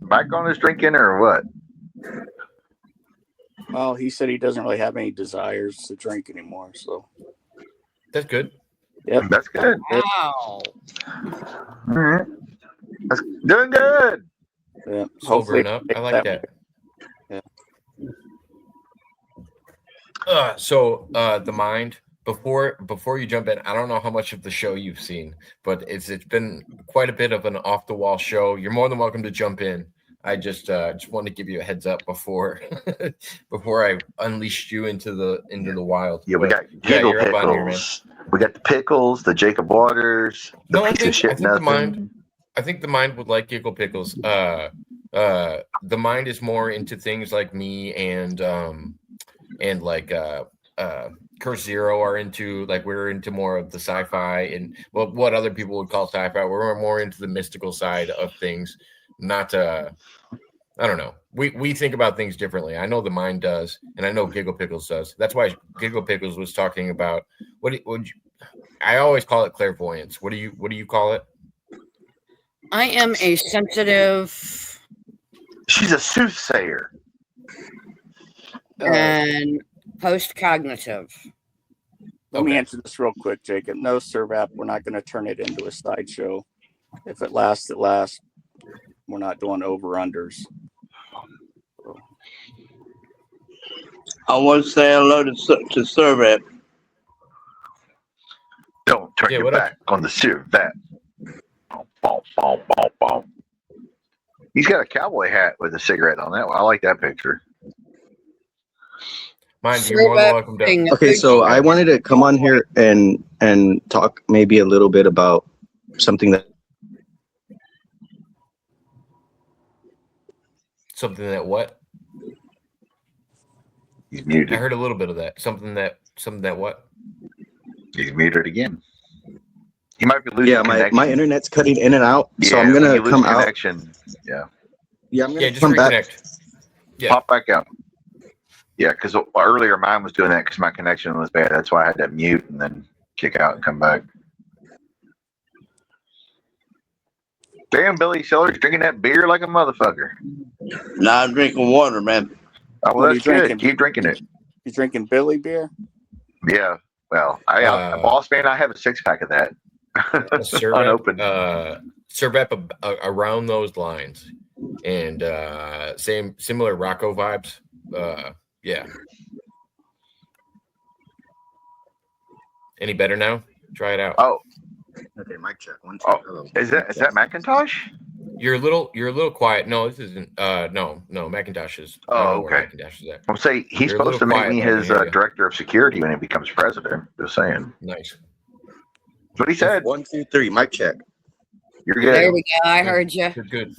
back on his drinking or what? Well, he said he doesn't really have any desires to drink anymore. So That's good. Yep. That's good. Wow. All right. That's doing good. yeah, Sobering up. I like that. Yeah. So the mind. Before you jump in, I don't know how much of the show you've seen, but it's been quite a bit of an off the wall show. You're more than welcome to jump in. I just wanted to give you a heads up before I unleashed you into the wild. Yeah, we But, got Giggle you're up on here, man. Pickles. We got the Pickles, the Jacob Waters, the No, I piece think of shit the nothing. mind. I think the mind would like Giggle Pickles. The mind is more into things like me and like Curse Zero are into. Like we're into more of the sci-fi and what other people would call sci-fi. We're more into the mystical side of things. Not I don't know. We think about things differently. I know the mind does, and I know Giggle Pickles does. That's why Giggle Pickles was talking about I always call it clairvoyance. What do you call it? I am a sensitive She's a soothsayer. and post-cognitive. Let me answer this real quick, Jacob. No, Servap, we're not going to turn it into a sideshow. If it lasts, it lasts. We're not doing over-unders. I want to say hello to Servap. Don't turn your back on the Servap. Boom, boom, boom, boom. He's got a cowboy hat with a cigarette on that one. I like that picture. Mind you, more than welcome to. Okay, so I wanted to come on here and talk maybe a little bit about something that. Something that what? He's muted. I heard a little bit of that. Something that what? He's muted again. He might be losing. Yeah, my internet's cutting in and out, so Yeah, I'm gonna you lose come out. connection. Yeah. Yeah, I'm gonna just come back. reconnect. Yeah. Pop back out. Yeah, because earlier mine was doing that because my connection was bad. That's why I had to mute and then kick out and come back. Damn, Billy Sellers drinking that beer like a motherfucker. Now I'm drinking water, man. Oh, well, What are that's you good. drinking? Keep drinking it. You drinking Billy beer? Yeah. Well, boss man, I have a 6-pack of that. Unopened. Servap around those lines, and similar Rocco vibes. Yeah. Any better now? Try it out. Oh. Okay, mic check. One, two. Oh, Hello. is that Macintosh? You're a little quiet. No, this isn't. No, Macintosh is. I don't know where okay. Macintosh is at. I'm saying he's You're a supposed to little make me quiet, his but I hear you. director of security when he becomes president. Just saying. Nice. That's what he said. 1, 2, 3. Mic check. You're good. There we go. I heard you. Good.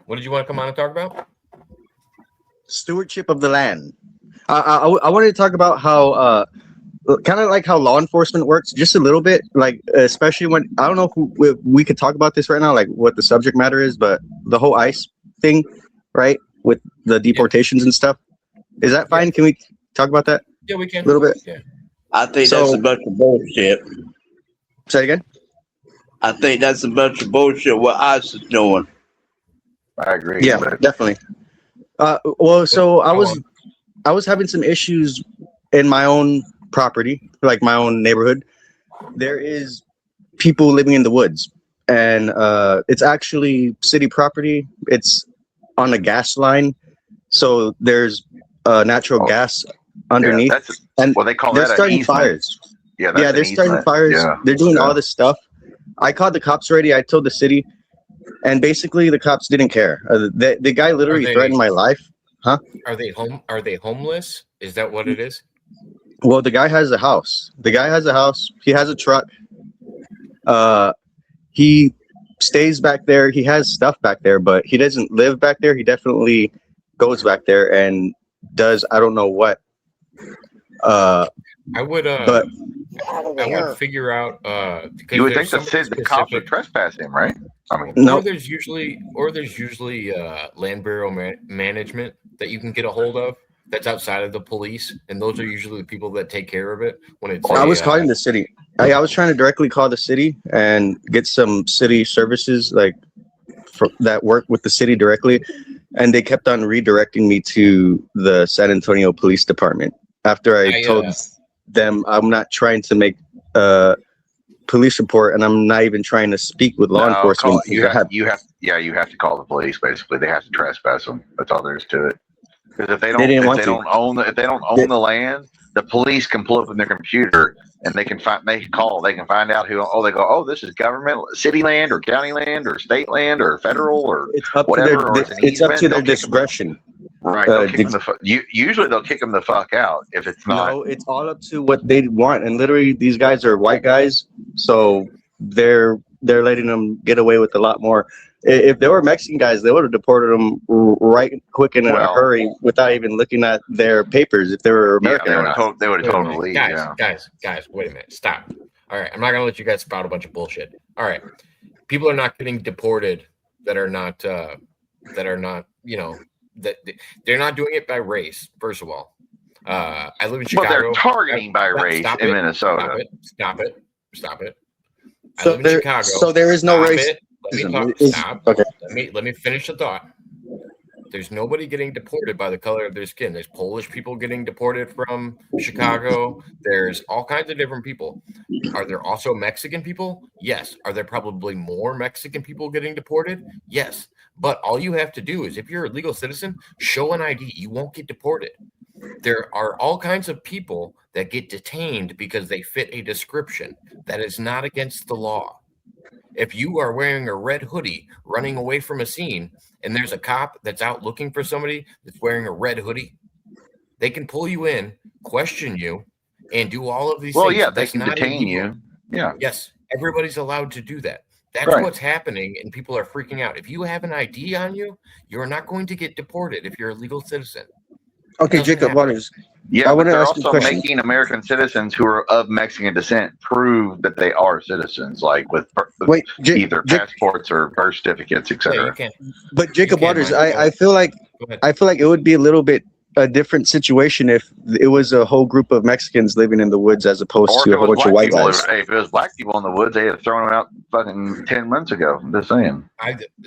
What did you want to come on and talk about? Stewardship of the land. I wanted to talk about how kind of like how law enforcement works, just a little bit, like especially when I don't know if we could talk about this right now, like what the subject matter is, but the whole ICE thing, right, with the deportations and stuff. Is that fine? Can we talk about that? Yeah, we can. A little bit. Yeah. I think that's a bunch of bullshit. Say it again. I think that's a bunch of bullshit what ICE is doing. I agree. Yeah, but definitely. Well, so I was having some issues in my own property, like my own neighborhood. There is people living in the woods, and it's actually city property. It's on a gas line, so there's natural gas underneath. Yeah, and well, they call they're that an starting easement. fires. Yeah, that's Yeah, an they're starting easement. fires. Yeah. They're doing Yeah. all this stuff. I called the cops already. I told the city, and basically the cops didn't care. The guy literally threatened my life. Huh? Are they homeless? Is that what it is? Well, the guy has a house. He has a truck. He stays back there. He has stuff back there, but he doesn't live back there. He definitely goes back there and does I don't know what. I would figure out. You would think the cops would trespass him, right? I mean, no. Or there's usually land bureau management that you can get a hold of. That's outside of the police, and those are usually the people that take care of it when it's. I was calling the city. I was trying to directly call the city and get some city services, like that work with the city directly, and they kept on redirecting me to the San Antonio Police Department. After I told them I'm not trying to make a police report, and I'm not even trying to speak with law enforcement. You have to call the police. Basically, they have to trespass them. That's all there is to it. Because if they don't own the land, the police can pull up in their computer and they can find out who. Oh, they go. Oh, this is government, city land, or county land, or state land, or federal, or it's up whatever. It's up to their discretion. Right. Usually they'll kick them the fuck out if it's not. No, it's all up to what they want. And literally, these guys are white guys, so they're letting them get away with a lot more. If they were Mexican guys, they would have deported them right quick and in a hurry without even looking at their papers. If they were American, they would have told them to leave. Guys, wait a minute. Stop. All right, I'm not gonna let you guys spout a bunch of bullshit. All right, people are not getting deported that are not, that they're not doing it by race. First of all, I live in Chicago. Well, they're targeting by race in Minnesota. Stop it. I So live in Chicago. So there is no race. Let me talk. Stop. Okay. Let me finish the thought. There's nobody getting deported by the color of their skin. There's Polish people getting deported from Chicago. There's all kinds of different people. Are there also Mexican people? Yes. Are there probably more Mexican people getting deported? Yes. But all you have to do is, if you're a legal citizen, show an ID. You won't get deported. There are all kinds of people that get detained because they fit a description. That is not against the law. If you are wearing a red hoodie running away from a scene and there's a cop that's out looking for somebody that's wearing a red hoodie, they can pull you in, question you, and do all of these things. Well, yeah, they can detain you. Yeah. Yes, everybody's allowed to do that. That's what's happening, and people are freaking out. If you have an ID on you, you're not going to get deported if you're a legal citizen. Okay, Jacob Waters. Yeah, but they're also making American citizens who are of Mexican descent prove that they are citizens, like with either passports or birth certificates, etc. Yeah, but Jacob Waters, I feel like it would be a little bit a different situation if it was a whole group of Mexicans living in the woods as opposed to a whole bunch of white guys. If it was black people in the woods, they had thrown them out fucking 10 months ago. I'm just saying.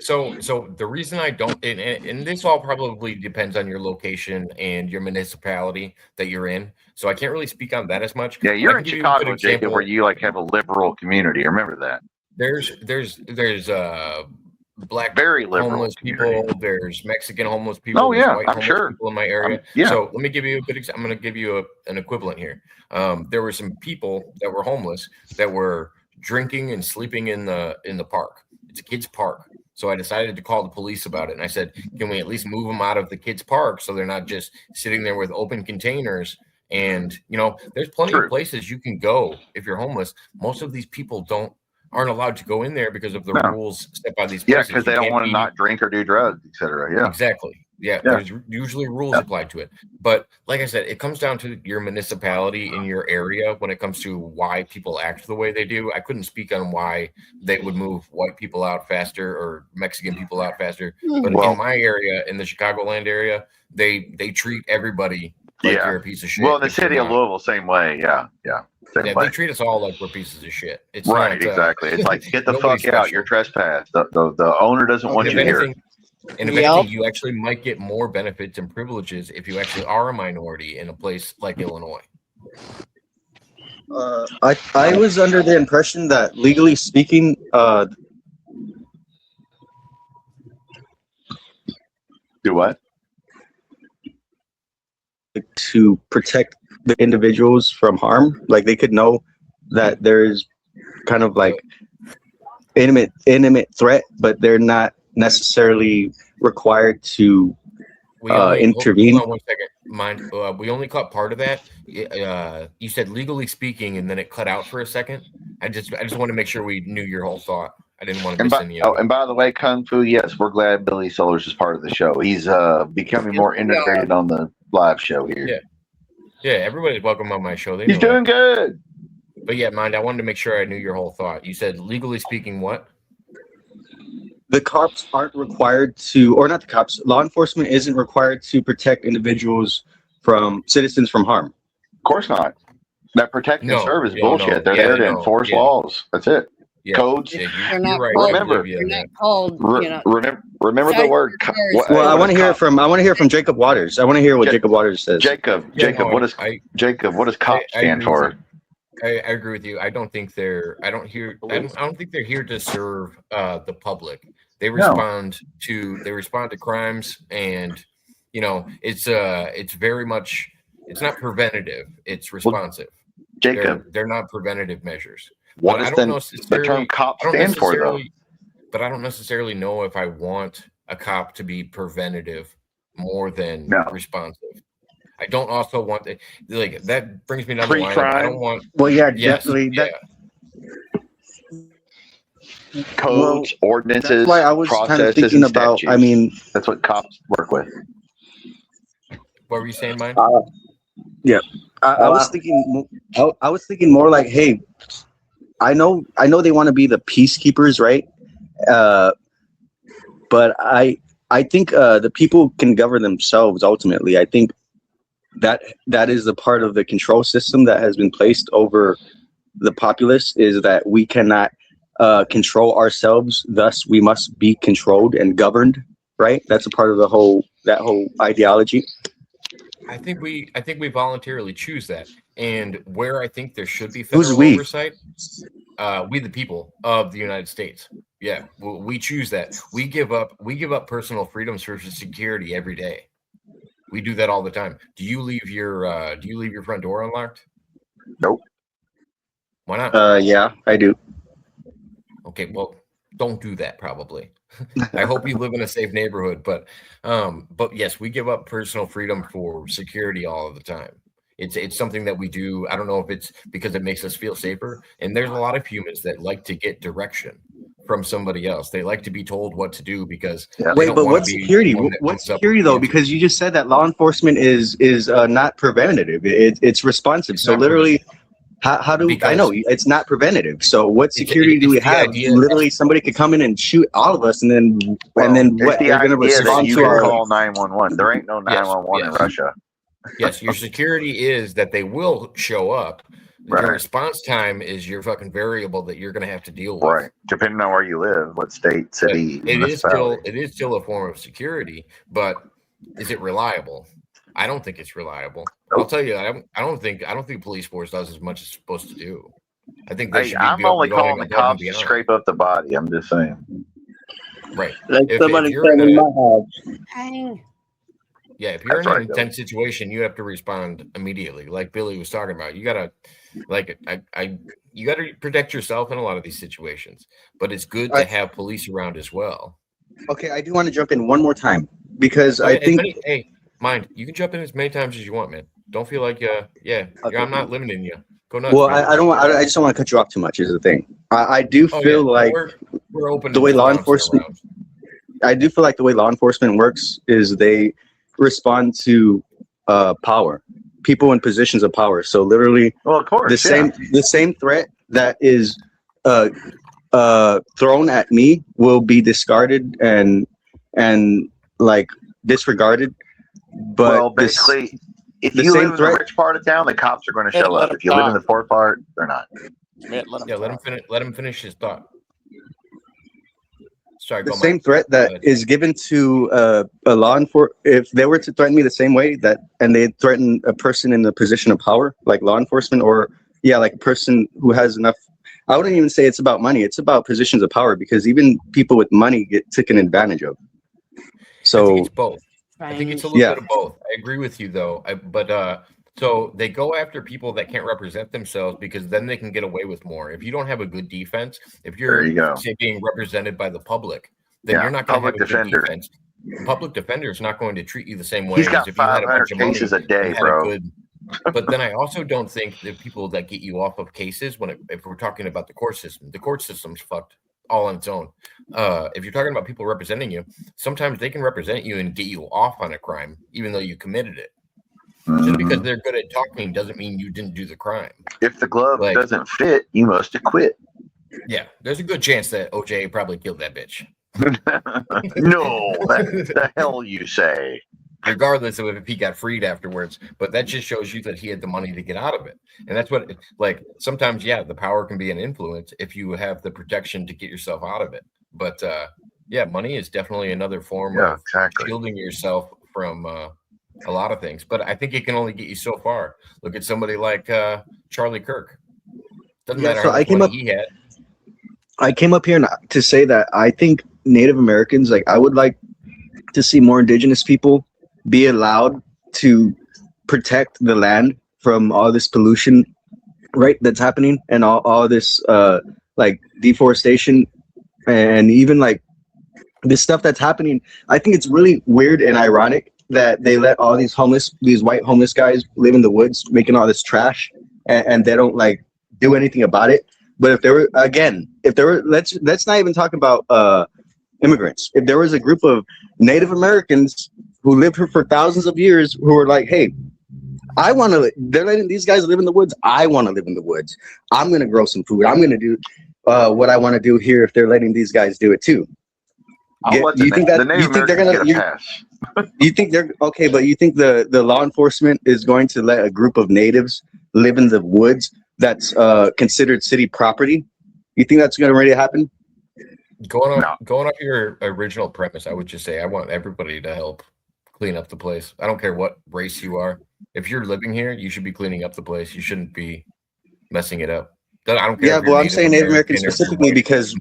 So the reason I don't, and this all probably depends on your location and your municipality that you're in. So I can't really speak on that as much. Yeah, you're in Chicago, Jacob, where you like have a liberal community. Remember that. There's black very liberal homeless community. people. There's Mexican homeless people. Oh yeah, white I'm sure. People in my area. Yeah. So let me give you a good example. I'm going to give you an equivalent here. There were some people that were homeless that were drinking and sleeping in the park. It's a kids' park. So I decided to call the police about it, and I said, "Can we at least move them out of the kids' park so they're not just sitting there with open containers?" And there's plenty of places you can go if you're homeless. Most of these people aren't allowed to go in there because of the rules set by these places. Yeah, because they don't want to not drink or do drugs, etc. Yeah, exactly. Yeah, there's usually rules applied to it. But like I said, it comes down to your municipality in your area when it comes to why people act the way they do. I couldn't speak on why they would move white people out faster or Mexican people out faster. But in my area, in the Chicagoland area, they treat everybody like you're a piece of shit. Well, in the city of Louisville, same way. Yeah. They treat us all like we're pieces of shit. It's right, not, exactly. It's like, get the fuck out. You're trespassed. The owner doesn't want you here. And if anything, you actually might get more benefits and privileges if you actually are a minority in a place like Illinois. I was under the impression that legally speaking, do what? To protect the individuals from harm, like they could know that there's kind of like intimate threat, but they're not necessarily required to intervene. Hold on 1 second. Mind, we only caught part of that. You said legally speaking, and then it cut out for a second. I just want to make sure we knew your whole thought. I didn't want to miss any of it. And by the way, Kung Fu, yes, we're glad Billy Sellers is part of the show. He's becoming more integrated on the live show here. Yeah, everybody's welcome on my show. He's doing good. But yeah, Mind, I wanted to make sure I knew your whole thought. You said legally speaking what? The cops aren't required to, or not the cops, law enforcement isn't required to protect citizens from harm. Of course not. That protect and serve is bullshit. They're there to enforce laws. That's it. Yeah, Codes. yeah, They're you're not right. called- Remember- Olivia, They're on not that. called, Remember the Sorry, word. Well, Well, I what want to is hear cop? from Jacob Waters. I want to hear what Ja- Jacob Waters says. Jacob. Yeah, Jacob. no, What does Jacob? What does cop I stand agree with for? you. I agree with you. I don't think they're. I don't think they're here to serve the public. They respond to crimes, and it's very much. It's not preventative. It's responsive. Jacob. They're not preventative measures. What But I does don't the necessarily- term cop I don't stand for, though? necessarily- But I don't necessarily know if I want a cop to be preventative more than No. responsive. I don't also want that brings me down the line. I Pre-crime? don't want Well, yeah, yes, definitely. yeah. Codes, ordinances, That's why I was kind of processes, thinking and about. statutes. I mean, That's what cops work with. What were you saying, Mike? I was thinking. I was thinking more like, hey, I know they want to be the peacekeepers, right? But I think the people can govern themselves ultimately. I think that is the part of the control system that has been placed over the populace, is that we cannot control ourselves. Thus, we must be controlled and governed. Right? That's a part of that whole ideology. I think we voluntarily choose that. And where I think there should be Who's federal we? oversight, we the people of the United States. Yeah, we choose that. We give up personal freedoms for security every day. We do that all the time. Do you leave your front door unlocked? Nope. Why not? Yeah, I do. Okay, well, don't do that. Probably. I hope you live in a safe neighborhood, but yes, we give up personal freedom for security all of the time. It's something that we do. I don't know if it's because it makes us feel safer. And there's a lot of humans that like to get direction from somebody else. They like to be told what to do because Wait, but what's security? What's security though? Because you just said that law enforcement is not preventative. It's responsive. So literally, how do I know it's not preventative? So what security do we have? Literally, somebody could come in and shoot all of us, and then what? They're going to respond you to our call 911. There ain't no 911 in Russia. Yes, your security is that they will show up. Right. Your response time is your fucking variable that you're going to have to deal with. Right. Depending on where you live, what state, city, it is still a form of security, but is it reliable? I don't think it's reliable. Nope. I'll tell you, I don't think police force does as much as it's supposed to do. I think they should be I'm only calling the above and cops to beyond. scrape up the body. I'm just saying. Right. Like If somebody you're said in in a- my house. Dang. Yeah, if you're That's in right, an intense situation, you have to respond immediately. Like Billy was talking about, you gotta, you gotta protect yourself in a lot of these situations. But it's good to have police around as well. Okay, I do want to jump in one more time because I As think many- mind, you can jump in as many times as you want, man. Don't feel like I'm not limiting you. Go nuts. well, man. I just don't want to cut you off too much. Is the thing. I do Oh, feel yeah. like we're open the to way just law bouncing enforcement- around. I do feel like the way law enforcement works is they respond to power, people in positions of power. So literally, Well, of course. the same threat that is thrown at me will be discarded and like disregarded. But Well, basically, if the you same live in the threat- rich part of town, the cops are going to Yeah, show let up. him If you live in talk. the poor part, they're not. Let him Yeah, let him talk. finish. Let him finish his thought. Sorry, the go, same Mike. threat Go that ahead. is given to a law enforcement, if they were to threaten me the same way and they threaten a person in the position of power, like law enforcement, or like a person who has enough, I wouldn't even say it's about money. It's about positions of power, because even people with money get taken advantage of. I think So it's both. I think it's a little bit of both. I agree with you though. So they go after people that can't represent themselves because then they can get away with more. If you don't have a good defense, if There you you're go. say, being represented by the public, then Yeah, you're not going to have public a good defender. defense. The public defender is not going to treat you the same way He's as got if you had a 500 bunch of money. cases a day, and had bro. But then I also don't think the people that get you off of cases, if we're talking about the court system's fucked all on its own. If you're talking about people representing you, sometimes they can represent you and get you off on a crime, even though you committed it. Just because they're good at talking doesn't mean you didn't do the crime. If the glove Like- doesn't fit, you must acquit. Yeah, there's a good chance that OJ probably killed that bitch. No, the hell you say. regardless of if he got freed afterwards. But that just shows you that he had the money to get out of it. And that's what, like, sometimes, yeah, the power can be an influence if you have the protection to get yourself out of it. But yeah, money is definitely another form of shielding yourself from a lot of things. But I think it can only get you so far. Look at somebody like Charlie Kirk. Doesn't matter how much money he had. I came up here to say that I think Native Americans, like, I would like to see more indigenous people be allowed to protect the land from all this pollution, right, that's happening, and all this like deforestation, and even like this stuff that's happening. I think it's really weird and ironic that they let all these white homeless guys live in the woods making all this trash, and they don't like do anything about it. But if there were, let's not even talk about immigrants. If there was a group of Native Americans who lived here for thousands of years who were like, hey, they're letting these guys live in the woods. I want to live in the woods. I'm going to grow some food. I'm going to do what I want to do here if they're letting these guys do it too. You think they're okay, but you think the law enforcement is going to let a group of natives live in the woods that's considered city property? You think that's going to really happen? Going off your original premise, I would just say I want everybody to help clean up the place. I don't care what race you are. If you're living here, you should be cleaning up the place. You shouldn't be messing it up. I don't care. Yeah, well, I'm saying Native Americans specifically because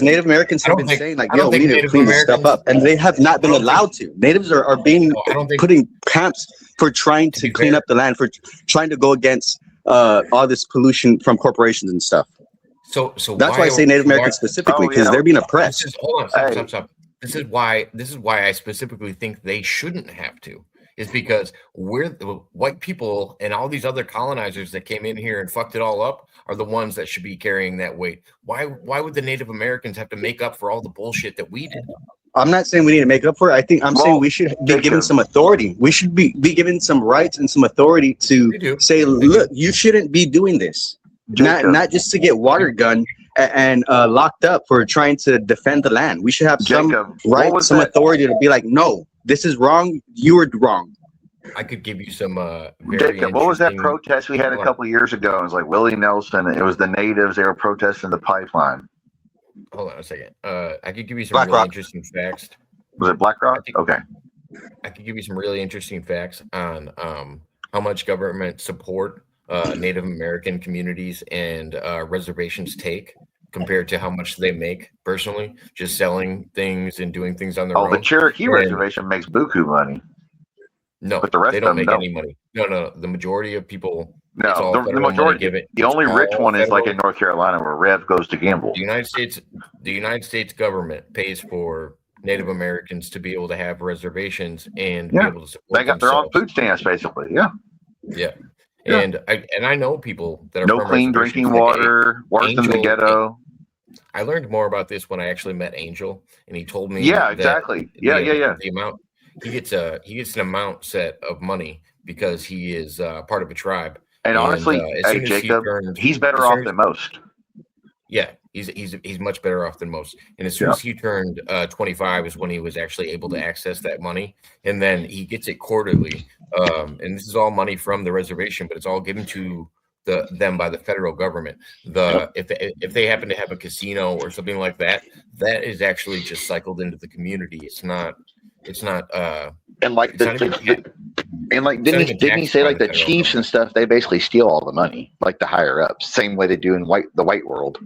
Native Americans have been saying like, "Yo, we need to clean this stuff up," and they have not been allowed to. Natives are being putting camps for trying to clean up the land, for trying to go against all this pollution from corporations and stuff. So that's why I say Native Americans specifically, because they're being oppressed. Hold on, stop. This is why I specifically think they shouldn't have to. Is because we're the white people and all these other colonizers that came in here and fucked it all up are the ones that should be carrying that weight. Why would the Native Americans have to make up for all the bullshit that we did? I'm not saying we need to make up for it. I'm saying we should be given some authority. We should be given some rights and some authority to say, look, you shouldn't be doing this. Not just to get water gunned and locked up for trying to defend the land. We should have some rights, some authority to be like, no, this is wrong. You were wrong. I could give you some Jacob, what was that protest we had a couple of years ago? It was like Willie Nelson. It was the natives. They were protesting the pipeline. Hold on a second. I could give you some really interesting facts. Was it Black Rock? Okay. I could give you some really interesting facts on how much government support Native American communities and reservations take compared to how much they make personally, just selling things and doing things on their own. The Cherokee reservation makes buku money. No, but the rest they of don't them make any money. No. The majority of people. No, the majority. The only rich one is like in North Carolina, where Rev goes to gamble. The United States government pays for Native Americans to be able to have reservations and be able to support They got their own food stamps, basically. Yeah. Yeah. And I know people that are no clean drinking water, worse than the ghetto. I learned more about this when I actually met Angel, and he told me. Yeah, exactly. The amount he gets an amount set of money because he is part of a tribe. And honestly, Jacob, he's better off than most. Yeah, he's much better off than most. And as soon as he turned 25 is when he was actually able to access that money. And then he gets it quarterly. And this is all money from the reservation, but it's all given to them by the federal government. If they happen to have a casino or something like that, that is actually just cycled into the community. It's not and like didn't he say like the chiefs and stuff, they basically steal all the money, like the higher ups, same way they do in the white world.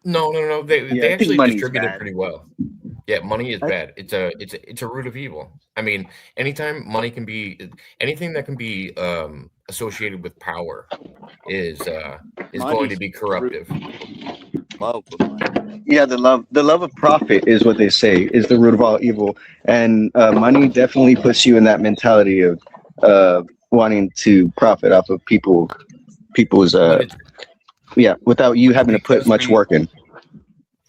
No. They actually distribute it pretty well. Yeah, money is bad. It's a root of evil. I mean, anytime money can be anything that can be associated with power is going to be corruptive. Yeah, the love of profit is what they say is the root of all evil, and money definitely puts you in that mentality of wanting to profit off of people's without you having to put much work in.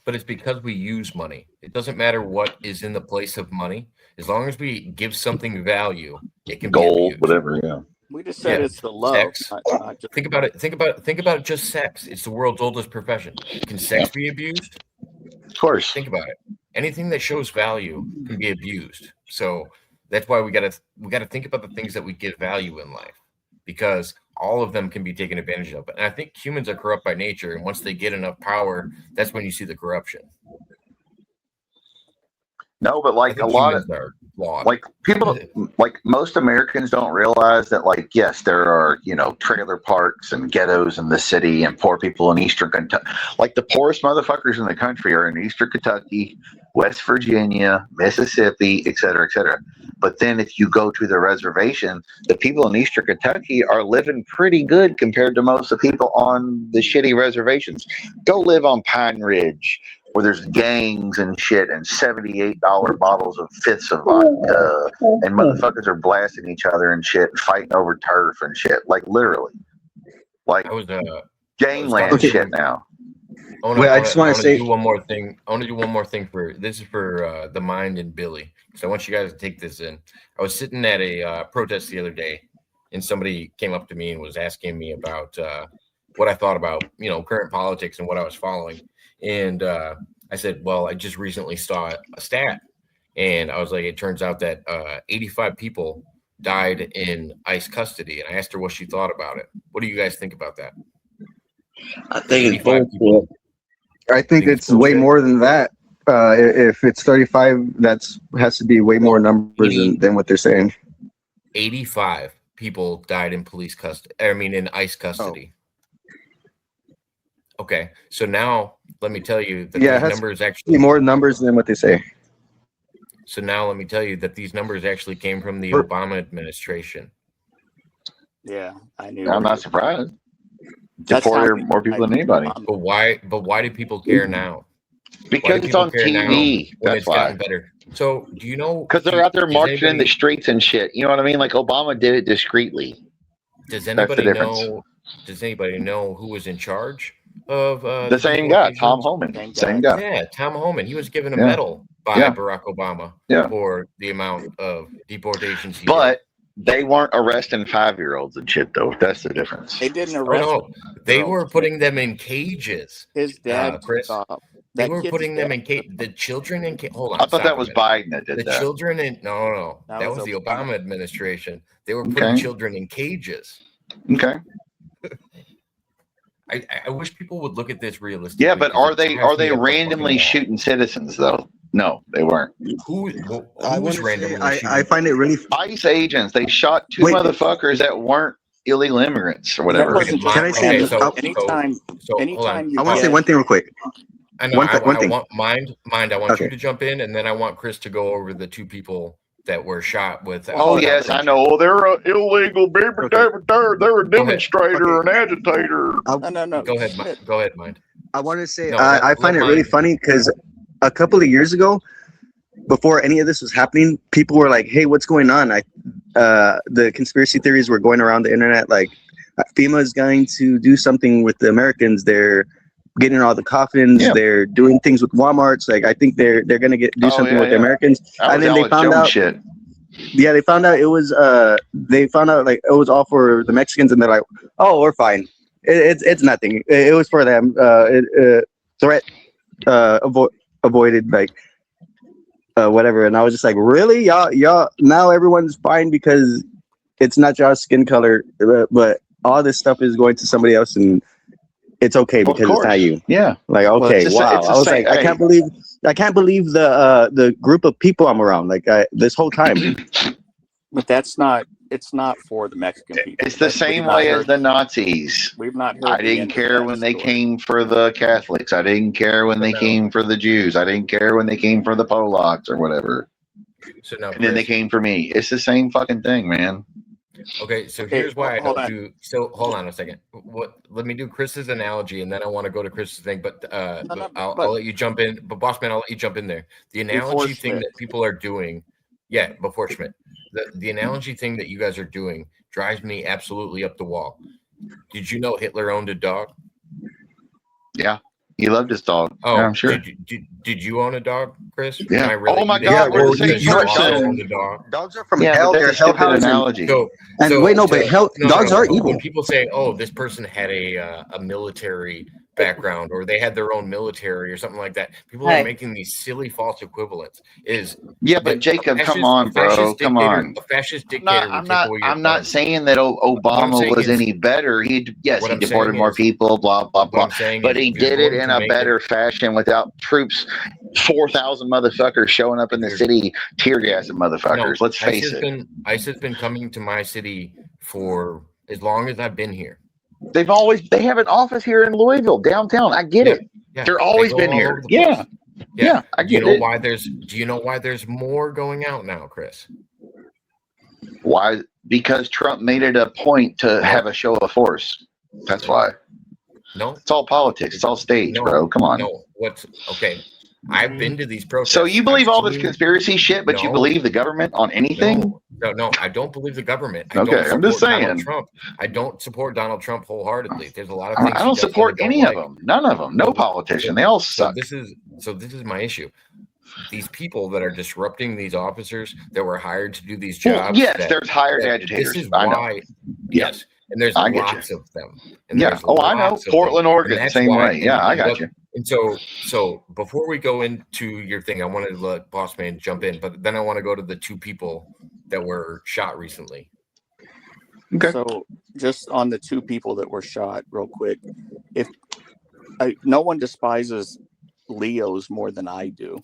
But it's because we use money. It doesn't matter what is in the place of money. As long as we give something value, it can gold, be whatever. Yeah. We just said it's the love. Sex. Think about it. Just sex. It's the world's oldest profession. Can sex be abused? Of course. Think about it. Anything that shows value can be abused. So That's why we gotta think about the things that we give value in life, because all of them can be taken advantage of. And I think humans are corrupt by nature, and once they get enough power, that's when you see the corruption. No, but I like a think lot of humans are flawed. like people like most Americans don't realize that like yes there are trailer parks and ghettos in the city and poor people in eastern Kentucky. Like the poorest motherfuckers in the country are in eastern Kentucky, West Virginia, Mississippi, et cetera, but then if you go to the reservation, the people in eastern Kentucky are living pretty good compared to most of the people on the shitty reservations. Go live on Pine Ridge where there's gangs and shit and $78 bottles of fifths of vodka and motherfuckers are blasting each other and shit and fighting over turf and shit. Like literally. Like I was gangland Okay. shit now. I just want to say do one more thing. I want to do one more thing for this is for the Mind and Billy. So I want you guys to take this in. I was sitting at a protest the other day, and somebody came up to me and was asking me about what I thought about current politics and what I was following. And I said, well, I just recently saw a stat, and I was like, it turns out that 85 people died in ICE custody. And I asked her what she thought about it. What do you guys think about that? I think it's 85 people. bullshit. I think it's way more than that. If it's 35, has to be way more numbers than what they're saying. 85 people died in police custody. I mean, in ICE custody. Okay, so now let me tell you that these numbers actually more numbers than what they say. So now let me tell you that these numbers actually came from the Obama administration. Yeah, I knew. I'm not surprised. That's Deported how more people than anybody. But why do people care now? Because it's on TV. When That's it's why. gotten better. So do you know? Because they're out there does marching in the anybody- streets and shit. You know what I mean? Like Obama did it discreetly. Does That's the anybody difference. know? Does anybody know who was in charge of The same guy, Tom deportations? Homan. Same guy. Yeah, Tom Homan. He was given a Yeah. medal by Yeah. Barack Obama Yeah. for the amount of deportations he But they weren't arresting 5-year-olds and shit, though. That's the difference. They didn't did. arrest No, they girls. were putting them in cages. His dad. Chris, stopped. They That were kid's putting them dead. in cage. The children in cage. Hold on. I thought stop that a was minute. Biden that did The that. children in no, That that was was the Obama. Obama administration. They were putting Okay. children in cages. Okay. I wish people would look at this realistically. Yeah, but 'cause are it they drives me up the randomly fucking wall. shooting citizens though? No, they weren't. Who I was want randomly to say, shooting? I find it really. ICE agents. They shot 2 Wait. motherfuckers that weren't illegal immigrants or whatever. That wasn't Can I just say- random. okay, anytime hold on. anytime you I want to say get- one thing real quick. I know. One I thing. want mind. I want Okay. you to jump in, and then I want Chris to go over the 2 people that were shot with. Oh yes, I know. They're illegal. They're a Go demonstrator, an agitator. No. Go ahead. shit. Go ahead, mind. I want to say No, I find it let really mine- funny because a couple of years ago, before any of this was happening, people were like, "Hey, what's going on?" The conspiracy theories were going around the internet, like FEMA is going to do something with the Americans. They're getting all the coffins. Yeah. They're doing things with Walmarts. Like I think they're gonna do Oh, something yeah, with the yeah. Americans. That And was then they Alex found Jones out- shit. Yeah, they found out it was like it was all for the Mexicans, and they're like, "Oh, we're fine. It's nothing. It was for them. Threat avoided, like whatever." And I was just like, "Really, y'all? Now everyone's fine because it's not y'all's skin color, but all this stuff is going to somebody else, and it's okay Well, of because it's not course. you." Yeah. Like, Well, okay, it's the wow. it's the I was same- like, I can't believe the group of people I'm around. Like this whole time. But it's not for the Mexican people. It's the We've same not way as heard- the Nazis. We've not heard. I the didn't end of care that when they story. came for the Catholics. I didn't care when they No. came for the Jews. I didn't care when they came for the Polacks or whatever. So now, And then they Chris, came for me. It's the same fucking thing, man. okay. So Okay, here's why I hold don't on. do. So hold on a second. Let me do Chris's analogy, and then I want to go to Chris's thing. But no, I'll but- let you jump in. But boss man, I'll let you jump in there. The Before analogy thing Schmidt. that people are doing. Yeah, before Schmidt. The analogy thing that you guys are doing drives me absolutely up the wall. Did you know Hitler owned a dog? He loved his dog. Oh, Yeah, I'm sure. Did you own a dog, Chris? Yeah. Can I really Oh my do God, that? we're the Or same did you also person. own a dog? Dogs are from Yeah, hell. but They're that's a hell stupid hounds. analogy. And wait, no, but no, dogs are When evil. people say, "Oh, this person had a military background or they had their own military or something like that. People Hey. are making these silly false equivalents. Yeah, but Jacob, come on, bro, come on. A fascist dictator would take away your I'm not guns. saying that Obama saying was is- any better. He What I'm deported saying more is- people, blah blah What blah. I'm saying But is he if you're did it going in to a make better fashion without troops, 4,000 motherfuckers showing up in the city, tear gassing motherfuckers. Let's face it. ICE has been coming to my city for as long as I've been here. They have an office here in Louisville, downtown. I get it. Yeah, They're they always go been all here. over the place. Yeah, I Do you get know it. why there's more going out now, Chris? Why? Because Trump made it a point to have a show of force. That's why. No, It's all politics. It's all stage, No, bro. Come on. no. What's okay? I've been to these protests. So you believe I've all this seen- conspiracy shit, but you No. believe the government on anything? No, I don't believe the government. I Okay, don't I'm just support Donald saying. Trump. I don't support Donald Trump wholeheartedly. There's a lot of things I he don't does that support I don't any like. of them. None of them. No politician. They all So suck. this is my issue. These people that are disrupting these officers that were hired to do these Well, jobs. yes, that- there's hired that agitators. This is I know. why. Yes, and there's I get lots of them. And Yeah. there's Oh, I know. lots of Portland, them. Oregon, And the that's same why- way. Yeah, I got look, you. And so before we go into your thing, I wanted to let Boss Man jump in, but then I want to go to the two people that were shot recently. Okay. So just on the two people that were shot, real quick, no one despises Leos more than I do,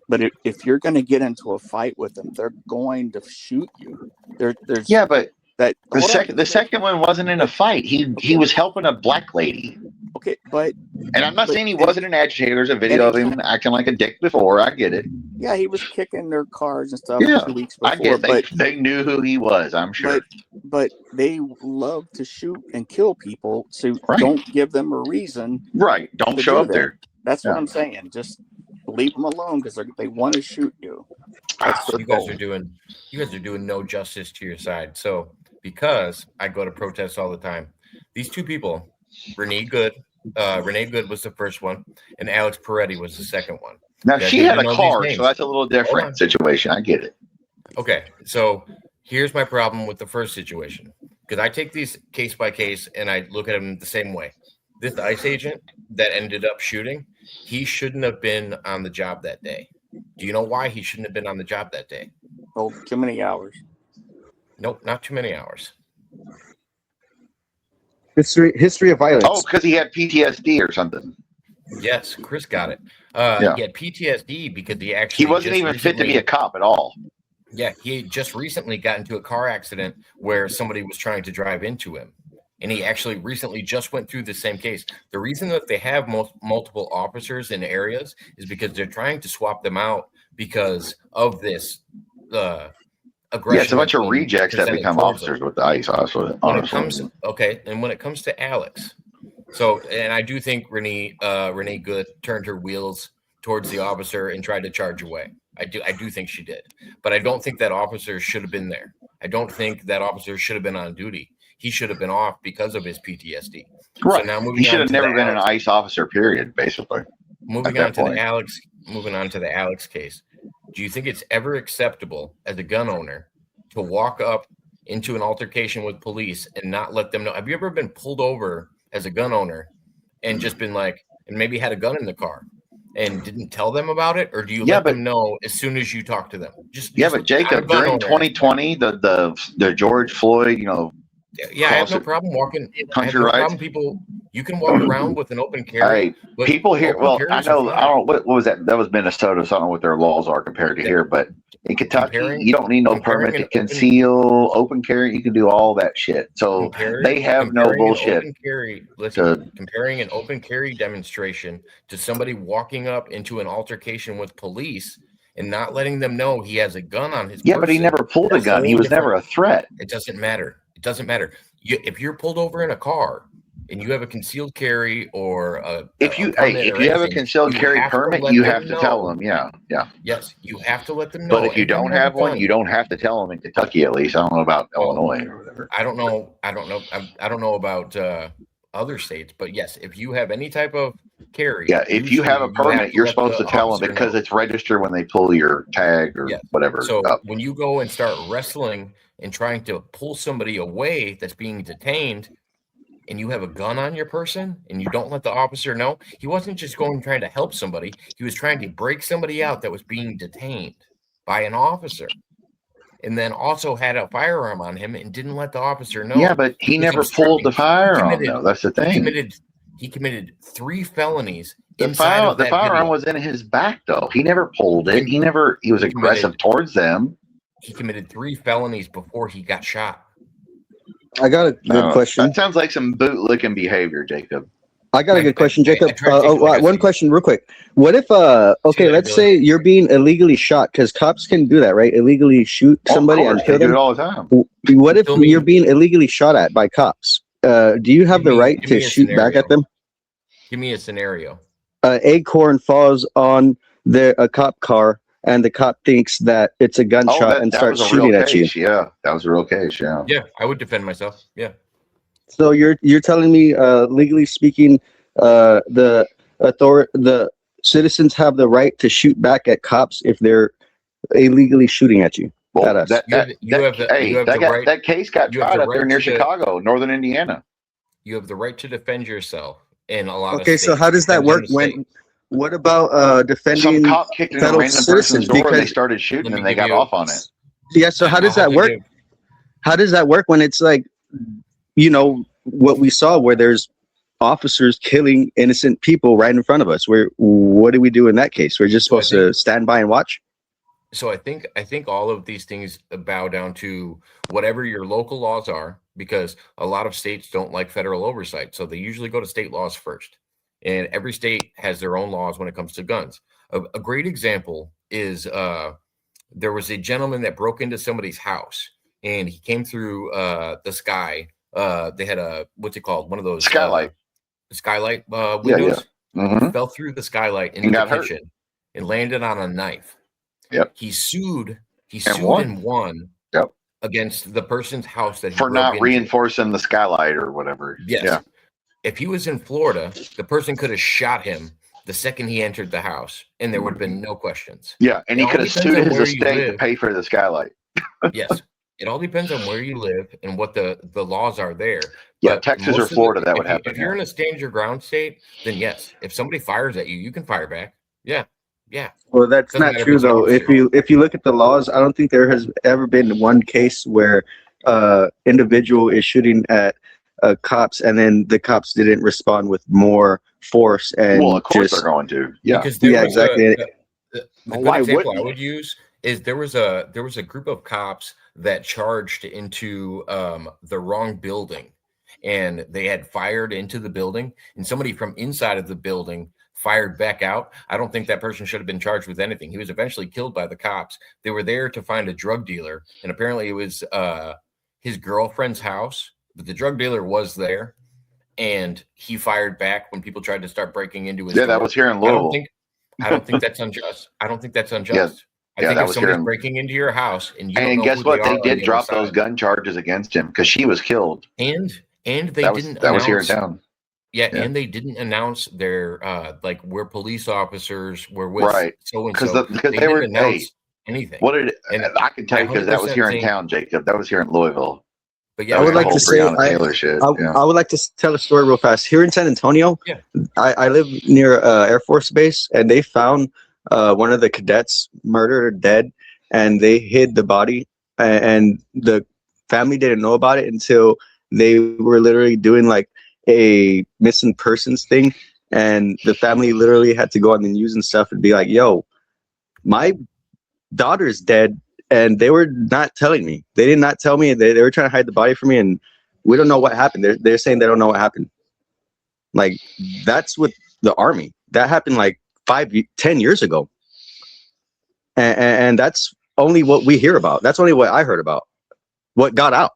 but if you're going to get into a fight with them, they're going to shoot you. There's Yeah, but that the second one wasn't in a fight. He was helping a black lady. Okay, but And I'm not saying he wasn't an agitator. There's a video of him acting like a dick before. I get it. yeah, he was kicking their cars and stuff Yeah, 2 weeks before. I get it. They knew who he was, I'm sure. But they love to shoot and kill people, so Right. don't give them a reason. Right. Don't to show do up that. there. That's Yeah. what I'm saying. Just leave them alone because they want to shoot you. That's their You guys goal. are doing no justice to your side. So because I go to protests all the time, these two people, Renee Good was the first one, and Alex Peretti was the second one. Now, Yeah, she you had a know these car, names. so that's a little Hold different on. situation. I get it. Okay, so here's my problem with the first situation, because I take these case by case and I look at them the same way. This ICE agent that ended up shooting, he shouldn't have been on the job that day. Do you know why he shouldn't have been on the job that day? Oh, too many hours. Nope, not too many hours. History of violence. Oh, because he had PTSD or something. Yes, Chris got it. Yeah. He had PTSD because he actually He wasn't just even fit to be recently- a cop at all. Yeah, he just recently got into a car accident where somebody was trying to drive into him. And he actually recently just went through the same case. The reason that they have multiple officers in areas is because they're trying to swap them out because of this aggression. Yeah, it's a bunch of that's being rejects that presented become towards officers them. with the ICE. Honestly. When it comes to Alex, so and I do think Renee Good turned her wheels towards the officer and tried to charge away. I do think she did, but I don't think that officer should have been there. I don't think that officer should have been on duty. He should have been off because of his PTSD. Right. So now moving He should on have to never the been an Alex- ICE officer, period, basically. Moving at on that to point. the Alex case. Do you think it's ever acceptable as a gun owner to walk up into an altercation with police and not let them know? Have you ever been pulled over as a gun owner and just been like, and maybe had a gun in the car and didn't tell them about it? Or do you let them know as soon as you talk to them? Yeah, but Jacob, during 2020, the George Floyd, yeah, I have no cross- problem walking. I have country no rights. problem. People, you can walk around with an open carry. Hey, but people here. open Well, I carries are know. fine. I don't. What was that? That was Minnesota. So I don't know what their laws are compared to Yeah. here. But in Kentucky, Comparing- you don't need no comparing permit to an open- conceal, open carry. You can do all that shit. So they have no comparing an bullshit. open carry, listen, comparing an open carry demonstration to somebody walking up into an altercation with police and not letting them know he has a gun on his Yeah, but he person, never pulled a that's gun. He whole was never a threat. It doesn't matter. It doesn't matter. If you're pulled over in a car and you have a concealed carry or If you permit if or you have a anything, concealed you carry have to permit, let you them have to tell know. them. Yeah, yeah. Yes, you have to let them know. But if you And bring don't your have one, gun. you don't have to tell them in Kentucky. At least I don't know about Well, Illinois or whatever. I don't know about other states, but yes, if you have any type of carry, Yeah, if you have a usually permit, you're let supposed the to tell them officer because know. it's registered when they pull your tag or Yes. whatever. So up. when you go and start wrestling and trying to pull somebody away that's being detained, and you have a gun on your person and you don't let the officer know, he wasn't just going trying to help somebody. He was trying to break somebody out that was being detained by an officer, and then also had a firearm on him and didn't let the officer know. Yeah, but he never pulled the firearm, though. That's the thing. He committed 3 felonies. The firearm was in his back, though. He never pulled it. He was aggressive towards them. He committed 3 felonies before he got shot. I got a good question. That sounds like some bootlicking behavior, Jacob. I got a good question, Jacob. One question real quick. What if, let's say you're being illegally shot, because cops can do that, right? Illegally shoot somebody and kill them. They do it all the time. What if you're being illegally shot at by cops? Do you have the right to shoot back at them? Give me a scenario. Acorn falls on a cop car, and the cop thinks that it's a gunshot and starts shooting at you. Yeah, that was a real case. Yeah. Yeah, I would defend myself. Yeah. So you're telling me, legally speaking, the citizens have the right to shoot back at cops if they're illegally shooting at you? Well, that case got tried up there near Chicago, northern Indiana. You have the right to defend yourself in a lot of states. So how does that work what about defending some cop kicked in a random person's door and they started shooting and they got off on it? Yeah, so how does that work? How does that work when it's like, what we saw where there's officers killing innocent people right in front of us? What do we do in that case? We're just supposed to stand by and watch? So I think all of these things bow down to whatever your local laws are, because a lot of states don't like federal oversight. So they usually go to state laws first. And every state has their own laws when it comes to guns. A great example is there was a gentleman that broke into somebody's house, and he came through the sky. They had what's it called? One of those skylight windows. Yeah. Mm-hmm. Fell through the skylight into the kitchen and landed on a knife. Yep. He sued and won. Yep. Against the person's house that he for not reinforcing the skylight or whatever. Yes. Yeah. If he was in Florida, the person could have shot him the second he entered the house, and there would have been no questions. Yeah, and he could have sued his estate to pay for the skylight. Yes. It all depends on where you live and what the laws are there. Yeah, Texas or Florida, that would happen. If you're in a stand your ground state, then yes. If somebody fires at you, you can fire back. Yeah. Yeah. Well, that's not true though. If you look at the laws, I don't think there has ever been one case where individual is shooting at cops and then the cops didn't respond with more force. And well, of course they're going to. Yeah. Because exactly. The good example I would use is there was a group of cops that charged into the wrong building, and they had fired into the building, and somebody from inside of the building fired back out. I don't think that person should have been charged with anything. He was eventually killed by the cops. They were there to find a drug dealer, and apparently it was his girlfriend's house, but the drug dealer was there, and he fired back when people tried to start breaking into his door. That was here in Louisville. I don't think that's unjust. I don't think that's unjust. I think if somebody's breaking into your house and you don't know guess what? They did drop those gun charges against him because she was killed. And they didn't. That was here in town. Yeah, and they didn't announce their like we're police officers. We're with so and so because they were anything. What did I can tell you because that was here in town, Jacob. That was here in Louisville. But yeah, I would like to say I would like to tell a story real fast. Here in San Antonio, I live near Air Force Base, and they found one of the cadets murdered or dead, and they hid the body, and the family didn't know about it until they were literally doing like a missing persons thing, and the family literally had to go on the news and stuff and be like, yo, my daughter's dead, and they were not telling me. They did not tell me. They were trying to hide the body from me, and we don't know what happened. They're saying they don't know what happened. Like, that's with the Army. That happened like 10 years ago. And that's only what we hear about. That's only what I heard about. What got out.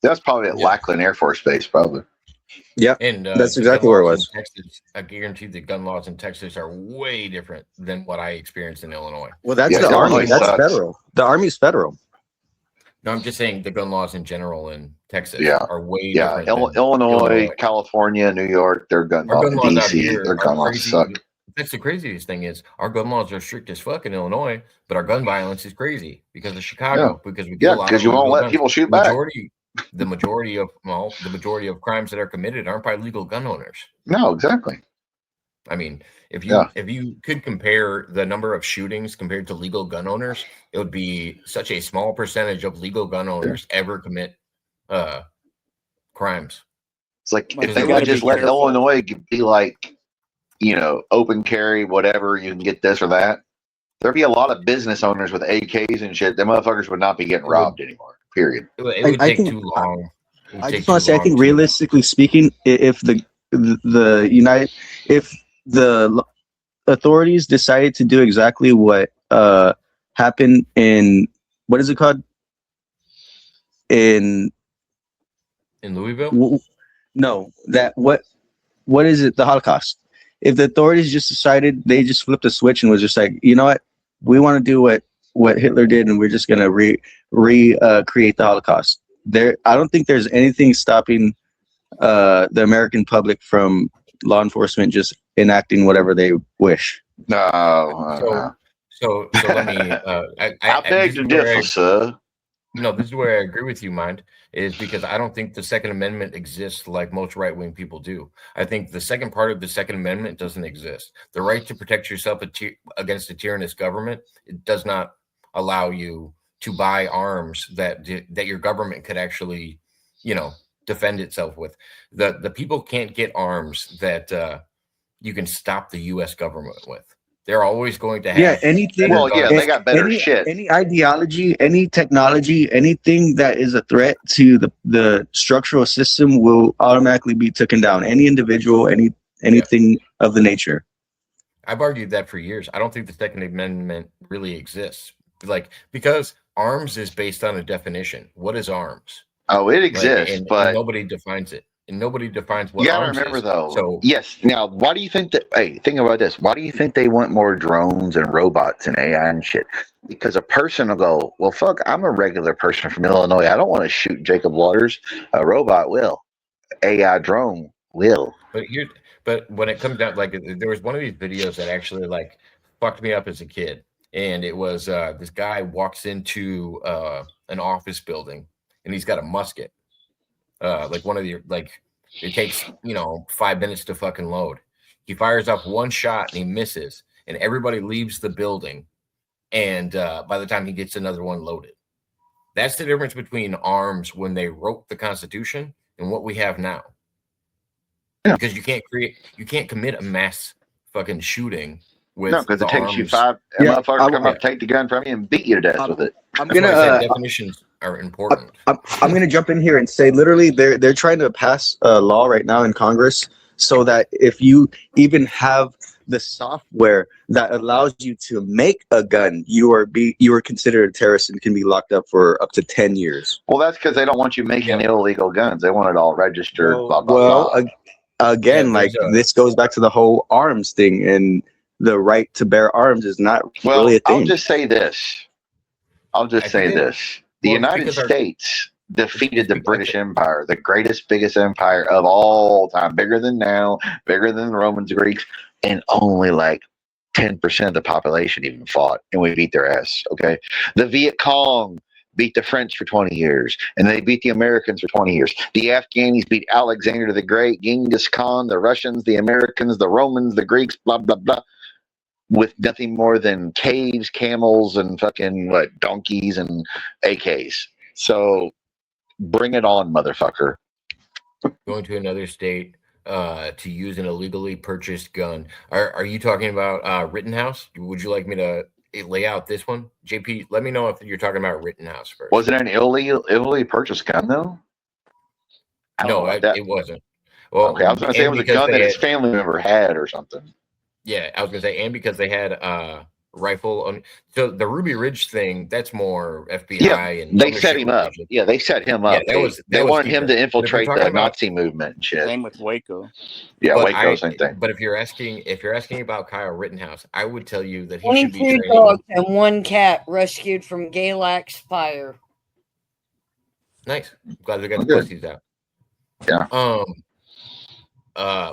That's probably at Lackland Air Force Base, probably. Yeah, and that's exactly where it was. Texas, I guarantee the gun laws in Texas are way different than what I experienced in Illinois. Well, that's the Army. That's federal. The Army's federal. No, I'm just saying the gun laws in general in Texas are way different. Illinois, California, New York, their gun laws. DC, their gun laws suck. That's the craziest thing is our gun laws are strict as fuck in Illinois, but our gun violence is crazy because of Chicago. Because we because you won't let people shoot back. the majority of crimes that are committed aren't by legal gun owners. No, exactly. I mean, if you could compare the number of shootings compared to legal gun owners, it would be such a small percentage of legal gun owners ever commit crimes. It's like But if you they gotta would just be let careful. Illinois be like, open carry, whatever, you can get this or that. There'd be a lot of business owners with AKs and shit. Them motherfuckers would not be getting robbed anymore. Period. It would I take think- too long. I just want to say, I think realistically speaking, if the authorities decided to do exactly what happened in, what is it called? In Louisville? No, what is it? The Holocaust. If the authorities just decided, they just flipped a switch and was just like, you know what, we want to do what Hitler did, and we're just gonna recreate the Holocaust. I don't think there's anything stopping the American public from law enforcement just enacting whatever they wish. No. So let me. I beg to differ, sir. No, this is where I agree with you, Mind, is because I don't think the Second Amendment exists like most right-wing people do. I think the second part of the Second Amendment doesn't exist. The right to protect yourself against a tyrannous government, it does not allow you to buy arms that your government could actually, defend itself with. The people can't get arms that you can stop the U.S. government with. They're always going to have anything. Well, yeah, they got better shit. Any ideology, any technology, anything that is a threat to the structural system will automatically be taken down. Any individual, anything of the nature. I've argued that for years. I don't think the Second Amendment really exists, because arms is based on a definition. What is arms? Oh, it exists, but and nobody defines it. And nobody defines what you gotta arms remember is. though. So yes. Now, why do you think that? Hey, think about this. Why do you think they want more drones and robots and AI and shit? Because a person will go, well, fuck, I'm a regular person from Illinois. I don't want to shoot Jacob Waters. A robot will. AI drone will. But when it comes down, there was one of these videos that actually fucked me up as a kid, and it was this guy walks into an office building, and he's got a musket. It takes 5 minutes to fucking load. He fires up one shot and he misses, and everybody leaves the building. And by the time he gets another one loaded, that's the difference between arms when they wrote the Constitution and what we have now. Yeah. Because you can't commit a mass fucking shooting with because it takes arms. you five. Motherfuckers come up, take the gun from you, and beat you to death with it. I'm That's why I gonna said definitions are important. I'm going to jump in here and say, literally, they're trying to pass a law right now in Congress so that if you even have the software that allows you to make a gun, you are considered a terrorist and can be locked up for up to 10 years. Well, that's because they don't want you making illegal guns. They want it all registered. Blah, blah, blah. Again, this goes back to the whole arms thing, and the right to bear arms is not really a thing. I'll just say this. The United States defeated the British Empire, the greatest, biggest empire of all time, bigger than now, bigger than the Romans, Greeks, and only 10% of the population even fought, and we beat their ass. Okay, the Viet Cong beat the French for 20 years, and they beat the Americans for 20 years. The Afghanis beat Alexander the Great, Genghis Khan, the Russians, the Americans, the Romans, the Greeks, blah blah blah, with nothing more than caves, camels, and fucking donkeys and AKs. So bring it on, motherfucker. Going to another state to use an illegally purchased gun. Are you talking about Rittenhouse? Would you like me to lay out this one? JP, let me know if you're talking about Rittenhouse first. Was it an illegally purchased gun though? No, it wasn't. Well, okay, I was going to say it was a gun that his family member had or something. Yeah, I was going to say, and because they had rifle. So the Ruby Ridge thing, that's more FBI. Yeah, and they set him up. Yeah, they set him up. They wanted him to infiltrate the Nazi movement and shit. Same with Waco. Yeah, Waco, same thing. But if you're asking about Kyle Rittenhouse, I would tell you that he 22 should be trained. dogs and one cat rescued from Galax fire. Nice. Glad we got the pussies out. Yeah.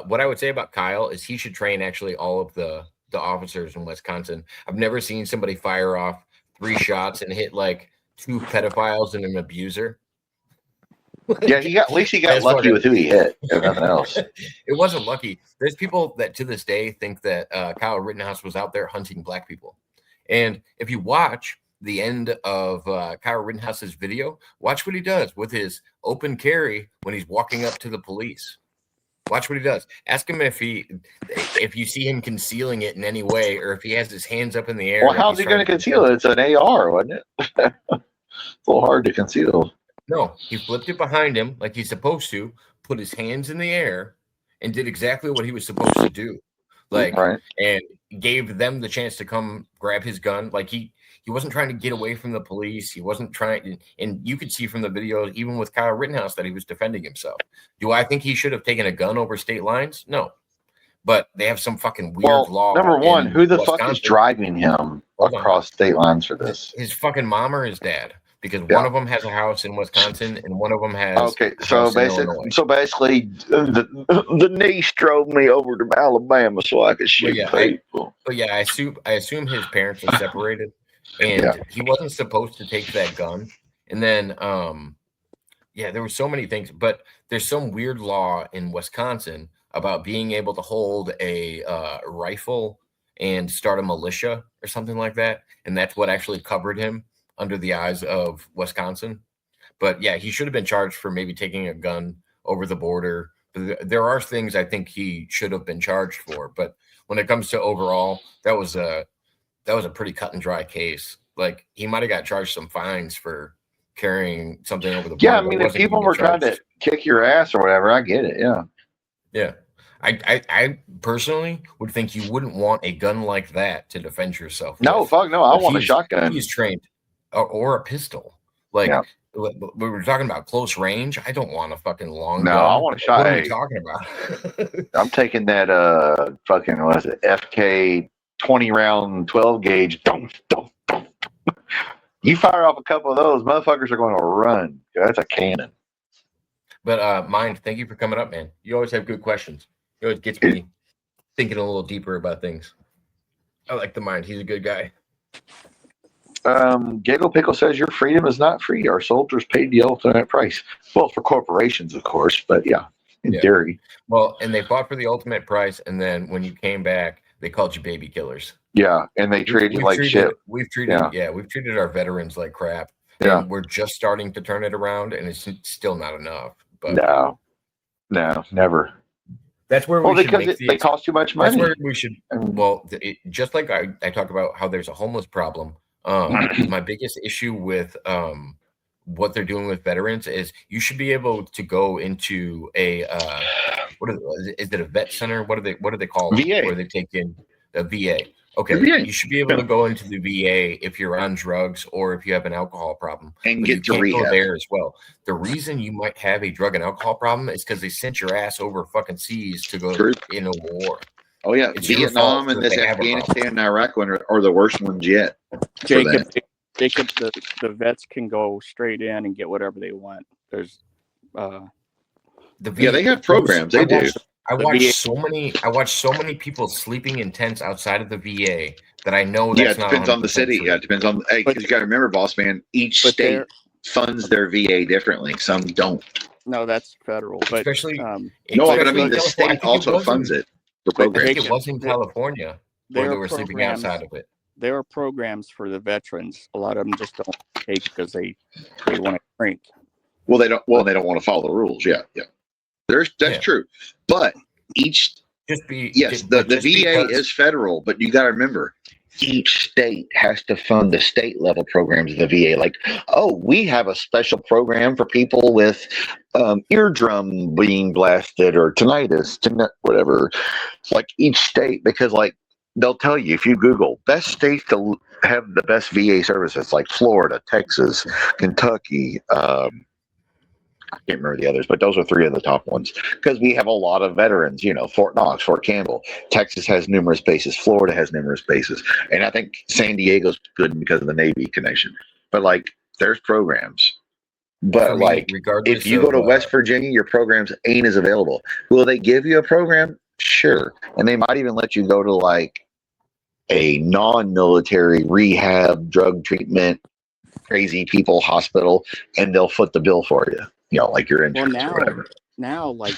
What I would say about Kyle is he should train actually all of the officers in Wisconsin. I've never seen somebody fire off 3 shots and hit 2 pedophiles and an abuser. Yeah, at least he got That's lucky fucking- with who he hit, if nothing else. It wasn't lucky. There's people that to this day think that Kyle Rittenhouse was out there hunting black people. And if you watch the end of Kyle Rittenhouse's video, watch what he does with his open carry when he's walking up to the police. Watch what he does. Ask him if you see him concealing it in any way, or if he has his hands up in the air. Well, how's he going to conceal it? It's an AR, wasn't it? It's a little hard to conceal. No, he flipped it behind him like he's supposed to, put his hands in the air, and did exactly what he was supposed to do. Like, right. And gave them the chance to come grab his gun. Like he wasn't trying to get away from the police. He wasn't trying, and you could see from the video, even with Kyle Rittenhouse, that he was defending himself. Do I think he should have taken a gun over state lines? No. But they have some fucking weird law. Number one, who the Wisconsin. fuck is driving him across state lines for this? His fucking mom or his dad? Because one of them has a house in Wisconsin and one of them has. Okay, so basically, the niece drove me over to Alabama so I could shoot people. But yeah, I assume his parents are separated, and he wasn't supposed to take that gun. And then, there were so many things, but there's some weird law in Wisconsin about being able to hold a rifle and start a militia or something like that, and that's what actually covered him under the eyes of Wisconsin. But yeah, he should have been charged for maybe taking a gun over the border. There are things I think he should have been charged for, but when it comes to overall, that was a pretty cut and dry case. Like he might have got charged some fines for carrying something over the border. Yeah, I mean, if people were trying to kick your ass or whatever, I get it. Yeah. Yeah. I personally would think you wouldn't want a gun like that to defend yourself. No, fuck no. I want a shotgun. He's trained. Or a pistol. Like we were talking about close range. I don't want a fucking long gun. I want a shot. What are you talking about? I'm taking that fucking what is it? FK 20 round 12 gauge. You fire off a couple of those, motherfuckers are going to run. That's a cannon. But Mind, thank you for coming up, man. You always have good questions. It always gets me thinking a little deeper about things. I like the Mind. He's a good guy. Giggle Pickle says your freedom is not free. Our soldiers paid the ultimate price. Well, for corporations, of course, but in theory. Well, and they fought for the ultimate price, and then when you came back, they called you baby killers. Yeah, and they treated you like shit. We've treated our veterans like crap. Yeah, and we're just starting to turn it around, and it's still not enough. But no, never. That's where we should make they cost too much money. That's where we should. Well, just like I talk about how there's a homeless problem. My biggest issue with what they're doing with veterans is you should be able to go into a is it a vet center? What do they call VA? Where they take in a VA. Okay, VA. You should be able to go into the VA if you're on drugs or if you have an alcohol problem and get to rehab go there as well. The reason you might have a drug and alcohol problem is because they sent your ass over fucking seas to go in a war. Oh yeah, it's Vietnam and this Afghanistan and Iraq one are the worst ones yet. Jacob, the vets can go straight in and get whatever they want. There's they have programs. They do. I watch so many people sleeping in tents outside of the VA that I know that's not. It depends on the city. True. Yeah, it depends on. Because you got to remember, boss man, each state funds their VA differently. Some don't. No, that's federal. But especially but I mean the state also funds it. I think it was in California where they were sleeping outside of it. There are programs for the veterans. A lot of them just don't take because they want to drink. Well, they don't. Well, they don't want to follow the rules. Yeah. That's true. But the VA is federal, but you got to remember, each state has to fund the state level programs of the VA. Like, we have a special program for people with eardrum being blasted or tinnitus, whatever. Like each state, because like they'll tell you if you Google best states to have the best VA services, like Florida, Texas, Kentucky. I can't remember the others, but those are three of the top ones because we have a lot of veterans, Fort Knox, Fort Campbell, Texas has numerous bases, Florida has numerous bases. And I think San Diego's good because of the Navy connection, but like there's programs, but like if you go to West Virginia, your programs ain't as available. Will they give you a program? Sure. And they might even let you go to like a non-military rehab, drug treatment, crazy people hospital, and they'll foot the bill for you. like your Well, insurance or whatever. now, like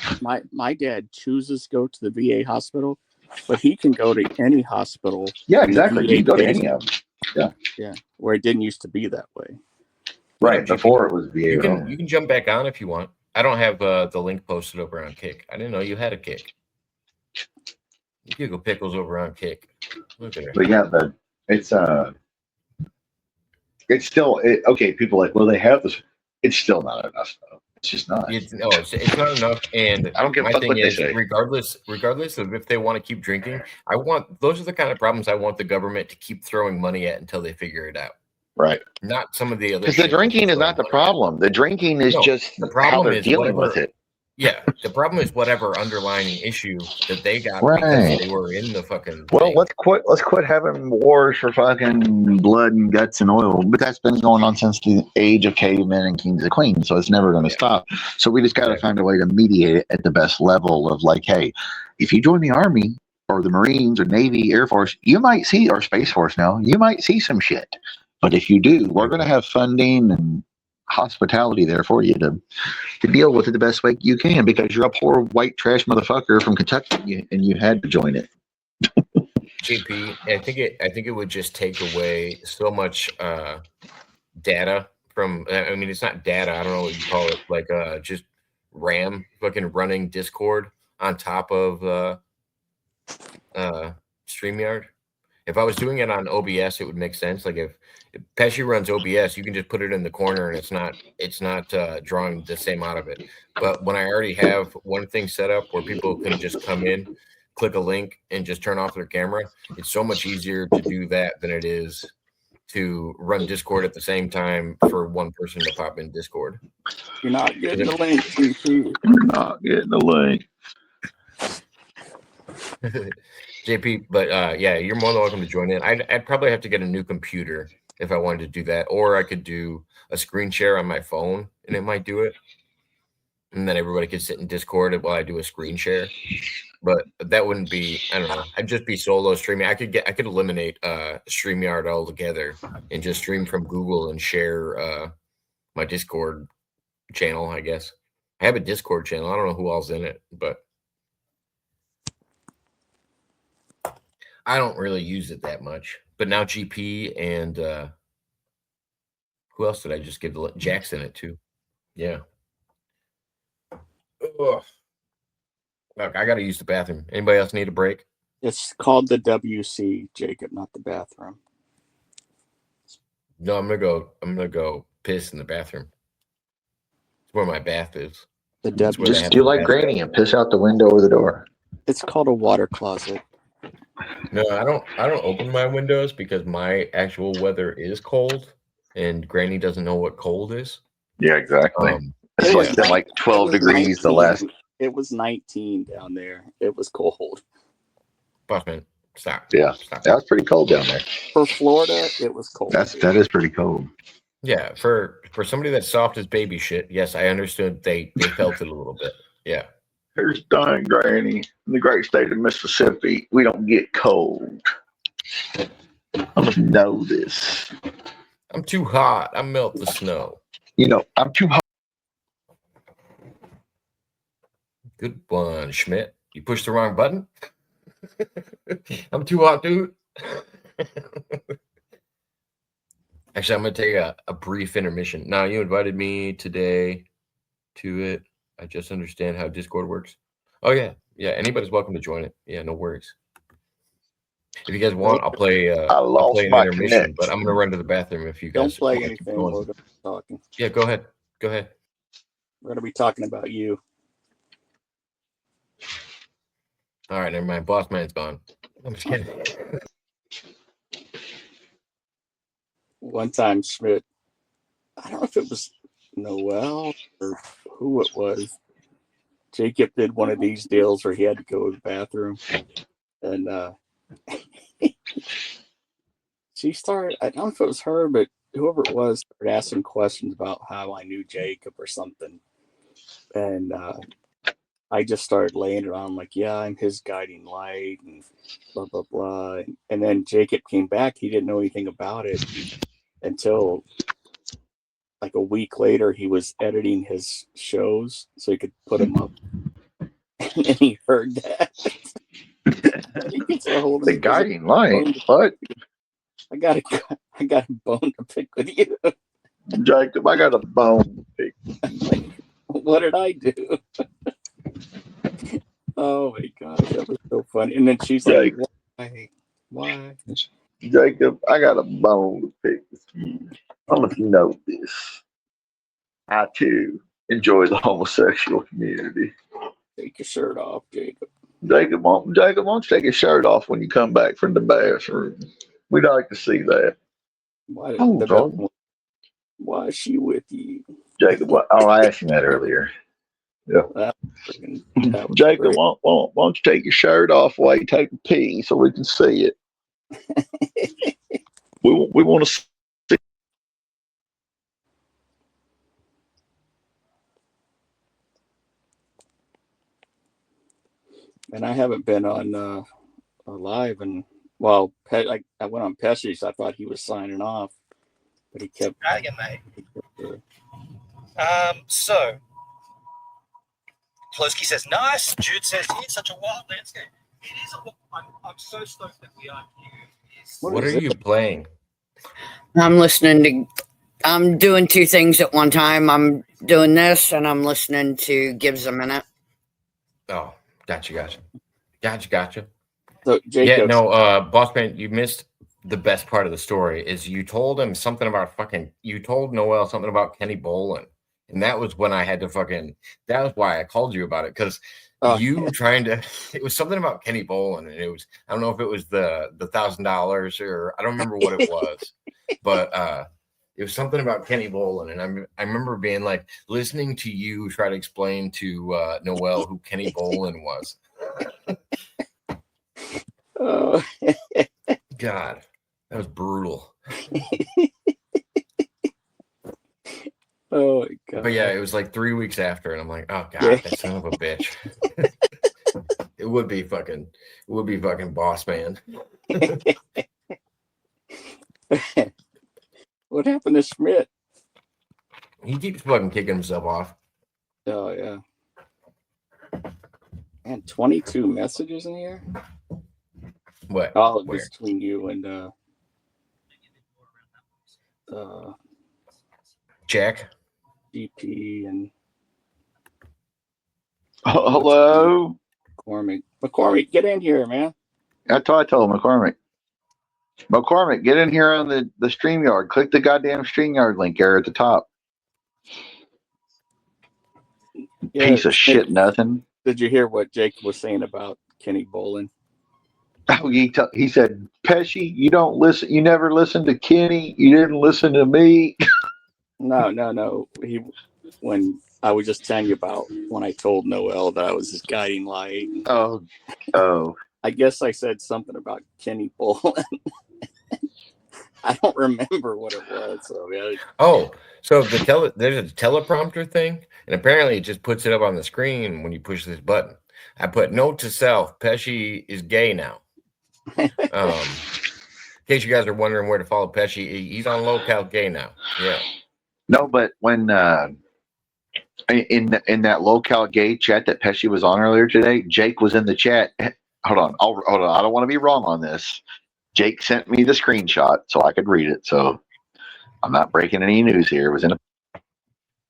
my dad chooses to go to the VA hospital, but he can go to any hospital. Yeah, and the exactly. VA You can go to pays any him. of them. Yeah, where it didn't used to be that way. Right. GP, Before it was VA. you can jump back on if you want. I don't have the link posted over on Kick. I didn't know you had a Kick. Giggle Pickles over on Kick. Look at her. But yeah, it's still okay. People are like, well, they have this. It's still not enough though. It's just not. It's not enough. And I don't give a my fuck thing what they is, say. regardless of if they want to keep drinking, those are the kind of problems I want the government to keep throwing money at until they figure it out. Right. Not some of the other. Because the drinking is not the problem. The drinking is just the problem how they're is dealing whatever, with it. Yeah, the problem is whatever underlying issue that they got Right. because they were in the fucking. Well, thing. let's quit having wars for fucking blood and guts and oil. But that's been going on since the age of cavemen and kings and queens, so it's never going to stop. So we just got to find a way to mediate it at the best level of like, hey, if you join the Army or the Marines or Navy, Air Force, you might see, or Space Force now, you might see some shit. But if you do, we're going to have funding and hospitality there for you to deal with it the best way you can, because you're a poor white trash motherfucker from Kentucky and you had to join it. JP, I think it would just take away so much data from. I mean, it's not data. I don't know what you call it. Like just RAM fucking running Discord on top of StreamYard. If I was doing it on OBS, it would make sense. Like if Pesci runs OBS, you can just put it in the corner and it's not drawing the same out of it. But when I already have one thing set up where people can just come in, click a link, and just turn off their camera, it's so much easier to do that than it is to run Discord at the same time for one person to pop in Discord. You're not getting the link, GP. You're not getting the link. JP, but yeah, you're more than welcome to join in. I'd probably have to get a new computer if I wanted to do that, or I could do a screen share on my phone, and it might do it. And then everybody could sit in Discord while I do a screen share. But that wouldn't be, I don't know. I'd just be solo streaming. I could eliminate StreamYard altogether and just stream from Google and share my Discord channel, I guess. I have a Discord channel. I don't know who all's in it, but I don't really use it that much. But now GP and who else did I just give Jackson it to? Yeah. Ugh. Look, I got to use the bathroom. Anybody else need a break? It's called the WC, Jacob, not the bathroom. No, I'm gonna go piss in the bathroom. It's where my bath is. The That's where they WC. have Do you the like bathroom. Granny and piss out the window or the door? It's called a water closet. No, I don't open my windows because my actual weather is cold, and Granny doesn't know what cold is. Yeah, exactly. It's It like was been like 12 degrees the 19. last. It was 19 down there. It was cold. Bossman, stop. Yeah, Stop. that was pretty cold down there. For Florida, it was cold. That is pretty cold. Yeah, for somebody that's soft as baby shit, yes, I understood they felt it a little bit. Yeah. Here's dying Granny in the great state of Mississippi. We don't get cold. I must know this. I'm too hot. I melt the snow. You know, I'm too hot. Good one, Schmidt. You pushed the wrong button. I'm too hot, dude. Actually, I'm going to take a brief intermission. Now, you invited me today to it. I just understand how Discord works. Oh, yeah. Yeah, anybody's welcome to join it. Yeah, no worries. If you guys want, I'll play I'll play an intermission, connection. but I'm going to run to the bathroom if you Don't guys play wanna keep anything. going. We're going to be talking. Yeah, go ahead. Go ahead. We're going to be talking about you. All right, never mind. Boss man's gone. I'm just kidding. One time, Schmidt, I don't know if it was Noel or who it was. Jacob did one of these deals where he had to go to the bathroom. And she started, I don't know if it was her, but whoever it was, started asking questions about how I knew Jacob or something. And I just started laying it on, like, yeah, I'm his guiding light and blah, blah, blah. And then Jacob came back. He didn't know anything about it until like a week later, he was editing his shows so he could put them up. And he heard that. He gets a hold of The me. guiding light. What? I got a bone to pick with you. Jacob, I got a bone to pick. Like, what did I do? Oh my gosh, that was so funny. And then she's like, why? Jacob, I got a bone to pick with you. I don't know if you know this. I too enjoy the homosexual community. Take your shirt off, Jacob. Jacob, why don't you take your shirt off when you come back from the bathroom? We'd like to see that. Why is she with you? Jacob, I asked him that earlier. Yeah. That was Jacob, great. why don't you take your shirt off while you take a pee so we can see it? we want to see. And I haven't been on live, and well, I went on Pesci's. I thought he was signing off, but he kept. Right again, mate. So Plosky says nice. Jude says it's such a wild landscape. It is. I'm so stoked that we are here. What are you playing? I'm doing two things at one time. I'm doing this and I'm listening to Gives a Minute. Oh, gotcha. So Jacob, Yeah, no, boss man, you missed the best part of the story. Is you told him something about you told Noel something about Kenny Bolin, and that was when I had to that was why I called you about it, because it was something about Kenny Bolin, and it was, I don't know if it was the $1,000 or I don't remember what it was, but it was something about Kenny Bolin, and I remember being like, listening to you try to explain to Noel who Kenny Bolin was. oh, God, that was brutal. oh my god! But yeah, it was like 3 weeks after, and I'm like, oh God, that son of a bitch. It would be fucking boss man. What happened to Schmidt? He keeps fucking kicking himself off. Oh yeah. And 22 messages in here. What? Oh, Where? between you and Jack? DP and Hello? McCormick, get in here, man. That's what I told McCormick. McCormick, get in here on the StreamYard. Click the goddamn StreamYard link there at the top. Yeah, Piece of shit, nothing. Did you hear what Jake was saying about Kenny Bolin? Oh, he said, Pesci, you don't listen. You never listened to Kenny. You didn't listen to me. No. When I was just telling you about when I told Noel that I was his guiding light. Oh. I guess I said something about Kenny Bolin. I don't remember what it was. So yeah. Oh, so there's a teleprompter thing, and apparently it just puts it up on the screen when you push this button. I put note to self: Pesci is gay now. In case you guys are wondering where to follow Pesci, he's on Local Gay now. Yeah. No, but when in that Local Gay chat that Pesci was on earlier today, Jake was in the chat. Hold on. I don't want to be wrong on this. Jake sent me the screenshot so I could read it. So I'm not breaking any news here. It was in a.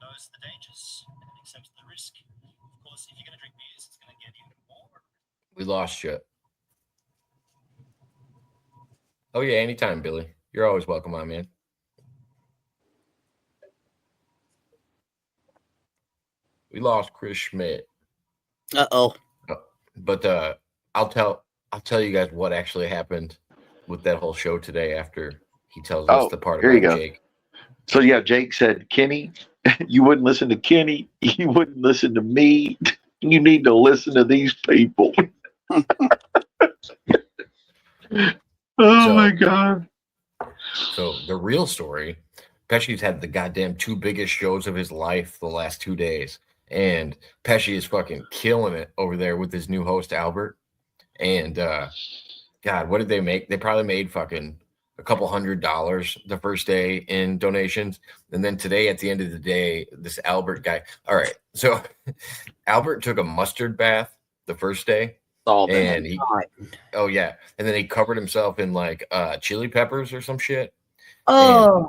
Knows the dangers and accepts the risk. Of course, if you're going to drink beers, it's going to get even more. We lost you. Oh yeah, anytime, Billy. You're always welcome on, man. We lost Chris Schmidt. Uh-oh. But I'll tell you guys what actually happened with that whole show today after he tells us the part about Jake. So yeah, Jake said, Kenny, you wouldn't listen to Kenny. You wouldn't listen to me. You need to listen to these people. My God. So the real story, Pesci's had the goddamn 2 biggest shows of his life the last 2 days. And Pesci is fucking killing it over there with his new host, Albert. And God, what did they make? They probably made fucking a couple $100 the first day in donations. And then today, at the end of the day, this Albert guy. All right. So Albert took a mustard bath the first day. And he, oh yeah. And then he covered himself in like chili peppers or some shit. Oh,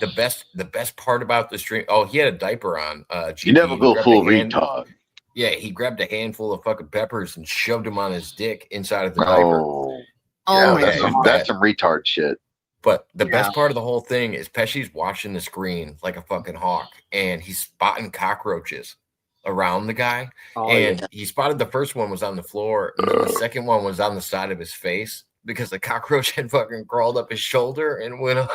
and the best part about the stream. Oh, he had a diaper on. You never go full retard. Yeah, he grabbed a handful of fucking peppers and shoved them on his dick inside of the diaper. Oh my that's God. that's some retard shit. But the best part of the whole thing is Pesci's watching the screen like a fucking hawk, and he's spotting cockroaches around the guy. He spotted the first one was on the floor, and then the second one was on the side of his face because the cockroach had fucking crawled up his shoulder and went up.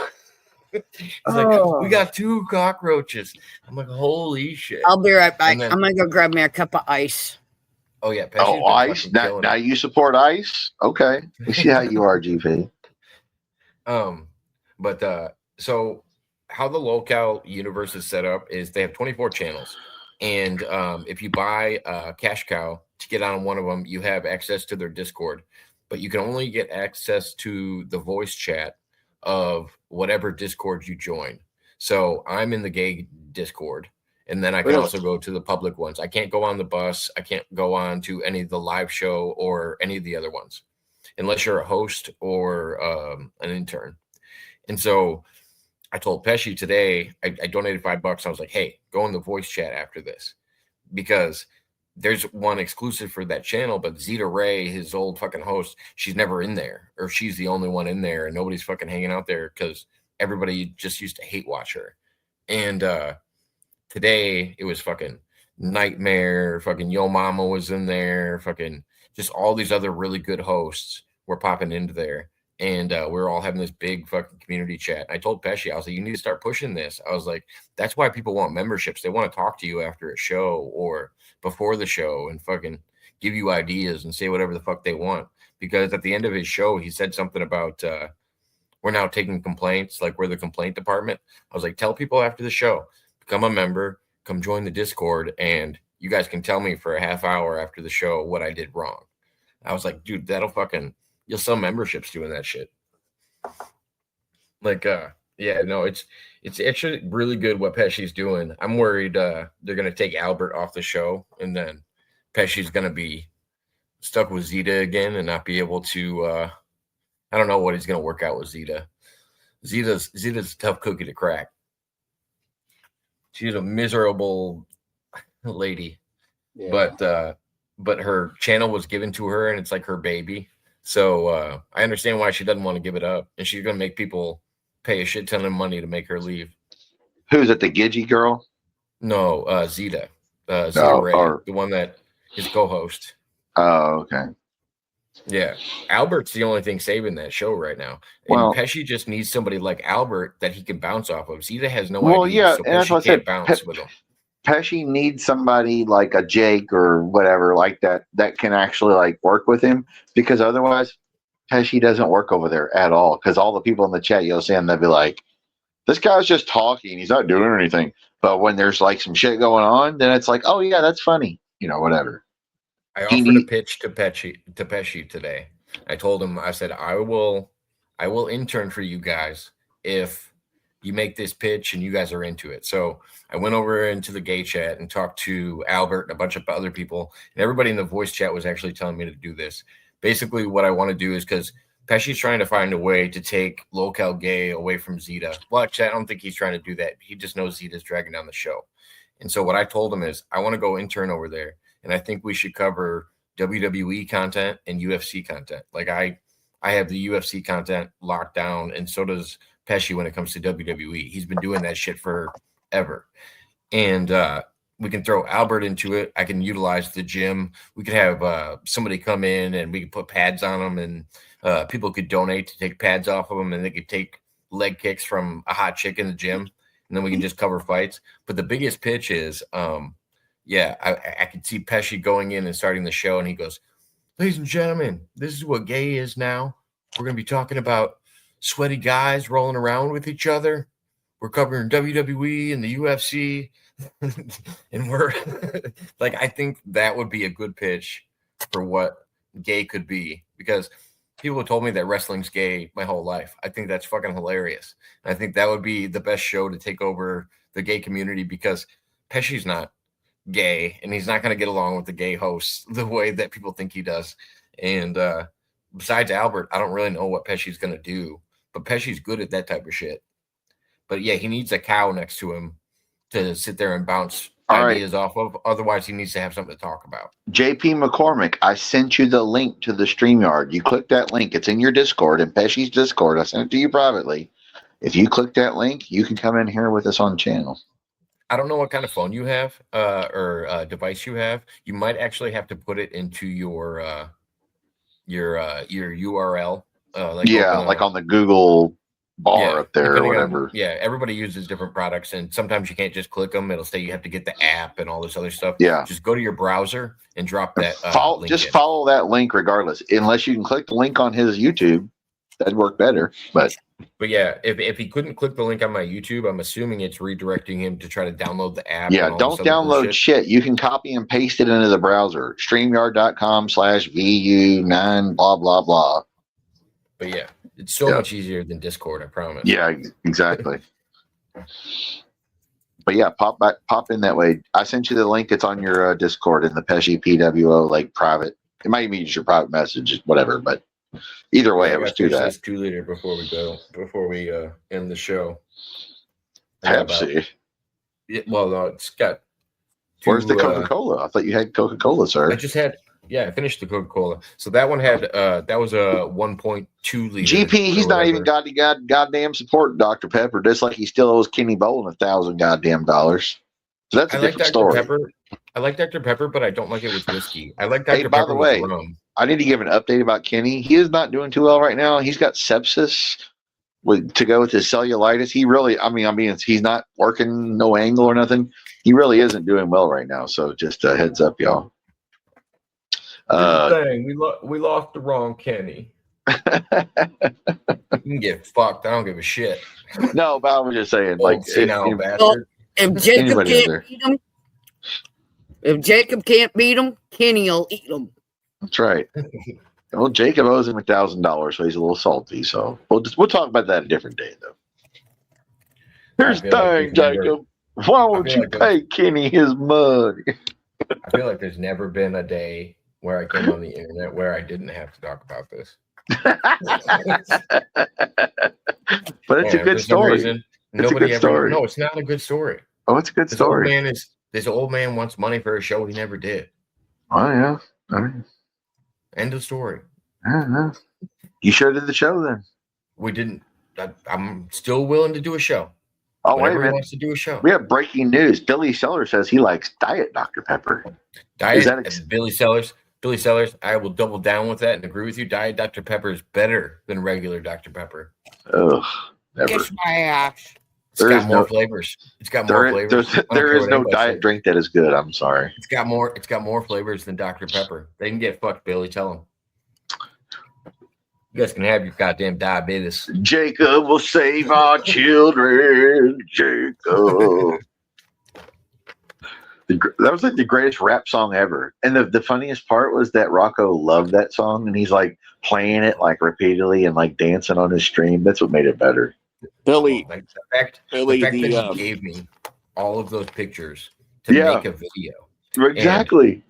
He's like, we got 2 cockroaches. I'm like, holy shit. I'll be right back. I'm going to go grab me a cup of ice. Oh, yeah. Ice? Now you support ice? Okay. We see how you are, GP. So how the local universe is set up is they have 24 channels. And if you buy Cash Cow to get on one of them, you have access to their Discord. But you can only get access to the voice chat of whatever Discord you join. So I'm in the gay Discord, and then I can also go to the public ones. I can't go on the bus. I can't go on to any of the live show or any of the other ones, unless you're a host or an intern. And so I told Pesci today, I donated $5. I was like, hey, go in the voice chat after this, because there's one exclusive for that channel, but Zeta Ray, his old fucking host, she's never in there, or she's the only one in there, and nobody's fucking hanging out there because everybody just used to hate watch her. And today it was fucking Nightmare, fucking Yo Mama was in there, fucking just all these other really good hosts were popping into there. And we were all having this big fucking community chat. I told Pesci, I was like, you need to start pushing this. I was like, that's why people want memberships. They want to talk to you after a show or before the show and fucking give you ideas and say whatever the fuck they want. Because at the end of his show, he said something about we're now taking complaints, like we're the complaint department. I was like, tell people after the show, become a member, come join the Discord, and you guys can tell me for a half hour after the show what I did wrong. I was like, dude, that'll fucking, you'll sell memberships doing that shit. Like, yeah, no, it's actually really good what Pesci's doing. I'm worried they're gonna take Albert off the show, and then Pesci's gonna be stuck with Zeta again and not be able to. I don't know what he's gonna work out with Zeta. Zeta's a tough cookie to crack. She's a miserable lady, but her channel was given to her, and it's like her baby. So I understand why she doesn't want to give it up, and she's gonna make people pay a shit ton of money to make her leave. Who's it? The Gidgy girl? No, Zeta. Zeta Ray, the one that is co-host. Oh, okay. Yeah, Albert's the only thing saving that show right now. Well, and Pesci just needs somebody like Albert that he can bounce off of. Zeta has no well, idea, yeah, so and that's Pesci what I can't said. bounce with him. Pesci needs somebody like a Jake or whatever like that can actually like work with him, because otherwise Pesci doesn't work over there at all. Because all the people in the chat you'll see him, they'll be like, this guy's just talking, he's not doing anything. But when there's like some shit going on, then it's like, oh yeah, that's funny, whatever. I offered a pitch to Pesci today. I told him, I said, I will intern for you guys if you make this pitch and you guys are into it. So I went over into the gay chat and talked to Albert and a bunch of other people, and everybody in the voice chat was actually telling me to do this. Basically, what I want to do is, because Pesci's trying to find a way to take Local Gay away from Zeta. Well, actually, I don't think he's trying to do that. He just knows Zeta's dragging down the show. And so what I told him is, I want to go intern over there, and I think we should cover WWE content and UFC content. Like I have the UFC content locked down, and so does Pesci when it comes to WWE. He's been doing that shit forever. And we can throw Albert into it. I can utilize the gym. We could have somebody come in and we could put pads on them, and people could donate to take pads off of them, and they could take leg kicks from a hot chick in the gym, and then we can just cover fights. But the biggest pitch is, I could see Pesci going in and starting the show, and he goes, ladies and gentlemen, this is what gay is now. We're going to be talking about sweaty guys rolling around with each other. We're covering WWE and the UFC. And we're like, I think that would be a good pitch for what gay could be, because people have told me that wrestling's gay my whole life. I think that's fucking hilarious. And I think that would be the best show to take over the gay community because Pesci's not gay and he's not going to get along with the gay hosts the way that people think he does. And besides Albert, I don't really know what Pesci's going to do, but Pesci's good at that type of shit. But yeah, he needs a cow next to him to sit there and bounce ideas off of. Otherwise, he needs to have something to talk about. JP McCormick, I sent you the link to the StreamYard. You click that link. It's in your Discord, in Pesci's Discord. I sent it to you privately. If you click that link, you can come in here with us on the channel. I don't know what kind of phone you have or device you have. You might actually have to put it into your URL. Like on the Google bar up there or whatever. Everybody uses different products, and sometimes you can't just click them. It'll say you have to get the app and all this other stuff. Yeah, just go to your browser and drop that. Link follow that link regardless. Unless you can click the link on his YouTube, that'd work better. But yeah, if he couldn't click the link on my YouTube, I'm assuming it's redirecting him to try to download the app. Yeah, don't download shit. You can copy and paste it into the browser. StreamYard.com/VU9 blah blah blah. But yeah, it's so much easier than Discord, I promise. Yeah, exactly. But yeah, pop in that way. I sent you the link. It's on your Discord in the Pesci PWO like private. It might even use your private message, whatever. But either way, let's do that. 2 liter before we end the show. Pepsi. No, it's got. Where's the Coca-Cola? I thought you had Coca-Cola, sir. I finished the Coca-Cola. So that one had that was a 1.2 liter. GP, he's not even goddamn supporting Dr. Pepper, just like he still owes Kenny Bolin $1,000 goddamn dollars. So that's a different story. I like Dr. Pepper, but I don't like it with whiskey. I like Dr. Pepper by the way, with rum. I need to give an update about Kenny. He is not doing too well right now. He's got sepsis to go with his cellulitis. He really, he's not working no angle or nothing. He really isn't doing well right now. So just a heads up, y'all. We lost the wrong Kenny. You can get fucked. I don't give a shit. No, but I was just saying, bastard. If Jacob can't beat him, Kenny will eat him. That's right. Well, Jacob owes him $1,000, so he's a little salty. So we'll talk about that a different day, though. Here's the thing, Jacob. Why won't you pay Kenny his money? I feel like there's never been a day where I came on the internet where I didn't have to talk about this. But it's a good story. No, it's not a good story. Oh, it's a good story. This old man wants money for a show he never did. Oh yeah. End of story. Yeah. You sure did the show then? We didn't. I'm still willing to do a show. Oh, wait a minute. Wants to do a show. We have breaking news. Billy Sellers says he likes Diet Dr. Pepper. Billy Sellers. Billy Sellers, I will double down with that and agree with you. Diet Dr. Pepper is better than regular Dr. Pepper. Ugh, never. Kiss my ass. It's got more flavors. It's got more flavors. There is no diet drink that is good. I'm sorry. It's got more flavors than Dr. Pepper. They can get fucked, Billy. Tell them. You guys can have your goddamn diabetes. Jacob will save our children. Jacob. That was like the greatest rap song ever. And the funniest part was that Rocco loved that song and he's like playing it like repeatedly and like dancing on his stream. That's what made it better. Billy, the fact that he gave me all of those pictures to make a video. Exactly.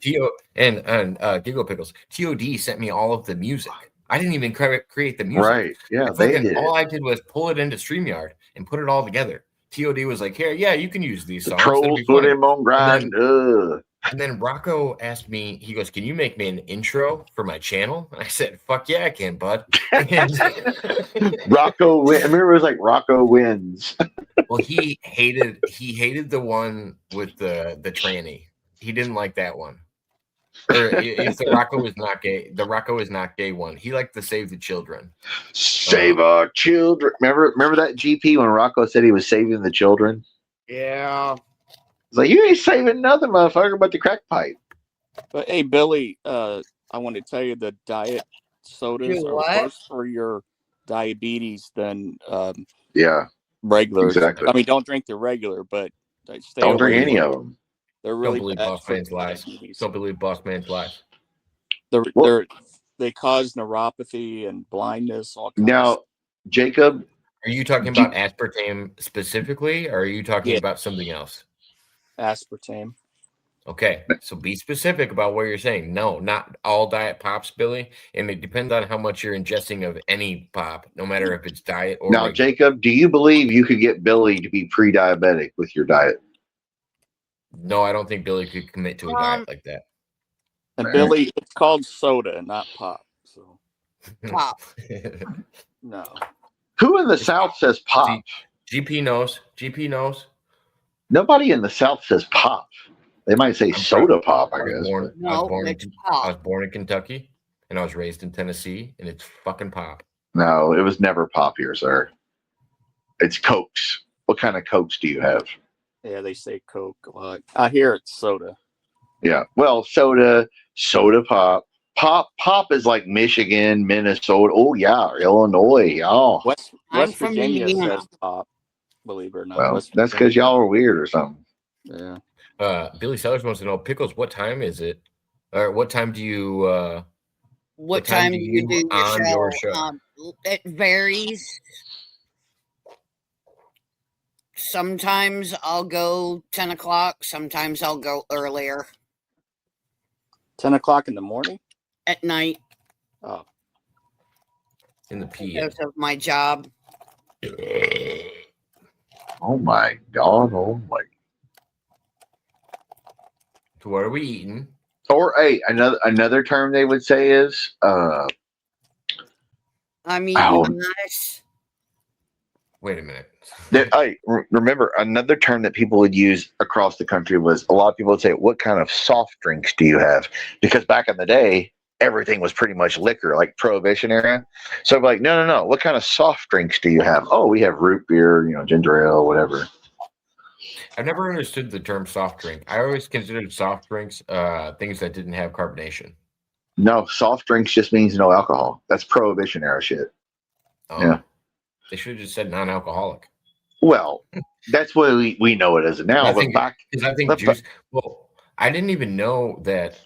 And Giggle Pickles, TOD sent me all of the music. I didn't even create the music. Right. Yeah. They did. All I did was pull it into StreamYard and put it all together. TOD was like, "Here, yeah, you can use these songs." The trolls put him on grind. And then Rocco asked me, he goes, "Can you make me an intro for my channel?" And I said, "Fuck yeah, I can, bud." Rocco wins. I remember it was like Rocco wins. Well, he hated the one with the tranny. He didn't like that one. If the Rocco is not gay, the Rocco is not gay one. He liked the Save the Children. Save our children. Remember that GP when Rocco said he was saving the children? Yeah. It's like, you ain't saving nothing, motherfucker, but the crack pipe. But hey, Billy, I want to tell you the diet sodas are worse for your diabetes than regular. Exactly. I mean, don't drink the regular, but don't drink any of them. They're really Don't believe Boss Man's lies. Don't believe Boss Man's lies. They're they cause neuropathy and blindness. All kinds. Now, Jacob, Are you talking about aspartame specifically, or are you talking Yeah. about something else? Aspartame. Okay, so be specific about what you're saying. No, not all diet pops, Billy, and it depends on how much you're ingesting of any pop, no matter if it's diet or now, regular. Jacob, do you believe you could get Billy to be pre-diabetic with your diet? No, I don't think Billy could commit to a diet like that. And Right. Billy, it's called soda, not pop. So Pop. no. Who in the South says pop? GP knows. GP knows. Nobody in the South says pop. They might say soda pop, I guess. I No, was born it's I pop. was born in Kentucky, and I was raised in Tennessee, and it's fucking pop. No, it was never pop here, sir. It's Cokes. What kind of Cokes do you have? Yeah, they say Coke a lot. I hear it's soda. Yeah. Well, soda pop. Pop is like Michigan, Minnesota. Oh yeah, Illinois. Oh, West I'm from Virginia Indiana. says pop. Believe it or not. well, West that's Virginia. because y'all are weird or something. Yeah. Billy Sellers wants to know, Pickles, what time is it? Or what time do you What time do you do on your your show? show? It varies. Sometimes I'll go 10 o'clock. Sometimes I'll go earlier 10 o'clock in the morning? at night Oh. In the PM. because of my job. Oh my god. Oh my. So what are we eating? Or hey, another term they would say is I'm eating Ow. nice. Wait a minute. remember another term that people would use across the country was a lot of people would say, "What kind of soft drinks do you have?" Because back in the day, everything was pretty much liquor, like Prohibition era. So I'm like, no. What kind of soft drinks do you have? Oh, we have root beer, ginger ale, whatever. I've never understood the term soft drink. I always considered soft drinks things that didn't have carbonation. No, soft drinks just means no alcohol. That's Prohibition era shit. Yeah. They should have just said non-alcoholic. Well, that's what we know it as now. I But think back, juice. Well, I didn't even know that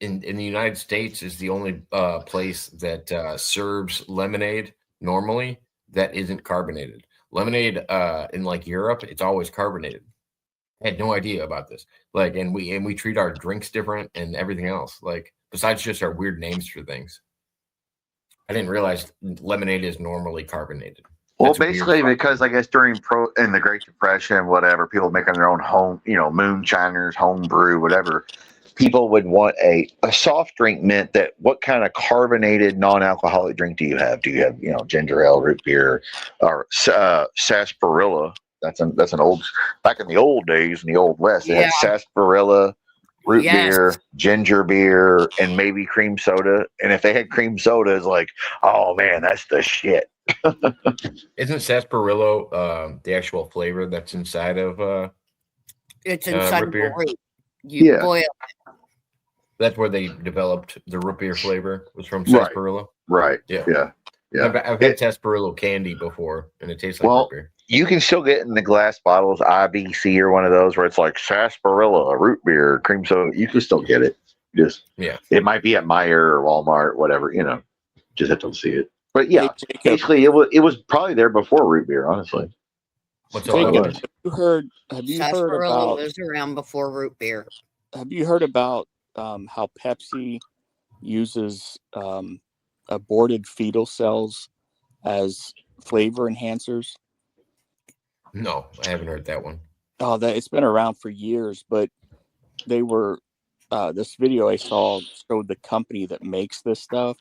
in the United States is the only place that serves lemonade normally that isn't carbonated. Lemonade in like Europe, it's always carbonated. I had no idea about this. Like, and we treat our drinks different and everything else. Like, besides just our weird names for things. I didn't realize lemonade is normally carbonated. well, That's basically weird. because I guess in the Great Depression, whatever, people making their own home, moonshiners, home brew, whatever. People would want a soft drink meant that what kind of carbonated non-alcoholic drink do you have? Do you have ginger ale, root beer, or sarsaparilla? That's an old, back in the old days in the old West, they had sarsaparilla, root beer, ginger beer, and maybe cream soda. And if they had cream soda, it's like, oh man, that's the shit. Isn't sarsaparilla the actual flavor that's inside of It's inside root of beer? the root. You boil it. That's where they developed the root beer flavor, was from sarsaparilla. Right. Yeah. Yeah. I've had sarsaparilla candy before, and it tastes like root beer. You can still get in the glass bottles, IBC or one of those where it's like sarsaparilla, root beer, cream soda. You can still get it. It might be at Meijer or Walmart, whatever. Just have to see it. But yeah, Hey, Jacob, basically it was probably there before root beer, honestly. What's all Jacob, was. have you heard Sarsaparilla about was around before root beer. have you heard about how Pepsi uses aborted fetal cells as flavor enhancers? No, I haven't heard that one. Oh, it's been around for years, but they were this video I saw showed the company that makes this stuff,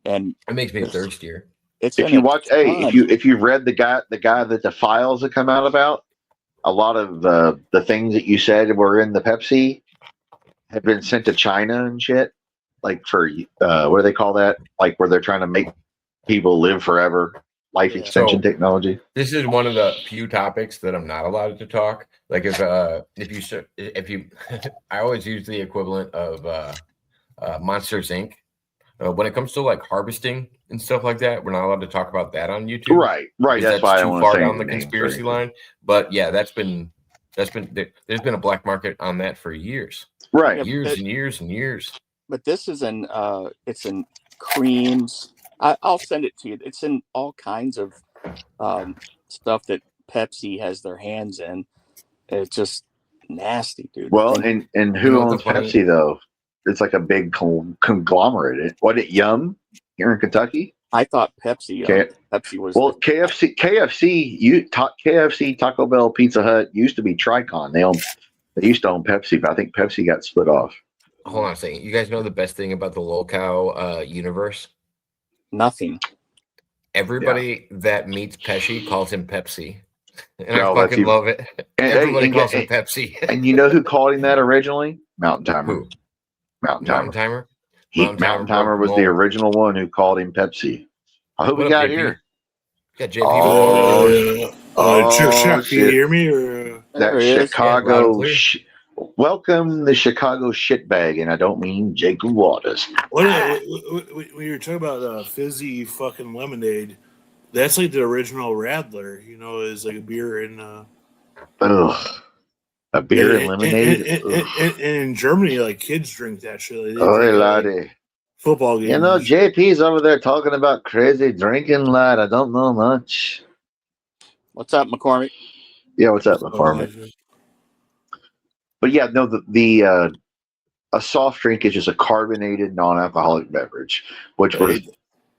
and It makes me thirstier. it's If in you a watch, ton. if you've read the guy that the files that come out about, a lot of the things that you said were in the Pepsi have been sent to China and shit. Like for what do they call that? Like where they're trying to make people live forever, life extension technology. This is one of the few topics that I'm not allowed to talk. Like if you, I always use the equivalent of Monsters Inc. When it comes to like harvesting and stuff like that, we're not allowed to talk about that on YouTube. Right. That's why I too don't far say down the names, conspiracy right? line. But yeah, there's been a black market on that for years. Right. Years and years and years. but this is in it's in creams. I'll send it to you. It's in all kinds of stuff that Pepsi has their hands in. It's just nasty, dude. Well, and who You know what the owns funny- Pepsi though? It's like a big conglomerate. What it Yum here in Kentucky? I thought Pepsi. Okay. Pepsi was Well, KFC, KFC, Taco Bell, Pizza Hut used to be Tricon. They used to own Pepsi, but I think Pepsi got split off. Hold on a second. You guys know the best thing about the lolcow universe? nothing. Everybody that meets Pesci calls him Pepsi. And No, I that's fucking even- love it. And- Everybody and- calls him and- Pepsi. And you know who called him that originally? Mountain Timer. Who? Mountain Mountain Timer. Timer? Mountain Timer was the original one who called him Pepsi. Who we What up, got JP? here? Yeah, JP. Oh, Can you hear me? Or, That There he is. Yeah, loud and Chicago. clear. Welcome the Chicago shitbag, and I don't mean Jacob Waters. when you were talking about fizzy fucking lemonade, that's like the original Radler. You know, is like a beer in. Ugh. A beer and lemonade. And in Germany, like kids drink that shit. Like, they Oh, drink, like, laddie. football games. You know, JP's over there talking about crazy drinking, lad. I don't know much. What's up, McCormick? Yeah, what's up, McCormick? But yeah, no, a soft drink is just a carbonated, non-alcoholic beverage, which was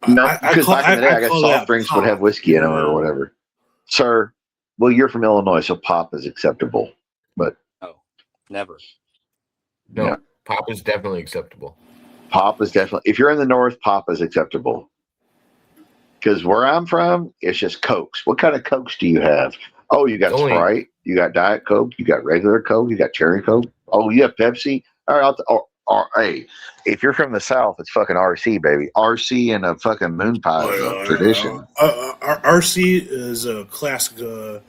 because back in the day, I guess soft drinks would have whiskey in them or whatever. Sir, well, you're from Illinois, so pop is acceptable. Never. No, Yeah. pop is definitely acceptable. Pop is definitely, if you're in the North, pop is acceptable. Because where I'm from, it's just Cokes. What kind of Cokes do you have? Oh, you got Only- Sprite, you got Diet Coke, you got regular Coke, you got Cherry Coke. Oh, you have Pepsi. All right, hey, if you're from the South, it's fucking RC, baby. RC and a fucking moon pie is a tradition. RC is a classic.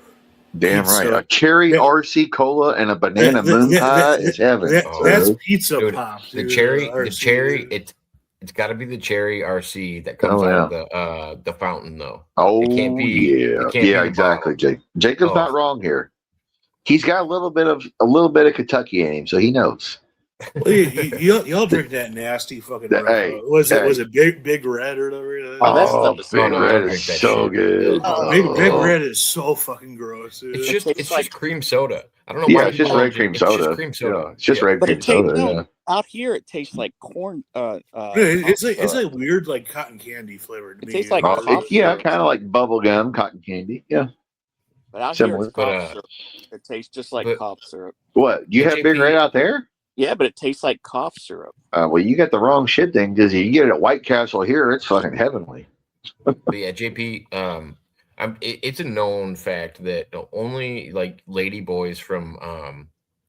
Damn pizza. right. A cherry That- RC cola and a banana moon pie is heaven. That's bro. pizza Dude, pop. The dude, cherry, the RC, cherry, dude. it's got to be the cherry RC that comes Oh, out of the fountain, though. Oh, can't be- yeah. it can't be Yeah, the exactly, bottle. Jake. Jacob's Oh. not wrong here. He's got a little bit of Kentucky in him, so he knows. Well, y'all drink that nasty fucking. Hey, was hey. it Big Red or whatever? Oh, that Oh, stuff is Big so Red good. is so good. Oh. Big Oh. Red is so fucking gross. Dude. It's just cream soda. I don't know Yeah, why it's just people red don't cream drink- soda. It's just cream soda. Yeah, it's just red But cream it tastes soda. Yeah. out here. It tastes like corn. It's like weird, like cotton candy flavored. to It me. tastes like Oh, cough yeah, syrup. kind of like bubble gum, cotton candy. Yeah. But out Similar. here, it's But, cough syrup. It tastes just like but- cough syrup. What? You But have Big JP Red out there? Yeah, but it tastes like cough syrup. Well, you got the wrong shit thing because you get it at White Castle here, it's fucking heavenly. But yeah, JP, it's a known fact that only like lady boys from I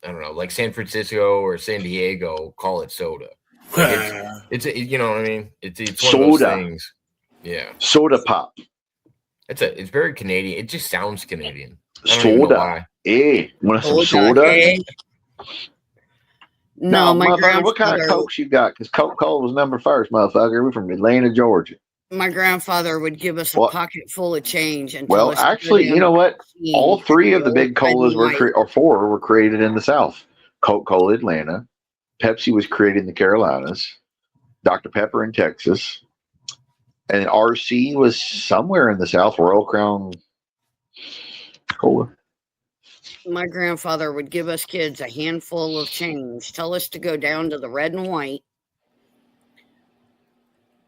don't know, like San Francisco or San Diego call it soda. It's you know what I mean? It's one of those Soda. things. Yeah, Soda pop. it's very Canadian. It just sounds Canadian. I don't even know Soda. why. Hey, want some soda? Okay. No, my motherfucker, what kind of grandfather, Cokes you got? Because Coca-Cola was number first, motherfucker. We're from Atlanta, Georgia. my grandfather would give us a What? pocket full of change and Well, tell us to go actually, down you know what? to All the three of the big Red colas and White. or four were created in the South. Coca-Cola, Atlanta. Pepsi was created in the Carolinas. Dr. Pepper in Texas. And RC was somewhere in the South. Royal Crown Cola. My grandfather would give us kids a handful of change, tell us to go down to the Red and White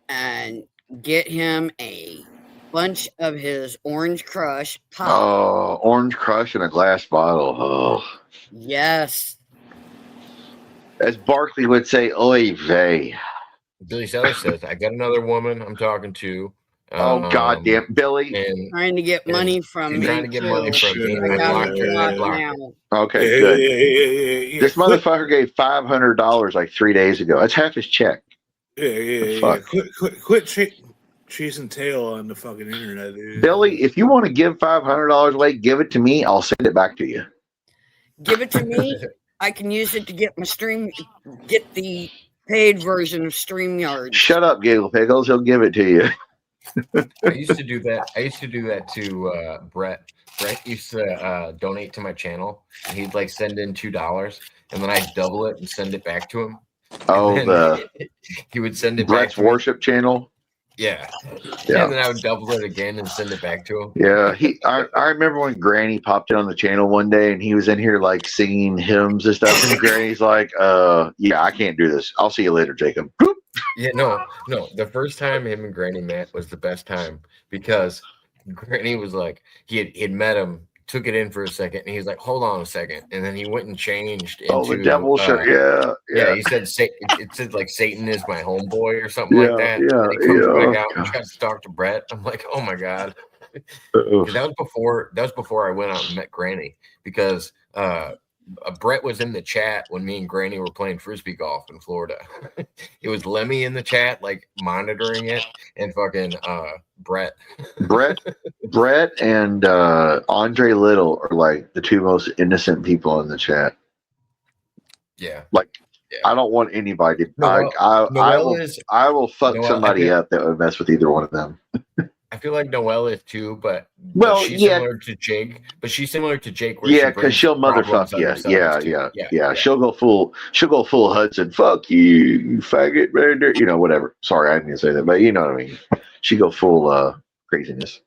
and get him a bunch of his Orange Crush pop. Oh, Orange Crush in a glass bottle. Oh. Yes. As Barkley would say, oy vey. Billy Sellers says, "I got another woman I'm talking to." Oh, goddamn. Billy. And Trying to get Yeah. money from she's me. trying to get money too. from me. Shit. I I got blocked her. her I blocked blocked her. now. Okay, good. Yeah. This motherfucker gave $500 like 3 days ago. That's half his check. Yeah. Fuck. Quit chasing tail on the fucking internet, dude. Billy, if you want to give $500 away, give it to me. I'll send it back to you. Give it to me. I can use it to get get the paid version of StreamYard. Shut up, Giggle Pickles. He'll give it to you. I used to do that. I used to do that to Brett. Brett used to donate to my channel, and he'd like send in $2, and then I'd double it and send it back to him. Oh, And the he would send it Brett's back to me. Worship channel. Yeah. Yeah. And then I would double it again and send it back to him. Yeah, I remember when Granny popped in on the channel one day and he was in here like singing hymns and stuff, and Granny's like, yeah, I can't do this. I'll see you later, Jacob. Boop. Yeah, no. The first time him and Granny met was the best time because Granny was like, he'd met him, took it in for a second, and he's like, hold on a second. And then he went and changed into Oh, the devil shirt. Yeah. He said it said like Satan is my homeboy or something like that. Yeah, And he comes yeah. back out and tries to talk to Brett. I'm like, oh my God. Uh-oh. That was before I went out and met Granny because Brett was in the chat when me and Granny were playing frisbee golf in Florida. It was Lemmy in the chat, like monitoring it, and fucking Brett. Brett and Andre Little are like the two most innocent people in the chat. Yeah. Like, I don't want anybody. Noel I will fuck Noel, somebody up that would mess with either one of them. I feel like Noelle is too, but she's similar to Jake. But she's similar to Jake. Yeah, because she'll motherfuck you. Yeah. She'll go full Hudson. Fuck you, you faggot. Whatever. Sorry, I didn't mean to say that, but you know what I mean. She go full craziness.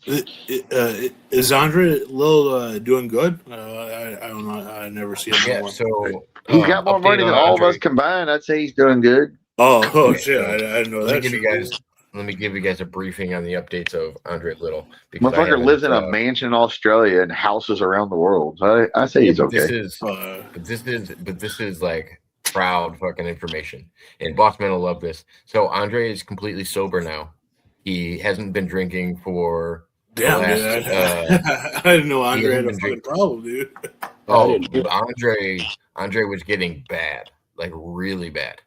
Is Andre Lil doing good? I don't know. I never see him. Yeah, so he's got more money than all of us combined. I'd say he's doing good. Oh shit! I didn't know that. Let me give you guys a briefing on the updates of Andre Little. Motherfucker lives in a mansion in Australia and houses around the world. So I say he's okay. This is like proud fucking information, and Bossman will love this. So Andre is completely sober now. He hasn't been drinking for. Damn, dude, I didn't know Andre had a fucking problem, dude. Oh, Andre was getting bad, like really bad.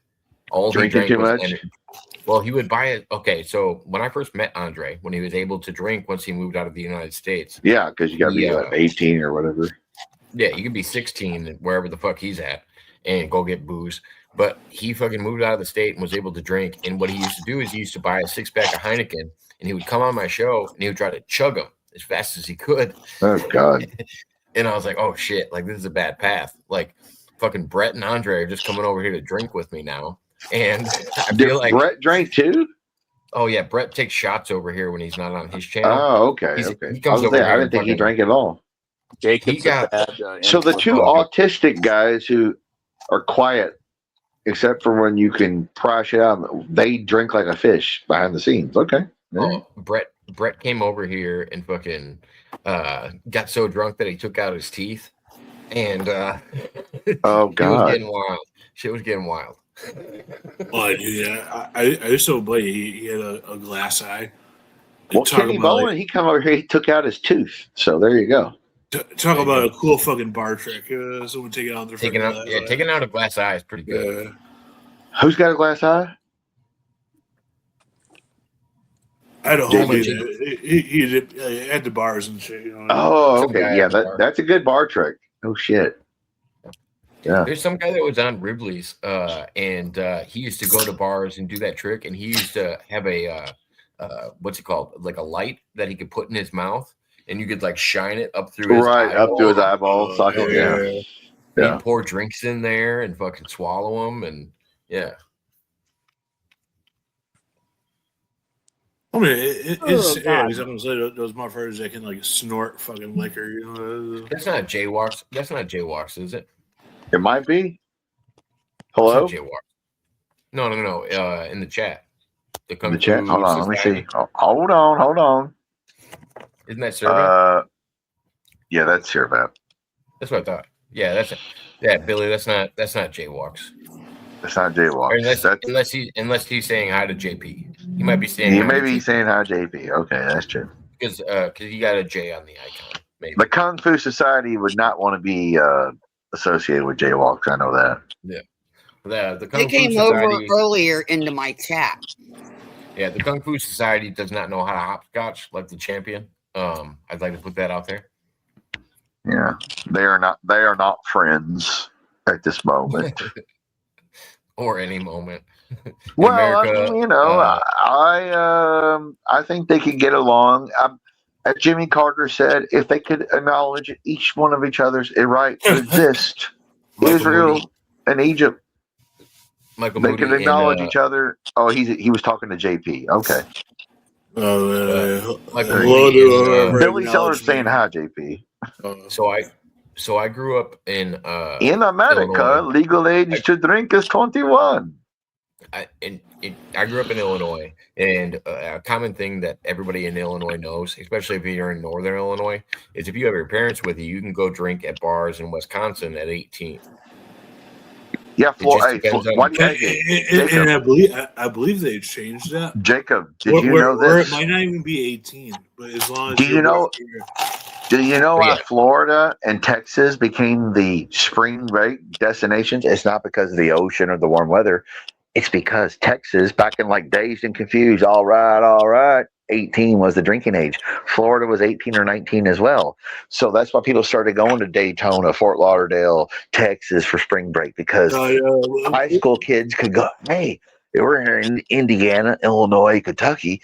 All drinking he drank too was much. energy. Well, he would buy it. Okay, so when I first met Andre, when he was able to drink once he moved out of the United States. Yeah, because you got to be like 18 or whatever. Yeah, you could be 16 wherever the fuck he's at and go get booze. But he fucking moved out of the state and was able to drink. And what he used to do is he used to buy a 6-pack of Heineken and he would come on my show and he would try to chug them as fast as he could. Oh, God. And I was like, oh, shit, like this is a bad path. Like fucking Brett and Andre are just coming over here to drink with me now. And I feel like Brett drank too. Oh yeah, Brett takes shots over here when he's not on his channel. Oh, okay, He comes over I didn't think he drank at all. Jacob's so the two autistic guys who are quiet, except for when you can pry shit out, they drink like a fish behind the scenes. Okay. Oh, Brett came over here and fucking got so drunk that he took out his teeth, and oh god, it was getting wild. Shit was getting wild. Oh, yeah. I used to buddy. He had a glass eye. Well, Kenny Bowen, he come over here, he took out his tooth. So there you go. Talk about a cool fucking bar trick. Someone taking out their taking out a glass eye is pretty good. Yeah. Who's got a glass eye? I had a homie. He had the bars and shit. Oh, okay, yeah, that's a good bar trick. Oh shit. Yeah. There's some guy that was on Ribley's, and he used to go to bars and do that trick, and he used to have a what's it called, like a light that he could put in his mouth, and you could like shine it up through his up to his eyeball socket. Yeah. He'd pour drinks in there and fucking swallow them, and yeah. I mean, it's those motherfuckers that can like snort fucking liquor. That's not jaywalks. That's not jaywalks, is it? It might be. Hello? No. In the chat. In the chat? Hold on, let me see. Hold on. Isn't that Servat? Yeah, that's Servat. That's what I thought. Yeah, Billy, that's not jaywalks. That's not jaywalks. Unless he's saying hi to JP. He might be saying hi to JP. Okay, that's true. Because he got a J on the icon. Maybe. The Kung Fu Society would not want to be associated with jaywalks. I know that. Yeah. The Kung Fu came Society, over earlier into my chat. Yeah, the Kung Fu Society does not know how to hopscotch like the champion. I'd like to put that out there. Yeah, they are not friends at this moment. Or any moment. Well, America, I think they could get along. As Jimmy Carter said, if they could acknowledge each one of each other's right to exist, Israel Moody, and Egypt, Michael they Moody, can acknowledge and each other. Oh, he was talking to JP. Okay, Michael hello Moody to and whoever Billy acknowledged Sellers saying me. hi, JP. so I grew up in In America, Illinois. legal age to drink is 21. I grew up in Illinois, and a common thing that everybody in Illinois knows, especially if you're in Northern Illinois, is if you have your parents with you, you can go drink at bars in Wisconsin at 18. Yeah, It just depends on why do you And Jacob? I believe they changed that. Jacob, did you know Where it this? might not even be 18, but as long as Do you know? Do you know why Yeah. Florida and Texas became the spring break destinations? It's not because of the ocean or the warm weather. It's because Texas, back in like Dazed and Confused, all right, 18 was the drinking age. Florida was 18 or 19 as well. So that's why people started going to Daytona, Fort Lauderdale, Texas for spring break, because high school kids could go, hey, we're here in Indiana, Illinois, Kentucky.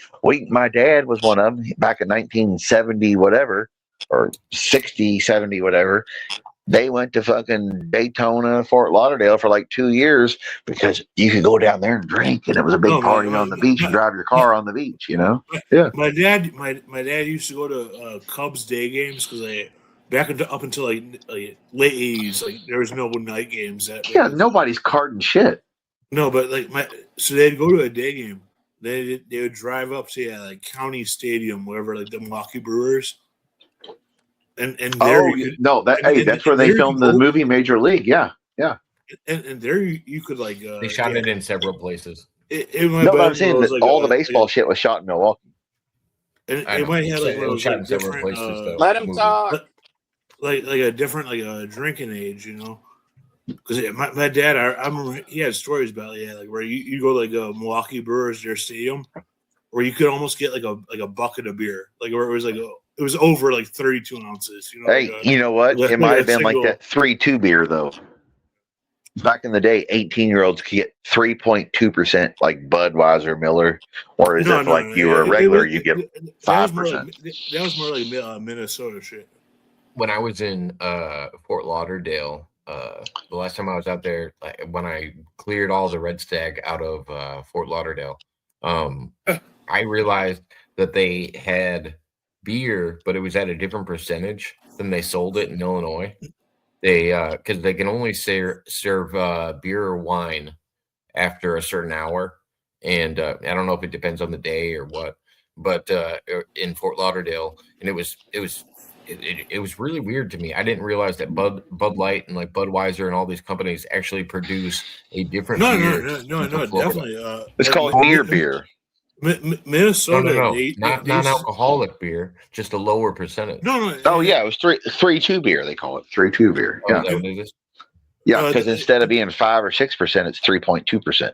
My dad was one of them back in 1970, whatever, or 60, 70, whatever. They went to fucking Daytona, Fort Lauderdale for like 2 years because you could go down there and drink, and it was a big party on the beach and drive your car on the beach, you know? Yeah. My dad used to go to Cubs day games because up until like late 80s, like there was no night games. Yeah, nobody's carding shit. No, but so they'd go to a day game. They would drive up to like County Stadium, whatever, like the Milwaukee Brewers. And there, that's where they filmed the movie Major League. Yeah. And there you could like they shot it in several places. I'm saying that all the baseball shit was shot in Milwaukee. And it might have like one of those shot in several places. Let him talk. Like a different drinking age, you know. Because my dad, I remember he had stories about like where you go like a Milwaukee Brewers their stadium, where you could almost get like a bucket of beer, like where it was it was over like 32 ounces. You know, Hey, you know what? It might have been like that 3-2 beer though. Back in the day, 18-year-olds could get 3.2% like Budweiser, Miller, or you were a regular, you get 5%. That was more like Minnesota shit. When I was in Fort Lauderdale, the last time I was out there, when I cleared all the Red Stag out of Fort Lauderdale, I realized that they had beer, but it was at a different percentage than they sold it in Illinois. They because they can only serve beer or wine after a certain hour, and I don't know if it depends on the day or what, but in Fort Lauderdale, and it was really weird to me. I didn't realize that Bud Light and like Budweiser and all these companies actually produce a different beer. No, definitely. It's called beer. Minnesota, no. Not non-alcoholic beer, just a lower percentage. No. Oh yeah, it was 3-2 beer. They call it 3-2 beer. Oh, Yeah, is that what it is? yeah, because instead of being 5 or 6%, it's 3.2%.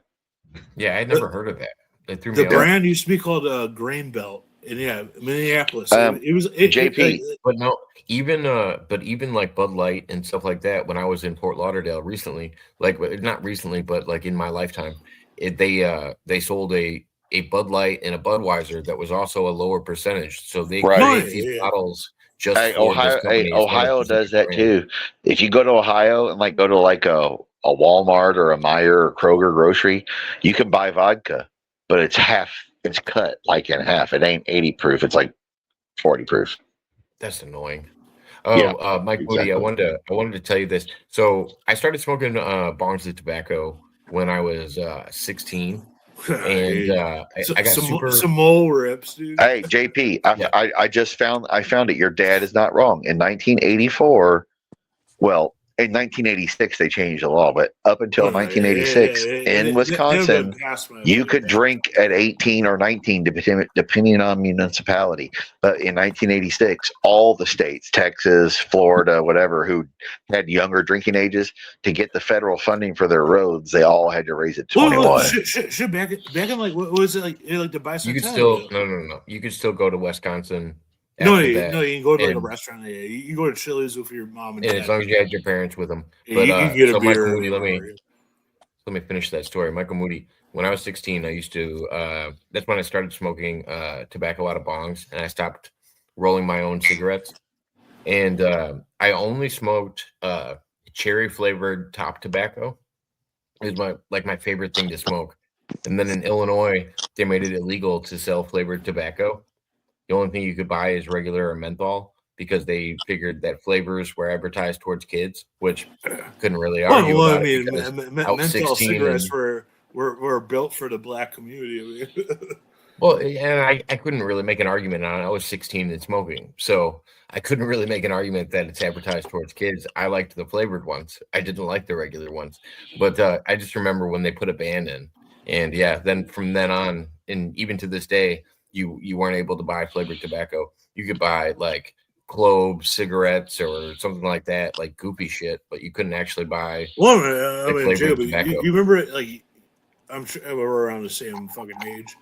Yeah, I'd never heard of that. They threw The me brand used to be called Grain Belt, and Minneapolis. It was JP. But no, even like Bud Light and stuff like that. When I was in Fort Lauderdale recently, not recently, but like in my lifetime, they sold a Bud Light and a Budweiser that was also a lower percentage. So they create these bottles just for Ohio does that too. If you go to Ohio and go to a Walmart or a Meijer or Kroger grocery, you can buy vodka, but it's cut in half. It ain't 80 proof. It's like 40 proof. That's annoying. Oh, Mike Moody, exactly. I wanted to tell you this. So I started smoking bongs of tobacco when I was 16. And I got some mole rips, dude. Hey, JP, I just found it. Your dad is not wrong. In 1984, well, in 1986 they changed the law, but up until 1986 in Wisconsin, you could drink at 18 or 19 depending on municipality. But in 1986, all the states, Texas, Florida, whatever, who had younger drinking ages, to get the federal funding for their roads, they all had to raise it to 21. Shit, back in what was it like the bicentennial? You could still no. You could still go to Wisconsin. No, you can go to a restaurant. Yeah, you can go to Chili's with your mom and dad. As long as you had your parents with them. But you can get a beer. Michael Moody, let me finish that story. Michael Moody, when I was 16, I used to that's when I started smoking tobacco out of bongs, and I stopped rolling my own cigarettes. And I only smoked cherry flavored top tobacco is my favorite thing to smoke. And then in Illinois, they made it illegal to sell flavored tobacco. The only thing you could buy is regular or menthol because they figured that flavors were advertised towards kids, which couldn't really argue Well, about I mean, it because menthol 16 cigarettes and- were built for the black community. Well, and I couldn't really make an argument on it. I was 16 and smoking, so I couldn't really make an argument that it's advertised towards kids. I liked the flavored ones. I didn't like the regular ones, but I just remember when they put a ban in, and yeah, then from then on, and even to this day, you weren't able to buy flavored tobacco. You could buy like Globe cigarettes or something like that, like goopy shit, but you couldn't actually buy. Well, I mean, flavored Jacob, tobacco. you remember, like, I'm sure we're around the same fucking age.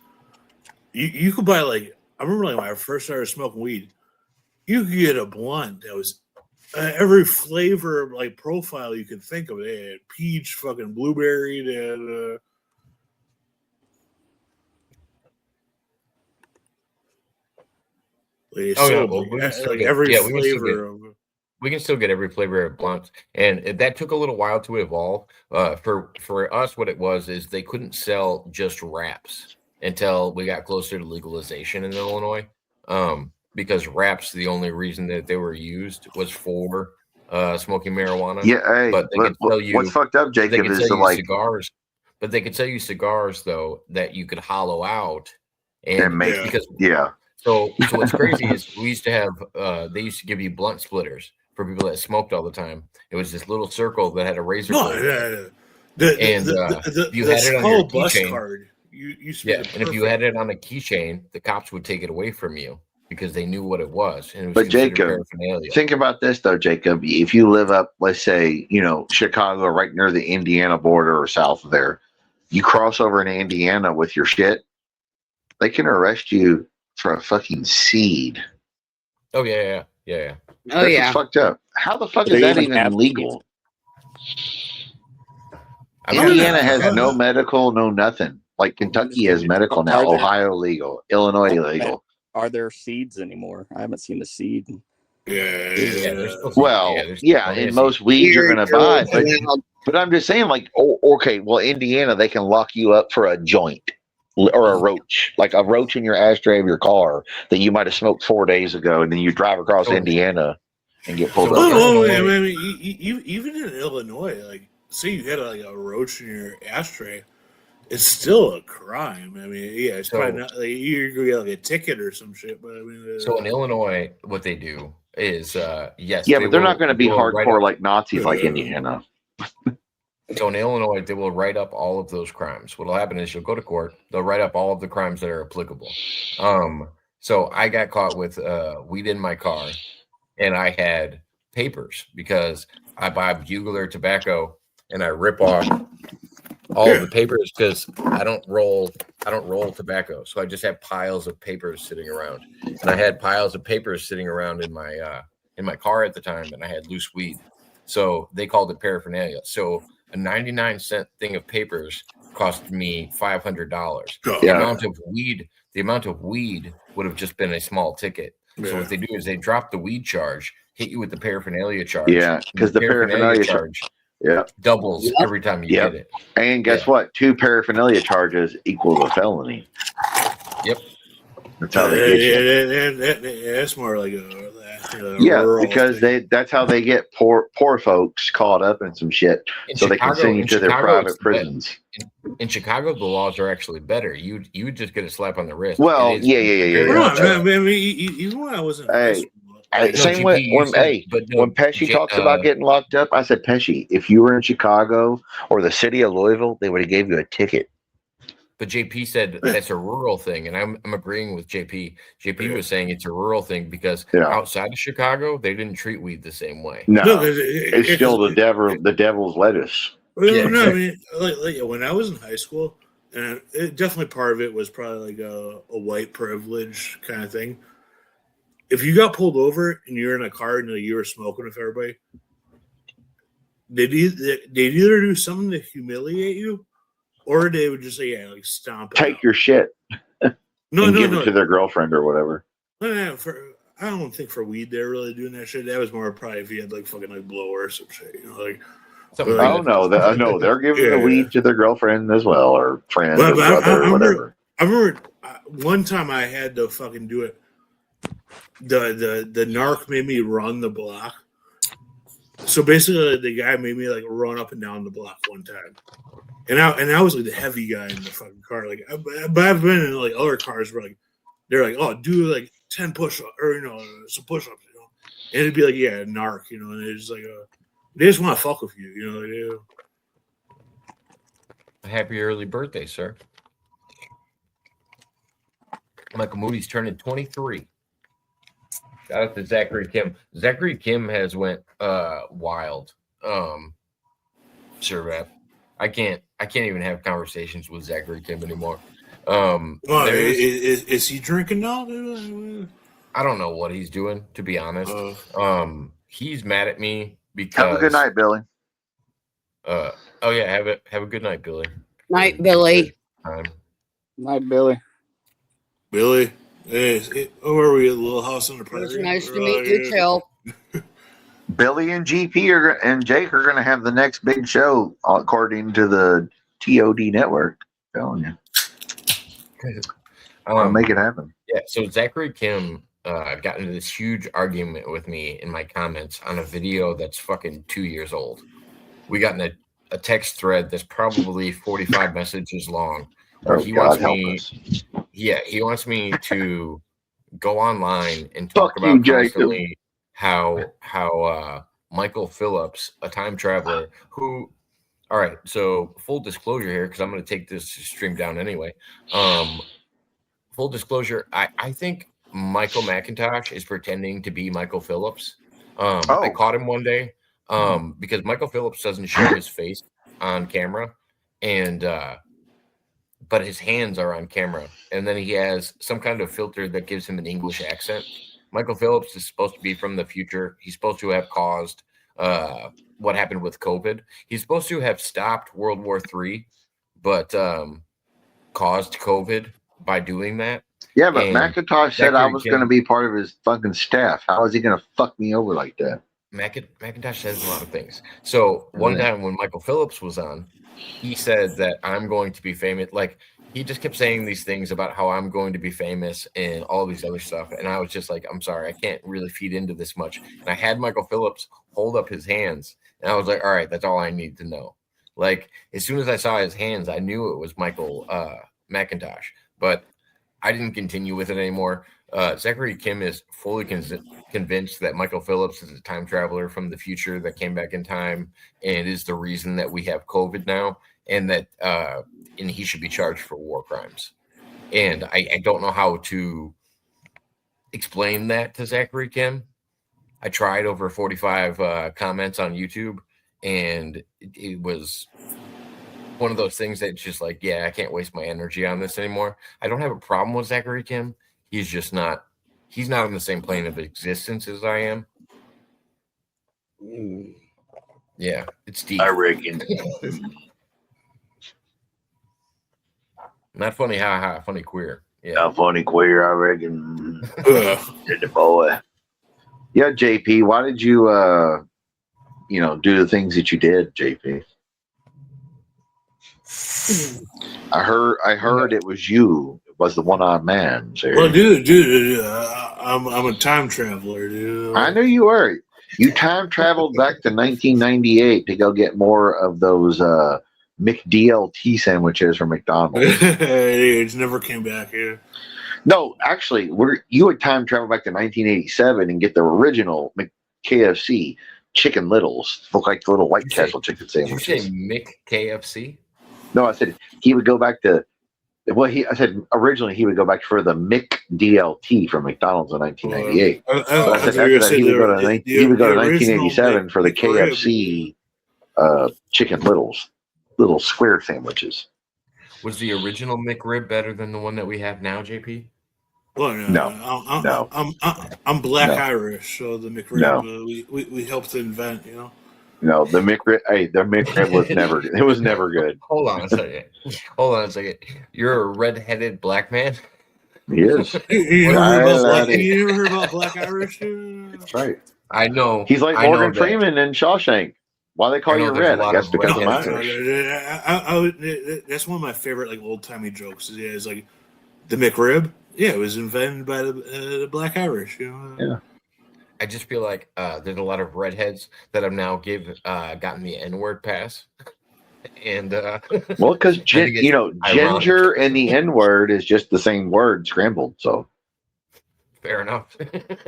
You could buy, like, I remember, like, when I first started smoking weed, you could get a blunt that was every flavor, like, profile you could think of. They had peach, fucking blueberry, they had every flavor of. We can still get every flavor of blunts, and that took a little while to evolve. For us, what it was is they couldn't sell just wraps until we got closer to legalization in Illinois, because wraps, the only reason that they were used was for smoking marijuana. Yeah, hey, but they could sell you. What's fucked up, Jacob, they could is sell the, you like cigars, but they could sell you cigars though that you could hollow out and make because yeah. So what's crazy is we used to have they used to give you blunt splitters for people that smoked all the time. It was this little circle that had a razor blade. You had it on your keychain card. And if you had it on a keychain, the cops would take it away from you because they knew what it was. And it was but Jacob, think about this though, Jacob. If you live up, let's say, Chicago, right near the Indiana border or south of there, you cross over into Indiana with your shit, they can arrest you for a fucking seed. Oh yeah. Oh yeah. Fucked up. How the fuck is that even legal? Indiana has no medical, no nothing. Like Kentucky has medical now. Ohio legal. Illinois legal. Are there seeds anymore? I haven't seen the seed. Well, in most weeds you're going to buy, but I'm just saying, like, okay, well, Indiana, they can lock you up for a joint or a roach, like a roach in your ashtray of your car that you might have smoked 4 days ago, and then you drive across Indiana and get pulled over. I mean, even in Illinois, like, say you had like a roach in your ashtray, it's still a crime. I mean, yeah, it's probably not like you're gonna get like a ticket or some shit. But I mean, so in Illinois, what they do is, yes, yeah, but they're not going to be hardcore like Nazis like Indiana. So in Illinois, they will write up all of those crimes. What will happen is you'll go to court. They'll write up all of the crimes that are applicable. So I got caught with weed in my car, and I had papers because I buy Bugler tobacco and I rip off all of the papers because I don't roll tobacco. So I just have piles of papers sitting around, and I had piles of papers sitting around in my car at the time, and I had loose weed. So they called it paraphernalia. So a 99-cent thing of papers cost me $500. The amount of weed would have just been a small ticket. So what they do is they drop the weed charge, hit you with the paraphernalia charge. Yeah, because the paraphernalia charge doubles every time you get it. And guess what? 2 paraphernalia charges equals a felony. Yep. That's how they get you. That's more like because that's how they get poor folks caught up in some shit, so they can send you to their private prisons. In Chicago, the laws are actually better. You just get a slap on the wrist. Well, yeah. I mean, even when I was in high school, same way when Pesci talks about getting locked up, I said, Pesci, if you were in Chicago or the city of Louisville, they would have gave you a ticket. But JP said that's a rural thing, and I'm agreeing with JP. JP was saying it's a rural thing because outside of Chicago, they didn't treat weed the same way. No, it's still the devil's lettuce. No, I mean, like when I was in high school, and definitely part of it was probably like a white privilege kind of thing. If you got pulled over and you're in a car and you were smoking with everybody, they'd either do something to humiliate you, or they would just say, like stomp it Take out. your shit. No, give it to their girlfriend or whatever. No. I don't think for weed they're really doing that shit. That was more probably if you had like fucking like blower or some shit, you know, like. Something But- Oh no, no, they're giving the Yeah. weed to their girlfriend as well, or friend, But- or but I brother, or remember- whatever. I remember one time I had to fucking do it. The narc made me run the block. So basically, the guy made me like run up and down the block one time, and I was like the heavy guy in the fucking car. Like, but I've been in like other cars where like they're like, oh, do like 10 push-ups or some push-ups, you know, and it'd be like, yeah, narc, you know, and it's like they just want to fuck with you, you know. Happy early birthday, sir. Michael Moody's turning 23. Shout out to Zachary Kim. Zachary Kim has went wild. Sure, rap. I can't even have conversations with Zachary Kim anymore. Is he drinking now? I don't know what he's doing, to be honest. He's mad at me because Have a good night, Billy. Oh yeah, have a good night, Billy. Night, Billy. Night, Billy. Billy, hey, where are we at the little house on the It was prairie? nice to meet you, too. Billy and GP and Jake are going to have the next big show according to the TOD network. I'm telling you, I'll make it happen. Yeah, so Zachary Kim got into this huge argument with me in my comments on a video that's fucking 2 years old. We got in a text thread that's probably 45 messages long. Oh, He God wants help me, us. yeah, he wants me to go online and talk Fuck you, about Jacob. constantly how Michael Phillips, a time traveler, who, all right, so full disclosure here, because I'm going to take this stream down anyway. Full disclosure, I think Michael McIntosh is pretending to be Michael Phillips. I caught him one day because Michael Phillips doesn't show his face on camera, and but his hands are on camera, and then he has some kind of filter that gives him an English accent. Michael Phillips is supposed to be from the future. He's supposed to have caused what happened with COVID. He's supposed to have stopped World War III, but caused COVID by doing that. Yeah, but And McIntosh said I Zachary was Kim- going to be part of his fucking staff. How is he going to fuck me over like that? McIntosh says a lot of things. So one Yeah. time when Michael Phillips was on, he said that I'm going to be famous. Like, he just kept saying these things about how I'm going to be famous and all these other stuff. And I was just like, I'm sorry, I can't really feed into this much. And I had Michael Phillips hold up his hands, and I was like, all right, that's all I need to know. Like, as soon as I saw his hands, I knew it was Michael McIntosh, but I didn't continue with it anymore. Zachary Kim is fully convinced that Michael Phillips is a time traveler from the future that came back in time and is the reason that we have COVID now, and that and he should be charged for war crimes. And I don't know how to explain that to Zachary Kim. I tried over 45 comments on YouTube, and it was one of those things that's just like, yeah, I can't waste my energy on this anymore. I don't have a problem with Zachary Kim. He's just not, he's not on the same plane of existence as I am. Yeah, it's deep. I reckon. Not funny, ha, funny queer. Yeah. Not funny queer, I reckon. Ugh. Did the boy. Yeah, JP, why did you, do the things that you did, JP? I heard it was you. It was the one-eyed man. Well, dude, I'm a time traveler, dude. I knew you were. You time traveled back to 1998 to go get more of those McDLT sandwiches from McDonald's. It's never came back here. No, actually, you would time travel back to 1987 and get the original KFC Chicken Littles, look like the little White Castle chicken Did you say sandwiches. Mick KFC? No, I said he would go back to. Well, I said originally he would go back for the McDLT from McDonald's in 1998. But I said after that he would go to 1987 for the KFC Chicken Littles, little square sandwiches. Was the original McRib better than the one that we have now, JP? Well, No. I'm Black No. Irish, so the McRib No. we helped invent, you know. No, the McRib was never. It was never good. Hold on a second. You're a red-headed black man? He is. You Well, never heard about I- Black, you never heard about Black Irish? That's right. I know. He's like I know Morgan that. Freeman in Shawshank. Why they call I know you there's a red? I lot guess of because I'm redheads. Irish. That's one of my favorite like old timey jokes. Yeah, it's like the McRib. Yeah, it was invented by the Black Irish. You know. Yeah. I just feel like there's a lot of redheads that have now gotten the N-word pass, and Well, because I think it's ironic. ginger and the N word is just the same word scrambled. So Fair enough.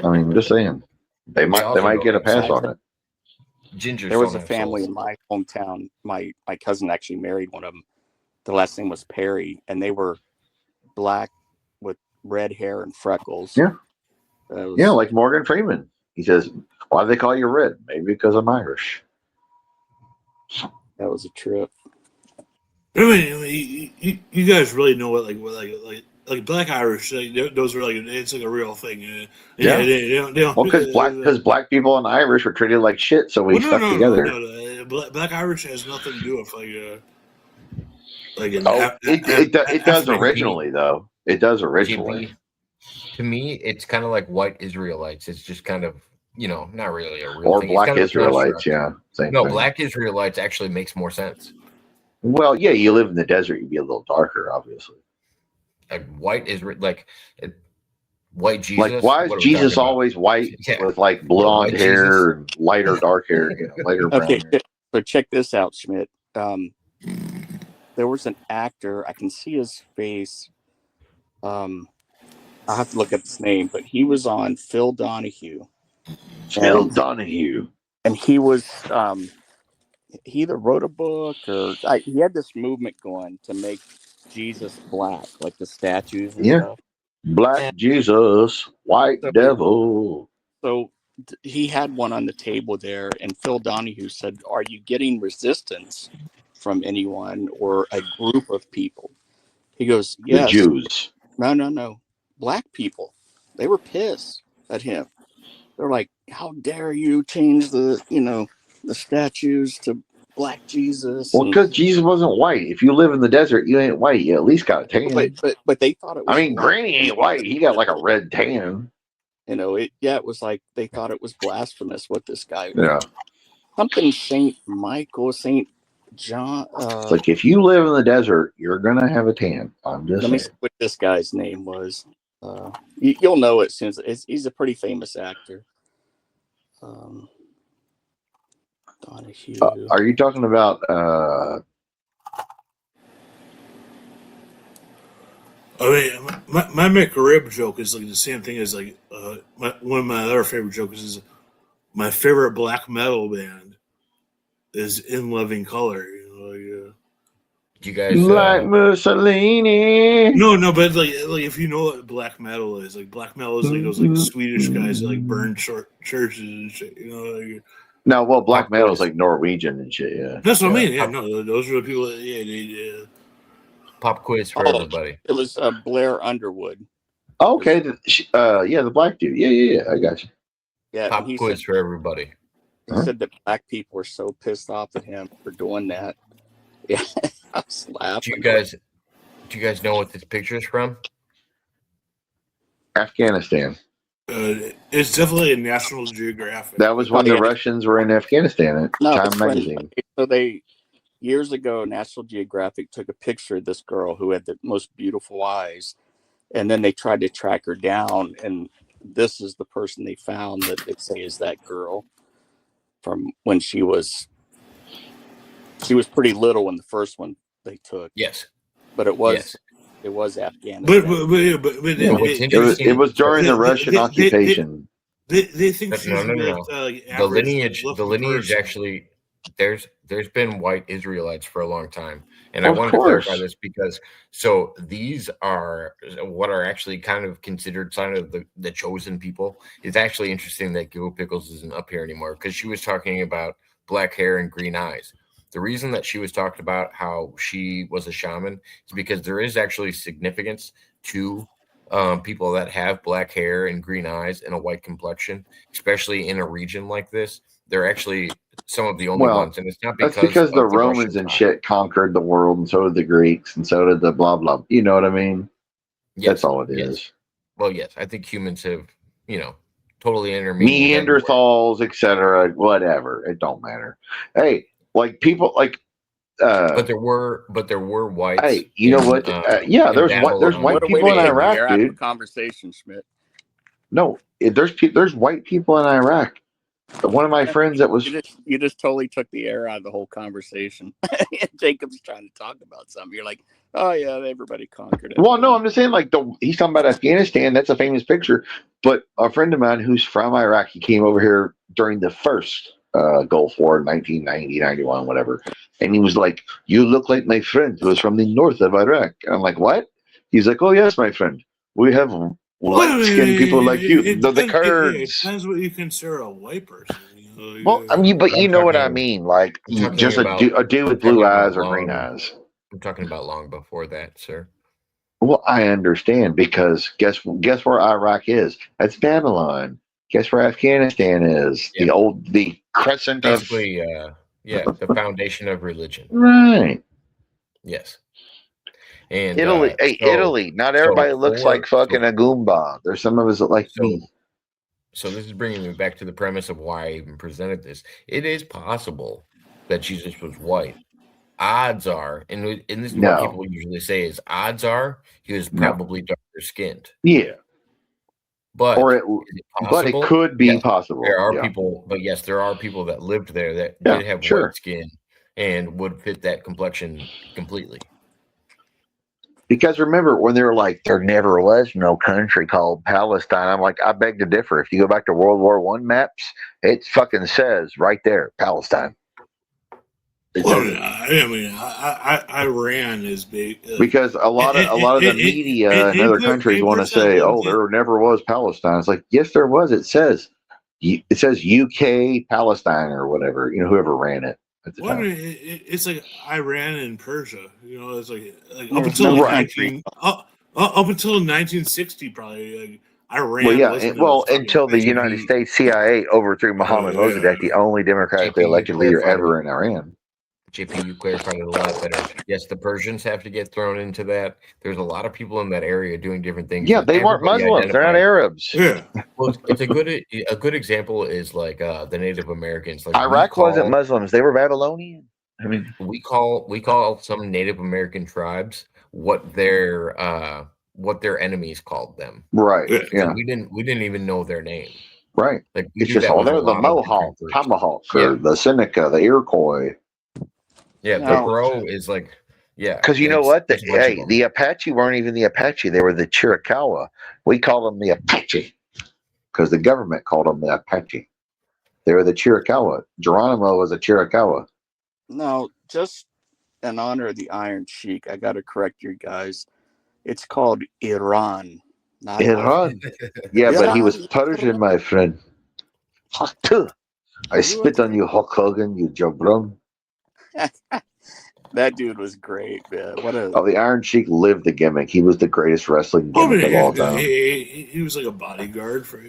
I mean, I'm just saying they might also get a go pass inside. on it. Ginger. There was a family in my hometown. My cousin actually married one of them. The last name was Perry, and they were black with red hair and freckles. Yeah. That was- Yeah, like Morgan Freeman. He says, "Why do they call you red? Maybe because I'm Irish." that was a trip. I mean, you guys really know what like Black Irish. Like, those are like it's like a real thing. Yeah. They don't, Well, because black people and Irish were treated like shit, so we Well, stuck together. No. Black Irish has nothing to do with like an Oh, it does African originally, though. It does originally. To me, it's kind of like white Israelites. It's just kind of, not really a real Or thing. It's black kind of a Israelites, construct. yeah. Same No, thing. black Israelites actually makes more sense. Well, yeah, you live in the desert, you'd be a little darker, obviously. Like white Israel, white Jesus. Like, why is What are we Jesus talking about? always white Yeah. with like blonde White hair Jesus. and lighter dark hair, lighter brown Okay, hair? so check this out, Schmidt. There was an actor. I can see his face. I'll have to look up his name, but he was on Phil Donahue. Phil Donahue. And he was he either wrote a book or he had this movement going to make Jesus black, like the statues and Yeah. stuff. Black Jesus, white So- devil. So he had one on the table there, and Phil Donahue said, "Are you getting resistance from anyone or a group of people?" He goes, "Yes." The Jews. No. Black people. They were pissed at him. They're like, "How dare you change the statues to Black Jesus?" Well, And- because Jesus wasn't white. If you live in the desert, you ain't white. You at least got a tan. but they thought it was. I mean, Granny ain't white. He got like a red tan. It was like they thought it was blasphemous what this guy. Yeah. Something Saint Michael, Saint John. It's like if you live in the desert, you're gonna have a tan. I'm just Let me saying. see what this guy's name was. You'll know it since he's a pretty famous actor. Donahue. Are you talking about I mean, my McRib joke is like the same thing as like one of my other favorite jokes is my favorite black metal band is In Living Color. Do you guys? Black Mussolini? No, but like if you know what black metal is, like black metal is like those like Swedish guys that like burn churches and shit. No, well, black metal is like Norwegian and shit. Yeah. That's what I mean. Yeah, no, those are the people. They Pop quiz for everybody. It was Blair Underwood. Okay. The black dude. Yeah. I got you. Yeah, Pop and he quiz for everybody. said that black people were so pissed off at him for doing that. Yeah, I was laughing. Do you guys know what this picture is from? Afghanistan. it's definitely a National Geographic. That was when the Russians were in Afghanistan at No, Time it's when- magazine. So years ago, National Geographic took a picture of this girl who had the most beautiful eyes, and then they tried to track her down, and this is the person they found that they say is that girl from when she was pretty little when the first one they took, Yes. but it was Yes. it was Afghanistan. but what's It interesting- was during the Russian occupation. They think she's No. like The average lineage looking person. actually there's been white Israelites for a long time, and I Of wanted course. to clarify this because so these are what are actually kind of considered sign of the chosen people. It's actually interesting that Gil Pickles isn't up here anymore because she was talking about black hair and green eyes. The reason that she was talking about how she was a shaman is because there is actually significance to people that have black hair and green eyes and a white complexion, especially in a region like this. They're actually some of the only ones, and it's not because That's because of the Russian Romans and time. shit conquered the world, and so did the Greeks, and so did the blah blah. You know what I mean? That's all it yes. is. Well, yes, I think humans have, totally intermingled. Neanderthals, etc. Whatever. It don't matter. Hey, like people like. But there were whites. Hey, you know what? Yeah, there's white people in Iraq, You're out of a dude. conversation, Schmidt. No, there's white people in Iraq. One of my friends that was You just totally took the air out of the whole conversation. Jacob's trying to talk about something. You're like, oh yeah, everybody conquered it. well, no, I'm just saying like he's talking about Afghanistan. That's a famous picture. But a friend of mine who's from Iraq, he came over here during the first Gulf War in 1990, 91, whatever. And he was like, "You look like my friend who was from the north of Iraq." And I'm like, "What?" He's like, "Oh yes, my friend. We have light-skinned people like you, the Kurds." It depends what you consider a white person. Well, I mean, but you know what I mean, like just a dude with blue eyes or green eyes. I'm talking about long before that, sir. Well, I understand because guess where Iraq is? That's Babylon. Guess where Afghanistan is? Yeah. The crescent Basically, the foundation of religion. Right. Yes. And Italy, Italy. Not everybody looks like fucking a Goomba. There's some of us that like me. So this is bringing me back to the premise of why I even presented this. It is possible that Jesus was white. Odds are, and this is what people usually say is odds are he was probably darker skinned. Yeah. But it could be possible. There are people, but yes, there are people that lived there that did have white skin and would fit that complexion completely. Because remember when they were like, there never was no country called Palestine. I'm like, I beg to differ. If you go back to World War I maps, it fucking says right there, Palestine. Iran is big because a lot of the media in other countries want to say, "Oh, there never was Palestine." It's like, yes, there was. It says UK Palestine or whatever. Whoever ran it at the time. It's like Iran and Persia. It's like up until up until 1960, probably. Like, Iran. Until the United States CIA overthrew Mohammad Mossadegh, the only democratically elected leader ever in Iran. JP, you clarified it a lot better. Yes, the Persians have to get thrown into that. There's a lot of people in that area doing different things. Yeah, they weren't Muslims. They're not Arabs. Yeah. Well, it's a good example is like the Native Americans. Like Iraq wasn't Muslims. They were Babylonian. I mean, we call some Native American tribes what their enemies called them. Right. Yeah. We didn't even know their name. Right. Like it's just they're the Mohawk, Tomahawk, or the Seneca, the Iroquois. Yeah, the Crow is like, because you know what? The Apache weren't even the Apache; they were the Chiricahua. We call them the Apache because the government called them the Apache. They were the Chiricahua. Geronimo was a Chiricahua. No, just in honor of the Iron Sheik, I got to correct you guys. It's called Iran, not Iran. Yeah, but he was Persian, my friend. I spit on you, Hulk Hogan, you jabron. That dude was great, man. The Iron Sheik lived the gimmick. He was the greatest wrestling gimmick of all time. He was like a bodyguard for.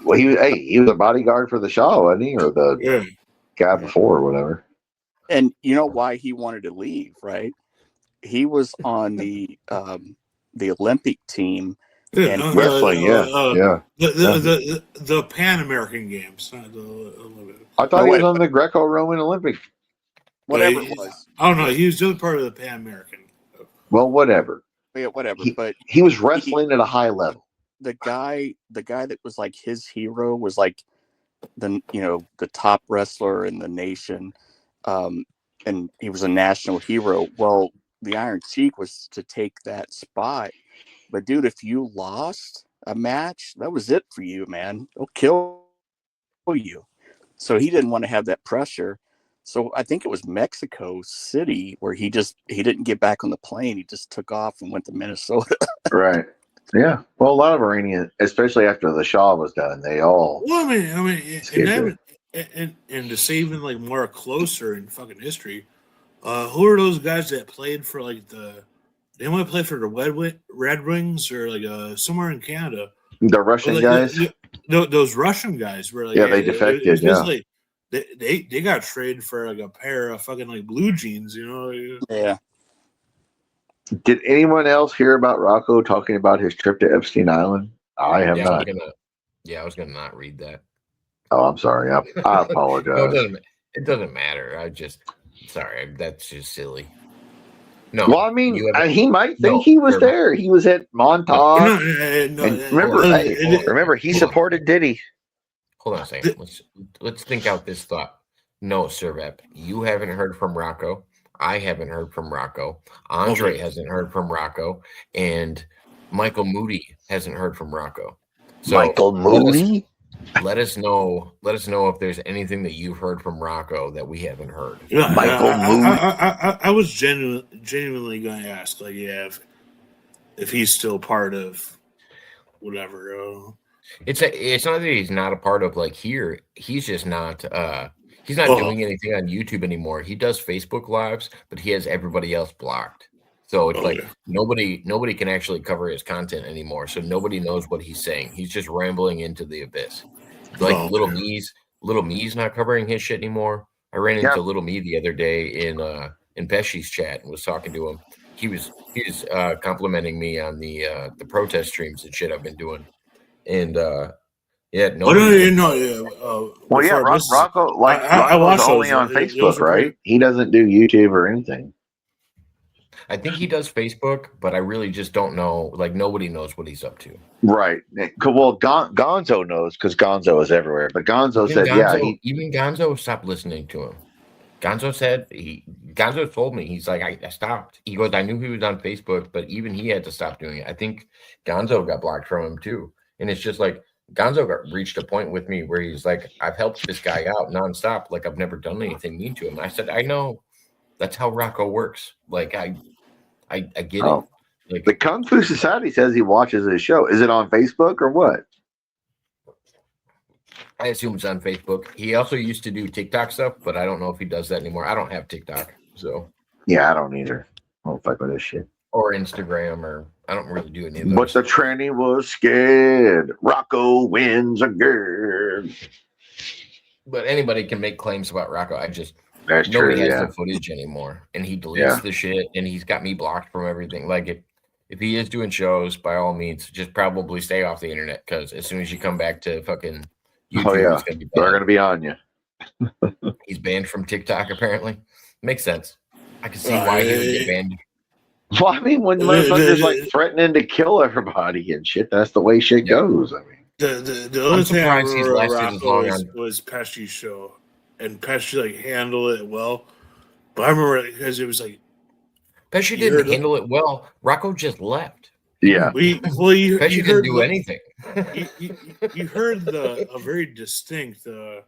Well, he was a bodyguard for the Shah, wasn't he, or the guy before, or whatever. And you know why he wanted to leave, right? He was on the Olympic team. And wrestling, the Pan American Games. I thought he was on the Greco-Roman Olympic. Whatever it was. I don't know. He was just part of the Pan American. Well, whatever. Yeah, whatever. But he was wrestling at a high level. The guy that was like his hero was like the top wrestler in the nation, and he was a national hero. Well, the Iron Sheik was to take that spot. But dude, if you lost a match, that was it for you, man. They'll kill you. So he didn't want to have that pressure. So I think it was Mexico City where he didn't get back on the plane. He just took off and went to Minnesota. Right. Yeah. Well, a lot of Iranians, especially after the Shah was done, they all. Well, I mean, and to say even like more closer in fucking history, who are those guys that played for like they might play for the Red Wings or like somewhere in Canada? The Russian guys. Those Russian guys were like they defected. They got traded for like a pair of fucking like blue jeans, Yeah. Did anyone else hear about Rocco talking about his trip to Epstein Island? I have not. I was gonna not read that. Oh, I'm sorry. I apologize. No, it doesn't matter. Sorry. That's just silly. No. Well, I mean, he might think he was there. He was at Montauk. Remember, he supported Diddy. Hold on a second. Let's think out this thought. No, Servep, you haven't heard from Rocco. I haven't heard from Rocco. Andre hasn't heard from Rocco, and Michael Moody hasn't heard from Rocco. So Michael Moody. Let us know if there's anything that you've heard from Rocco that we haven't heard. Yeah, Michael Moody. I was genuinely going to ask, like, if he's still part of whatever. It's not that he's not a part of like here. He's just not. He's not doing anything on YouTube anymore. He does Facebook Lives, but he has everybody else blocked. So it's nobody can actually cover his content anymore. So nobody knows what he's saying. He's just rambling into the abyss. Like Little Me's not covering his shit anymore. I ran into Little Me the other day in Pesci's chat and was talking to him. He was complimenting me on the protest streams and shit I've been doing. And Rocco Rocco's only on Facebook, right? He doesn't do YouTube or anything. I think he does Facebook, but I really just don't know. Like, nobody knows what he's up to. Right. Well, Gonzo knows because Gonzo is everywhere. But Gonzo said, even Gonzo stopped listening to him. Gonzo told me, he's like, I stopped. He goes, I knew he was on Facebook, but even he had to stop doing it. I think Gonzo got blocked from him too. And it's just like, Gonzo reached a point with me where he's like, I've helped this guy out nonstop. Like, I've never done anything mean to him. I said, I know. That's how Rocco works. Like, I get it. Like, the Kung Fu Society says he watches his show. Is it on Facebook or what? I assume it's on Facebook. He also used to do TikTok stuff, but I don't know if he does that anymore. I don't have TikTok, so. Yeah, I don't either. I don't fuck with this shit. Or Instagram, or I don't really do any of those. But the tranny was scared. Rocco wins again. But anybody can make claims about Rocco. That's nobody true, has the footage anymore, and he deletes the shit, and he's got me blocked from everything. Like, if he is doing shows, by all means, just probably stay off the internet, because as soon as you come back to fucking YouTube, it's gonna be bad. They're gonna be on you. He's banned from TikTok, apparently. Makes sense. I can see why he would get banned. Well, I mean, when motherfuckers like threatening to kill everybody and shit, that's the way shit goes. I mean, the other thing I remember was Pesci's show. And Pesci like handled it well, but I remember because it was like Pesci didn't handle it well. Rocco just left. Yeah, Pesci didn't do anything. You heard a very distinct what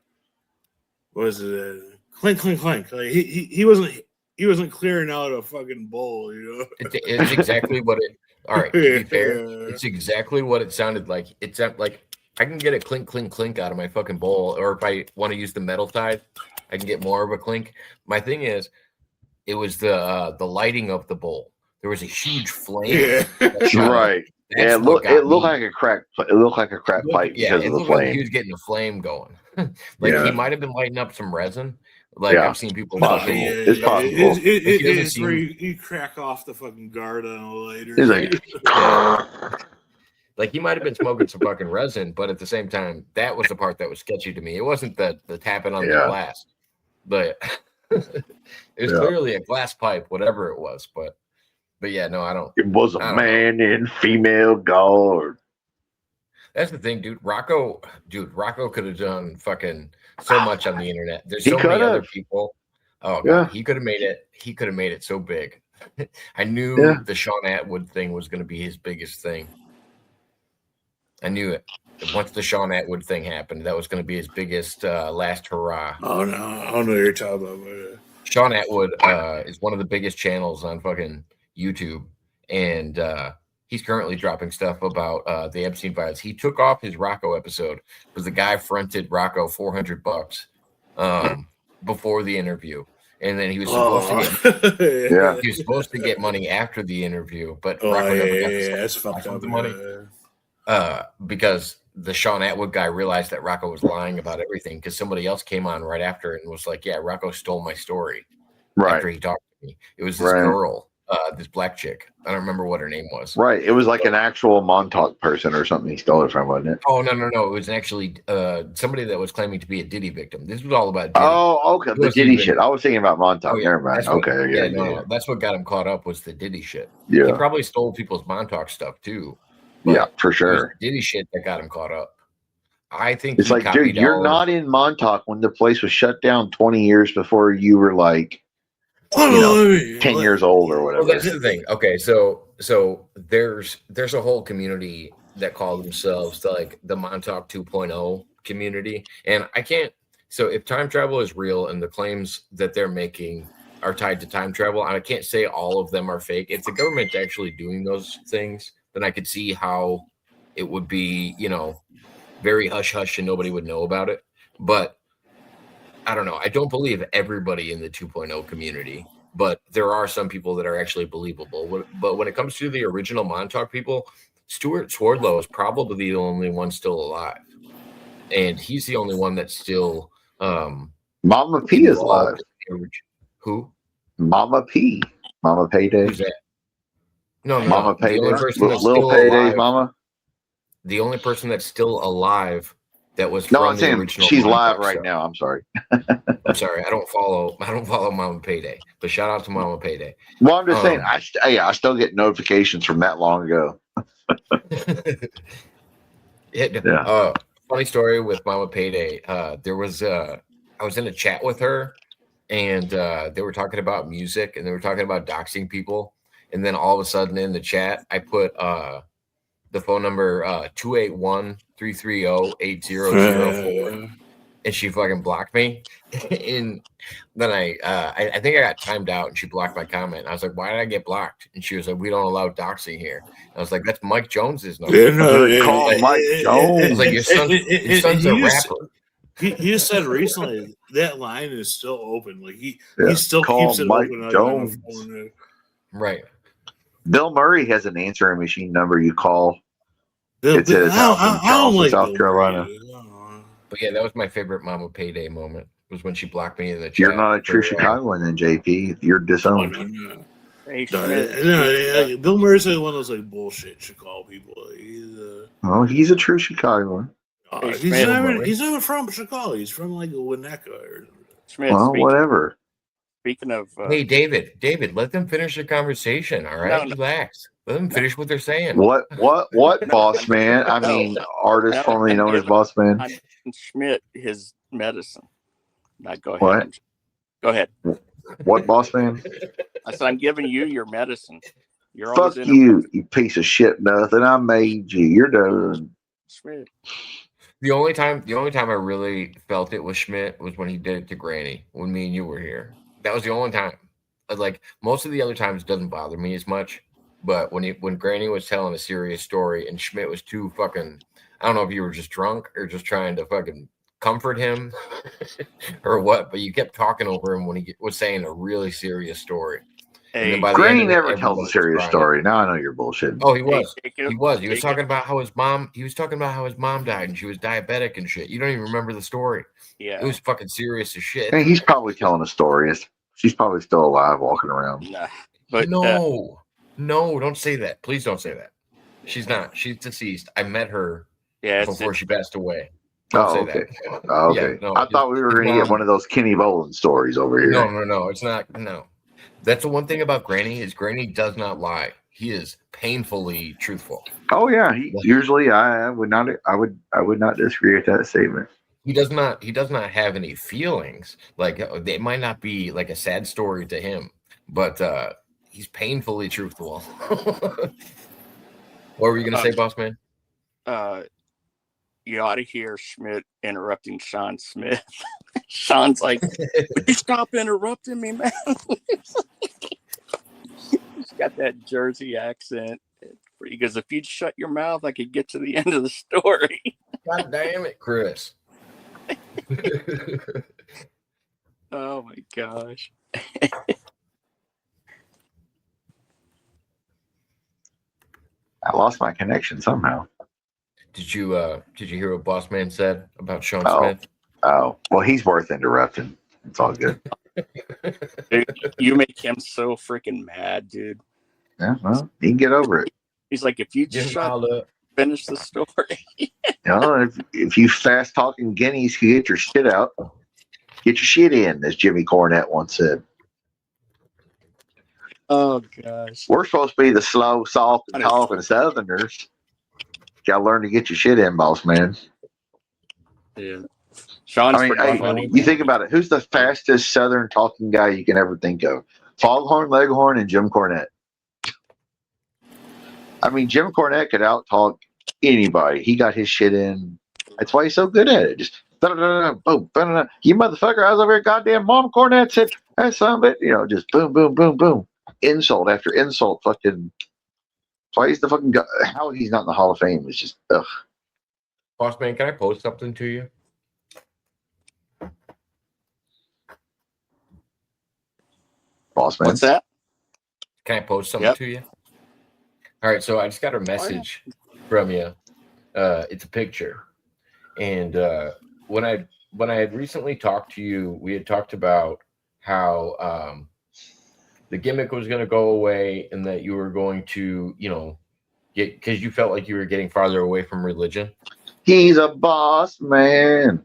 was it? Clink clink clink. Like he wasn't clearing out a fucking bowl, you know. It's exactly what it. All right, to be fair, it's exactly what it sounded like. It's like. I can get a clink, clink, clink out of my fucking bowl, or if I want to use the metal side, I can get more of a clink. My thing is, it was the lighting of the bowl. There was a huge flame. Right. Yeah, it looked like a crack. It looked like a crack pipe because of the flame. Like he was getting a flame going. He might have been lighting up some resin. Like I've seen people. It's possible. It's where you crack off the fucking guard on a lighter. He's like. Like he might have been smoking some fucking resin, but at the same time, that was the part that was sketchy to me. It wasn't the tapping on the glass, but it was clearly a glass pipe, whatever it was. But yeah, no, I don't. It was a man in female guard. That's the thing, dude. Rocco could have done fucking so much on the internet. There's so many other people. Oh God, he could have made it. He could have made it so big. I knew the Sean Atwood thing was going to be his biggest thing. I knew it. Once the Sean Atwood thing happened, that was going to be his biggest last hurrah. Oh no, I don't know what you're talking about. Sean Atwood is one of the biggest channels on fucking YouTube, and he's currently dropping stuff about the Epstein files. He took off his Rocco episode because the guy fronted Rocco $400 before the interview, and then he was supposed to get money after the interview, but Rocco never got that's fucked up. The money. Because the Sean Atwood guy realized that Rocco was lying about everything because somebody else came on right after it and was like, yeah, Rocco stole my story after he talked to me. It was this girl this black chick. I don't remember what her name was. Right. It was like an actual Montauk person or something he stole it from, wasn't it? Oh no. It was actually somebody that was claiming to be a Diddy victim. This was all about Diddy. Oh, okay. The Diddy shit. I was thinking about Montauk. Oh, yeah. Never mind. That's what- Okay. Yeah. No, that's what got him caught up was the Diddy shit. Yeah. He probably stole people's Montauk stuff too. Yeah, for It was sure. Diddy shit that got him caught up. I think It's he like, dude, copied you're all- not in Montauk when the place was shut down 20 years before you were like 10 years old or whatever. Well, that's the thing. Okay, so there's a whole community that call themselves like the Montauk 2.0 community, and I can't. So if time travel is real and the claims that they're making are tied to time travel, I can't say all of them are fake. If the government's actually doing those things, then I could see how it would be, very hush hush and nobody would know about it. But I don't know. I don't believe everybody in the 2.0 community, but there are some people that are actually believable. But when it comes to the original Montauk people, Stuart Swordlow is probably the only one still alive. And he's the only one that's still Mama P is alive. Who? Mama P. Mama Payday. Who's that? No. Mama The only Payday. person that's Little still Payday's alive- mama. The only person that's still alive that was No, from I'm the saying original she's live Montauk right stuff. now. I'm sorry. I'm sorry, I don't follow Mama Payday, but shout out to Mama Payday. Well, I'm just saying, Um, I still get notifications from that long ago. Funny story with Mama Payday. There was I was in a chat with her, and they were talking about music, and they were talking about doxing people, and then all of a sudden in the chat, I put the phone number 281-330-8004. And she fucking blocked me. And then I think I got timed out and she blocked my comment. I was like, why did I get blocked? And she was like, we don't allow doxing here. I was like, that's Mike Jones's number. Call Mike Jones. I was like, your son's a rapper. He just said recently that line is still open. Like he Yeah. still Call keeps it Mike open. Jones. On the phone. Right. Bill Murray has an answering machine number you call. Bill- It's at his house in I don't Charleston, like South Bill Carolina. Murray. But yeah, that was my favorite Mama Payday moment. Was when she blocked me in the chat. You're not a true for, Chicagoan then, JP. You're Oh, disowned. no. Hey, No, Schmidt, Bill Murray's like one of those like bullshit Chicago people. Oh, he's a true Chicagoan. Hey, He's Schmidt, not even from Chicago. He's from like Winnetka or Schmidt, Well, whatever. speaking of, Hey, David, let them finish the conversation. All right, No. Relax. Let them finish what they're saying. What, boss man? I mean, artist No, formerly known as I'm Boss Man. I'm giving Schmidt his medicine. Now go ahead. What? Go ahead. What, Boss Man? I said I'm giving you your medicine. You're always Fuck in you piece of shit. Nothing. I made you. You're done. Schmidt. The only time I really felt it with Schmidt was when he did it to Granny when me and you were here. That was the only time. Like most of the other times, it doesn't bother me as much. But when Granny was telling a serious story and Schmidt was too fucking, I don't know if you were just drunk or just trying to fucking comfort him or what, but you kept talking over him when he was saying a really serious story. And Hey, then by the Granny end of it, never tells everybody a was serious crying. story. Now I know you're bullshitting. Oh, he hey, was. Jacob, He was Jacob, talking about how his mom. He was talking about how his mom died and she was diabetic and shit. You don't even remember the story. Yeah. It was fucking serious as shit. And he's probably telling a story. She's probably still alive, walking around. Nah, but no, don't say that. Please don't say that. She's not. She's deceased. I met her yeah, it's, before she passed away. Don't Oh, say okay. that. Oh, okay. Yeah, no, I thought we were going to get one of those Kenny Bolin stories over here. No. It's not. No. That's the one thing about Granny is Granny does not lie. He is painfully truthful. Oh yeah. Usually, I would not disagree with that statement. He does not have any feelings. Like it might not be like a sad story to him, but he's painfully truthful. What were you gonna say, boss man? you ought to hear Schmidt interrupting Sean Smith. Sean's like, "Would you stop interrupting me, man?" He's got that Jersey accent. He goes, "If you'd shut your mouth, I could get to the end of the story." God damn it, Chris. Oh my gosh. I lost my connection somehow. Did you hear what boss man said about Sean Oh. Smith? Oh, well, he's worth interrupting. It's all good. Dude, you make him so freaking mad, dude. Yeah, well, you can get over it. He's like, if you just finish the story. You know, if you fast talking guineas can get your shit out, get your shit in, as Jimmy Cornette once said. Oh gosh. We're supposed to be the slow, soft, and talking Southerners. Gotta learn to get your shit in, boss man. Yeah. Sean's hey, funny. you think about it. Who's the fastest Southern talking guy you can ever think of? Foghorn Leghorn and Jim Cornette. I mean, Jim Cornette could out-talk anybody. He got his shit in. That's why he's so good at it. Just boom, you motherfucker! I was over here, goddamn Mom Cornette said that son of it. You know, just boom, boom, boom, boom. Insult after insult. Fucking. That's why he's the fucking guy. How he's not in the Hall of Fame is just ugh. Boss man, can I post something to you? Boss man. What's that? Can I post something to you? All right, so I just got a message from you. It's a picture, and when I had recently talked to you, we had talked about how the gimmick was going to go away, and that you were going to, get, because you felt like you were getting farther away from religion. He's a boss man.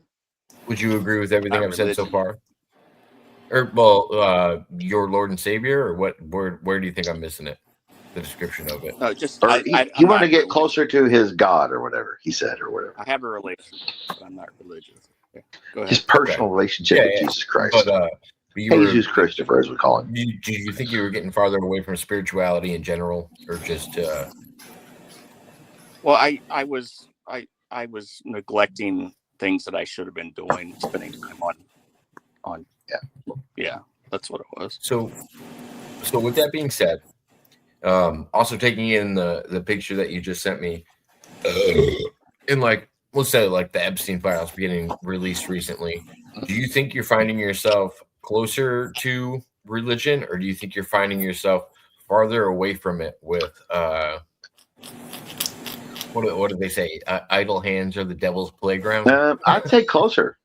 Would you agree with everything I've said so far? Or your Lord and Savior, or what? Where do you think I'm missing it? The description of it. No, just you want to get closer to his God or whatever he said or whatever. I have a relationship, but I'm not religious. Okay, go ahead. His personal relationship with Jesus Christ. But Jesus Christopher, as we call him. Do you think you were getting farther away from spirituality in general, or just? Well, I was neglecting things that I should have been doing, spending time on. Yeah, that's what it was. So with that being said, also taking in the picture that you just sent me, in let's say the Epstein files getting released recently, do you think you're finding yourself closer to religion, or do you think you're finding yourself farther away from it with what do they say? Idle hands are the devil's playground. I'd say closer.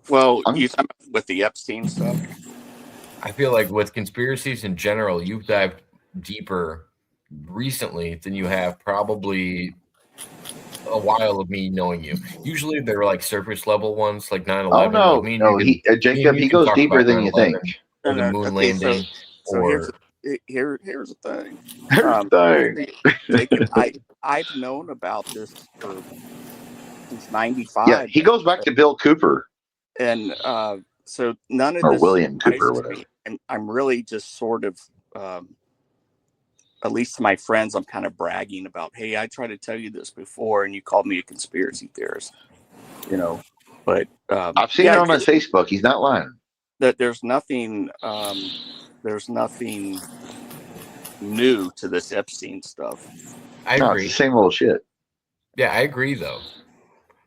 Well, you talking about with the Epstein stuff? I feel like with conspiracies in general, you've dived deeper recently than you have probably a while of me knowing you. Usually they're like surface level ones, like 9/11. Oh no, Jacob, he goes deeper than you think. Or the moon landing. So here's the thing. Here's the thing. Jacob, I've known about this since '95. Yeah, he goes back to Bill Cooper. And so none of or this William Cooper, or whatever. And I'm really just sort of, at least to my friends, I'm kind of bragging about, hey, I tried to tell you this before, and you called me a conspiracy theorist. But I've seen it on my Facebook. He's not lying. That there's nothing new to this Epstein stuff. I agree. It's the same old shit. Yeah, I agree though,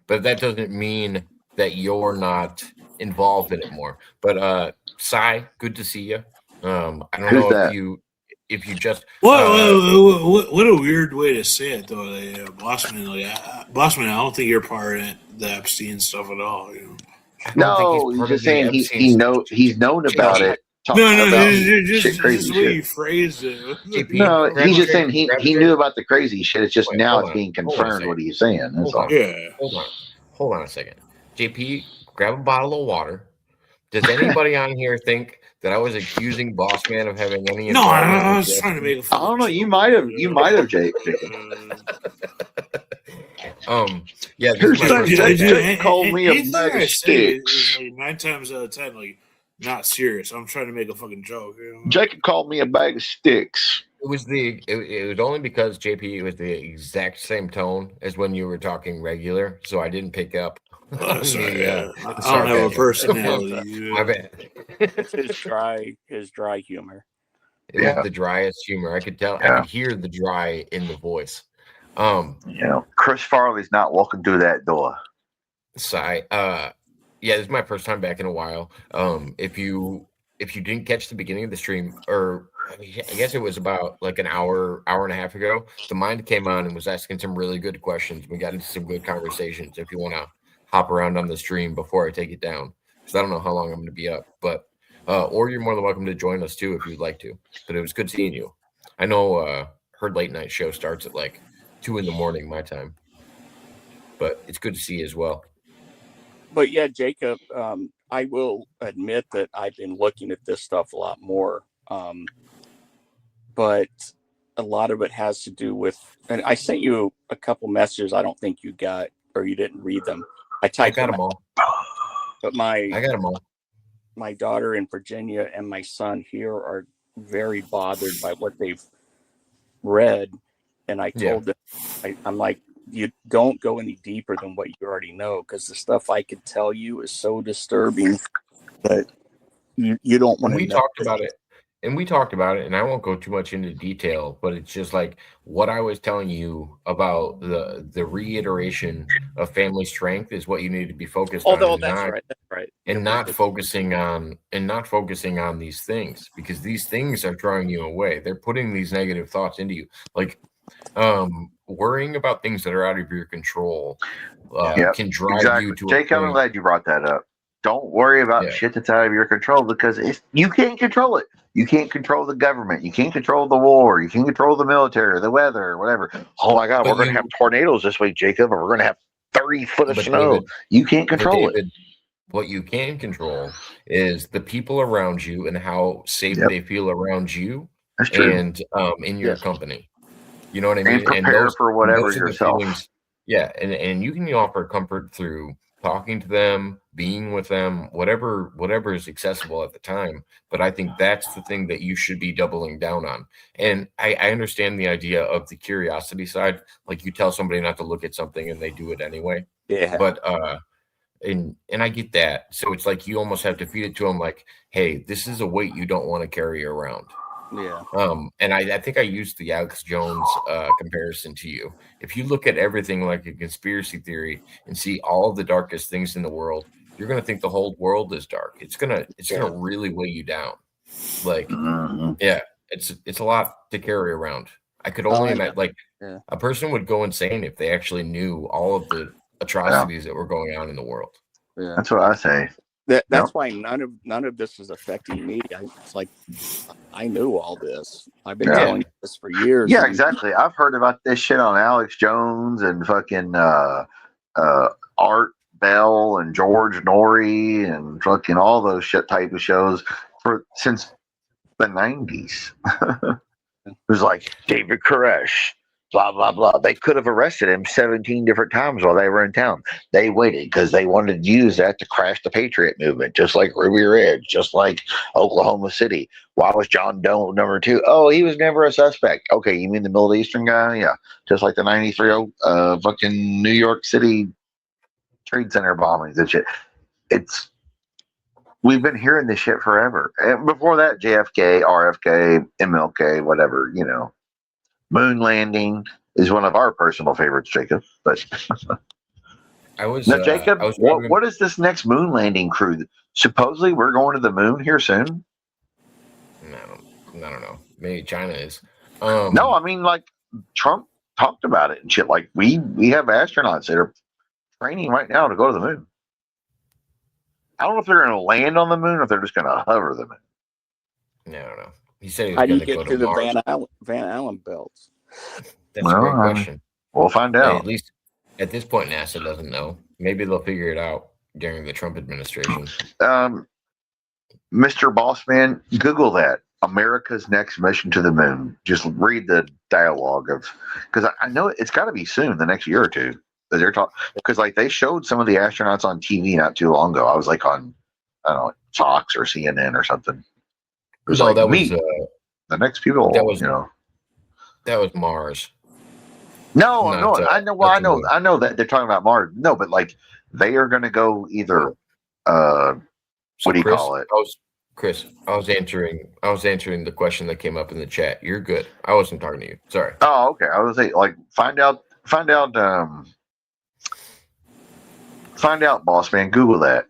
but that doesn't mean that you're not involved in it more. But Sai, good to see you. I don't know if you just what a weird way to say it though. Bossman, Bossman, I don't think you're part of the Epstein stuff at all. No, he's just saying he's known about it. Just the way you phrased it. No, he's just saying he knew about the crazy shit. It's just now it's being confirmed what he's saying. That's all. Yeah. Hold on a second. JP, grab a bottle of water. Does anybody on here think that I was accusing Boss Man of having any? No, I was trying to make a. I don't know. You might have, Jake. Yeah. Jake called me a bag of sticks. 9 times out of 10, not serious. I'm trying to make a fucking joke. Jacob called me a bag of sticks. It was only because JP was the exact same tone as when you were talking regular, so I didn't pick up. Sorry, I don't have a personality. My bad. It's his dry humor. It was the driest humor. I could tell. I could hear the dry in the voice. Chris Farley's not walking through that door. Sigh. Yeah, this is my first time back in a while. If you didn't catch the beginning of the stream, or I guess it was about an hour and a half ago, the Mind came on and was asking some really good questions. We got into some good conversations. If you want to hop around on the stream before I take it down, because I don't know how long I'm going to be up. But Or you're more than welcome to join us too if you'd like to. But it was good seeing you. I know her late night show starts at like 2 a.m. my time, but it's good to see you as well. But yeah, Jacob, I will admit that I've been looking at this stuff a lot more. But a lot of it has to do with, and I sent you a couple messages I don't think you got or you didn't read them. I got them all. But I got them all. My daughter in Virginia and my son here are very bothered by what they've read. And I told them, I'm like, you don't go any deeper than what you already know, because the stuff I could tell you is so disturbing that you don't want to know. We talked about it. And we talked about it, and I won't go too much into detail, but it's just like what I was telling you about the reiteration of family strength is what you need to be focused on. Oh, that's right. And not focusing on these things, because these things are drawing you away. They're putting these negative thoughts into you. Like worrying about things that are out of your control can drive you to Jacob, I'm glad you brought that up. Don't worry about shit that's out of your control, because you can't control it. You can't control the government. You can't control the war. You can't control the military, the weather, or whatever. Oh my God, we're going to have tornadoes this week, Jacob, or we're going to have 30 foot of snow. David, you can't control it. What you can control is the people around you and how safe they feel around you and in your company. You know what I mean? And prepare for whatever yourself. And you can offer comfort through talking to them, being with them, whatever is accessible at the time. But I think that's the thing that you should be doubling down on. And I understand the idea of the curiosity side. Like you tell somebody not to look at something and they do it anyway. Yeah. But and I get that. So it's like you almost have to feed it to them like, hey, this is a weight you don't want to carry around. Yeah. And I think I used the Alex Jones comparison to you. If you look at everything like a conspiracy theory and see all of the darkest things in the world, you're gonna think the whole world is dark. It's gonna really weigh you down. Like, it's a lot to carry around. I could only imagine a person would go insane if they actually knew all of the atrocities that were going on in the world. Yeah. That's what I say. That's why none of this is affecting me. It's like I knew all this. I've been telling you this for years. Yeah, exactly. I've heard about this shit on Alex Jones and fucking Art Bell and George Norrie and fucking all those shit type of shows since the 90s. It was like David Koresh, blah, blah, blah. They could have arrested him 17 different times while they were in town. They waited because they wanted to use that to crash the Patriot movement, just like Ruby Ridge, just like Oklahoma City. Why was John Doe number 2? Oh, he was never a suspect. Okay, you mean the Middle Eastern guy? Yeah, just like the 93 fucking New York City Trade Center bombings and shit. We've been hearing this shit forever. And before that, JFK, RFK, MLK, whatever, Moon landing is one of our personal favorites, Jacob. But Jacob, what is this next moon landing crew? Supposedly we're going to the moon here soon. I don't know. Maybe China is. No, I mean like Trump talked about it and shit. Like we have astronauts that are training right now to go to the moon. I don't know if they're going to land on the moon or if they're just going to hover the moon. No, I don't know. He said he was How do going you to get go to the Mars. Van Allen belts? That's a great question. We'll find out. At least at this point, NASA doesn't know. Maybe they'll figure it out during the Trump administration. Mr. Bossman, Google that. America's next mission to the moon. Just read the dialogue because I know it's got to be soon, the next year or two. That they're talking because like they showed some of the astronauts on TV not too long ago. I was like on, I don't know, Fox or CNN or something. It was like that me. was The next people, that was Mars. No, I know. Well, I know that they're talking about Mars. No, but like they are going to go either. What do you call it? Chris, I was answering the question that came up in the chat. You're good. I wasn't talking to you. Sorry. Oh, okay. I was like, find out, boss man. Google that.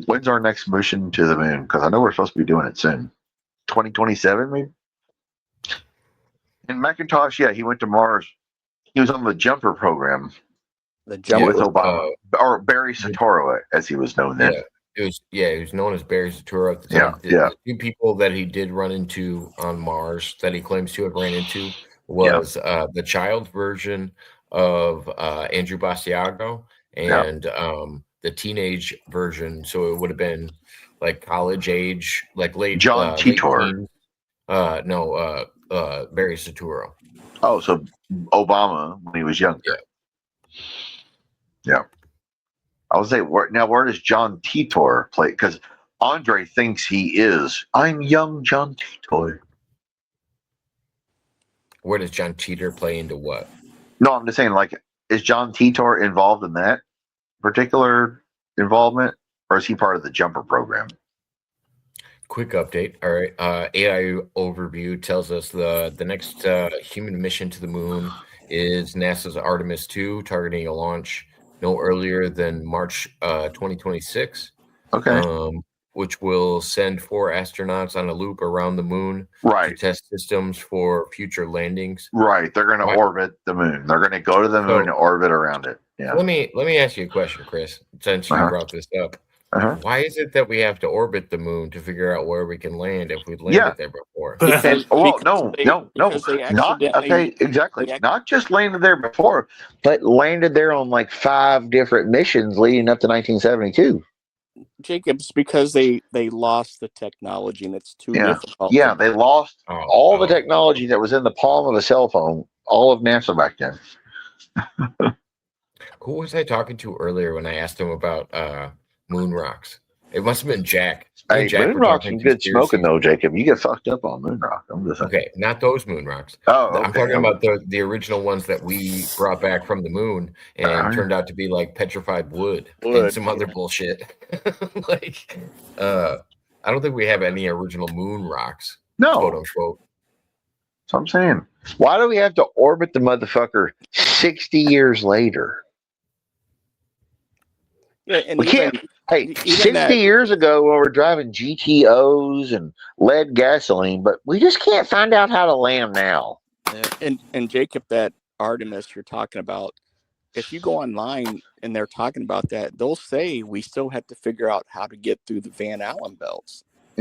When's our next mission to the moon? Because I know we're supposed to be doing it soon. 2027, maybe. And Macintosh, yeah, he went to Mars. He was on the Jumper program. The Jumper with Obama, or Barry Soetoro, as he was known then. It was known as Barry Soetoro at the Yeah, time. yeah. The two people that he did run into on Mars that he claims to have ran into was the child version of Andrew Basiago and the teenage version. So it would have been like college age, like late John late Titor. teens. Barry Soetoro. Oh, so Obama when he was younger. Yeah. I would say, where does John Titor play? Because Andre thinks he is. I'm young John Titor. Where does John Titor play into what? No, I'm just saying, like, is John Titor involved in that particular involvement, or is he part of the Jumper program? Quick update. All right. AI overview tells us the next human mission to the moon is NASA's Artemis 2, targeting a launch no earlier than March 2026. Okay. Which will send 4 astronauts on a loop around the moon to test systems for future landings. Right. They're going to orbit the moon. They're going to go to the moon and orbit around it. Yeah. Let me ask you a question, Chris, since you brought this up. Why is it that we have to orbit the moon to figure out where we can land if we'd landed there before? Not just landed there before, but landed there on like 5 different missions leading up to 1972. Jacobs, because they lost the technology and it's too difficult. Yeah, they lost all the technology that was in the palm of a cell phone, all of NASA back then. Who was I talking to earlier when I asked him about moon rocks? It must have been Jack. Hey, moon rocks and good smoking though, Jacob. You get fucked up on moon rock. I'm just saying. Okay, not those moon rocks. I'm talking about the original ones that we brought back from the moon and turned out to be like petrified wood and some other bullshit. Like, I don't think we have any original moon rocks. No, quote unquote. That's what I'm saying. Why do we have to orbit the motherfucker 60 years later? Yeah, and we can't. Hey, 60 years ago, we were driving GTOs and lead gasoline, but we just can't find out how to land now. And Jacob, that Artemis you're talking about, if you go online and they're talking about that, they'll say we still have to figure out how to get through the Van Allen belts.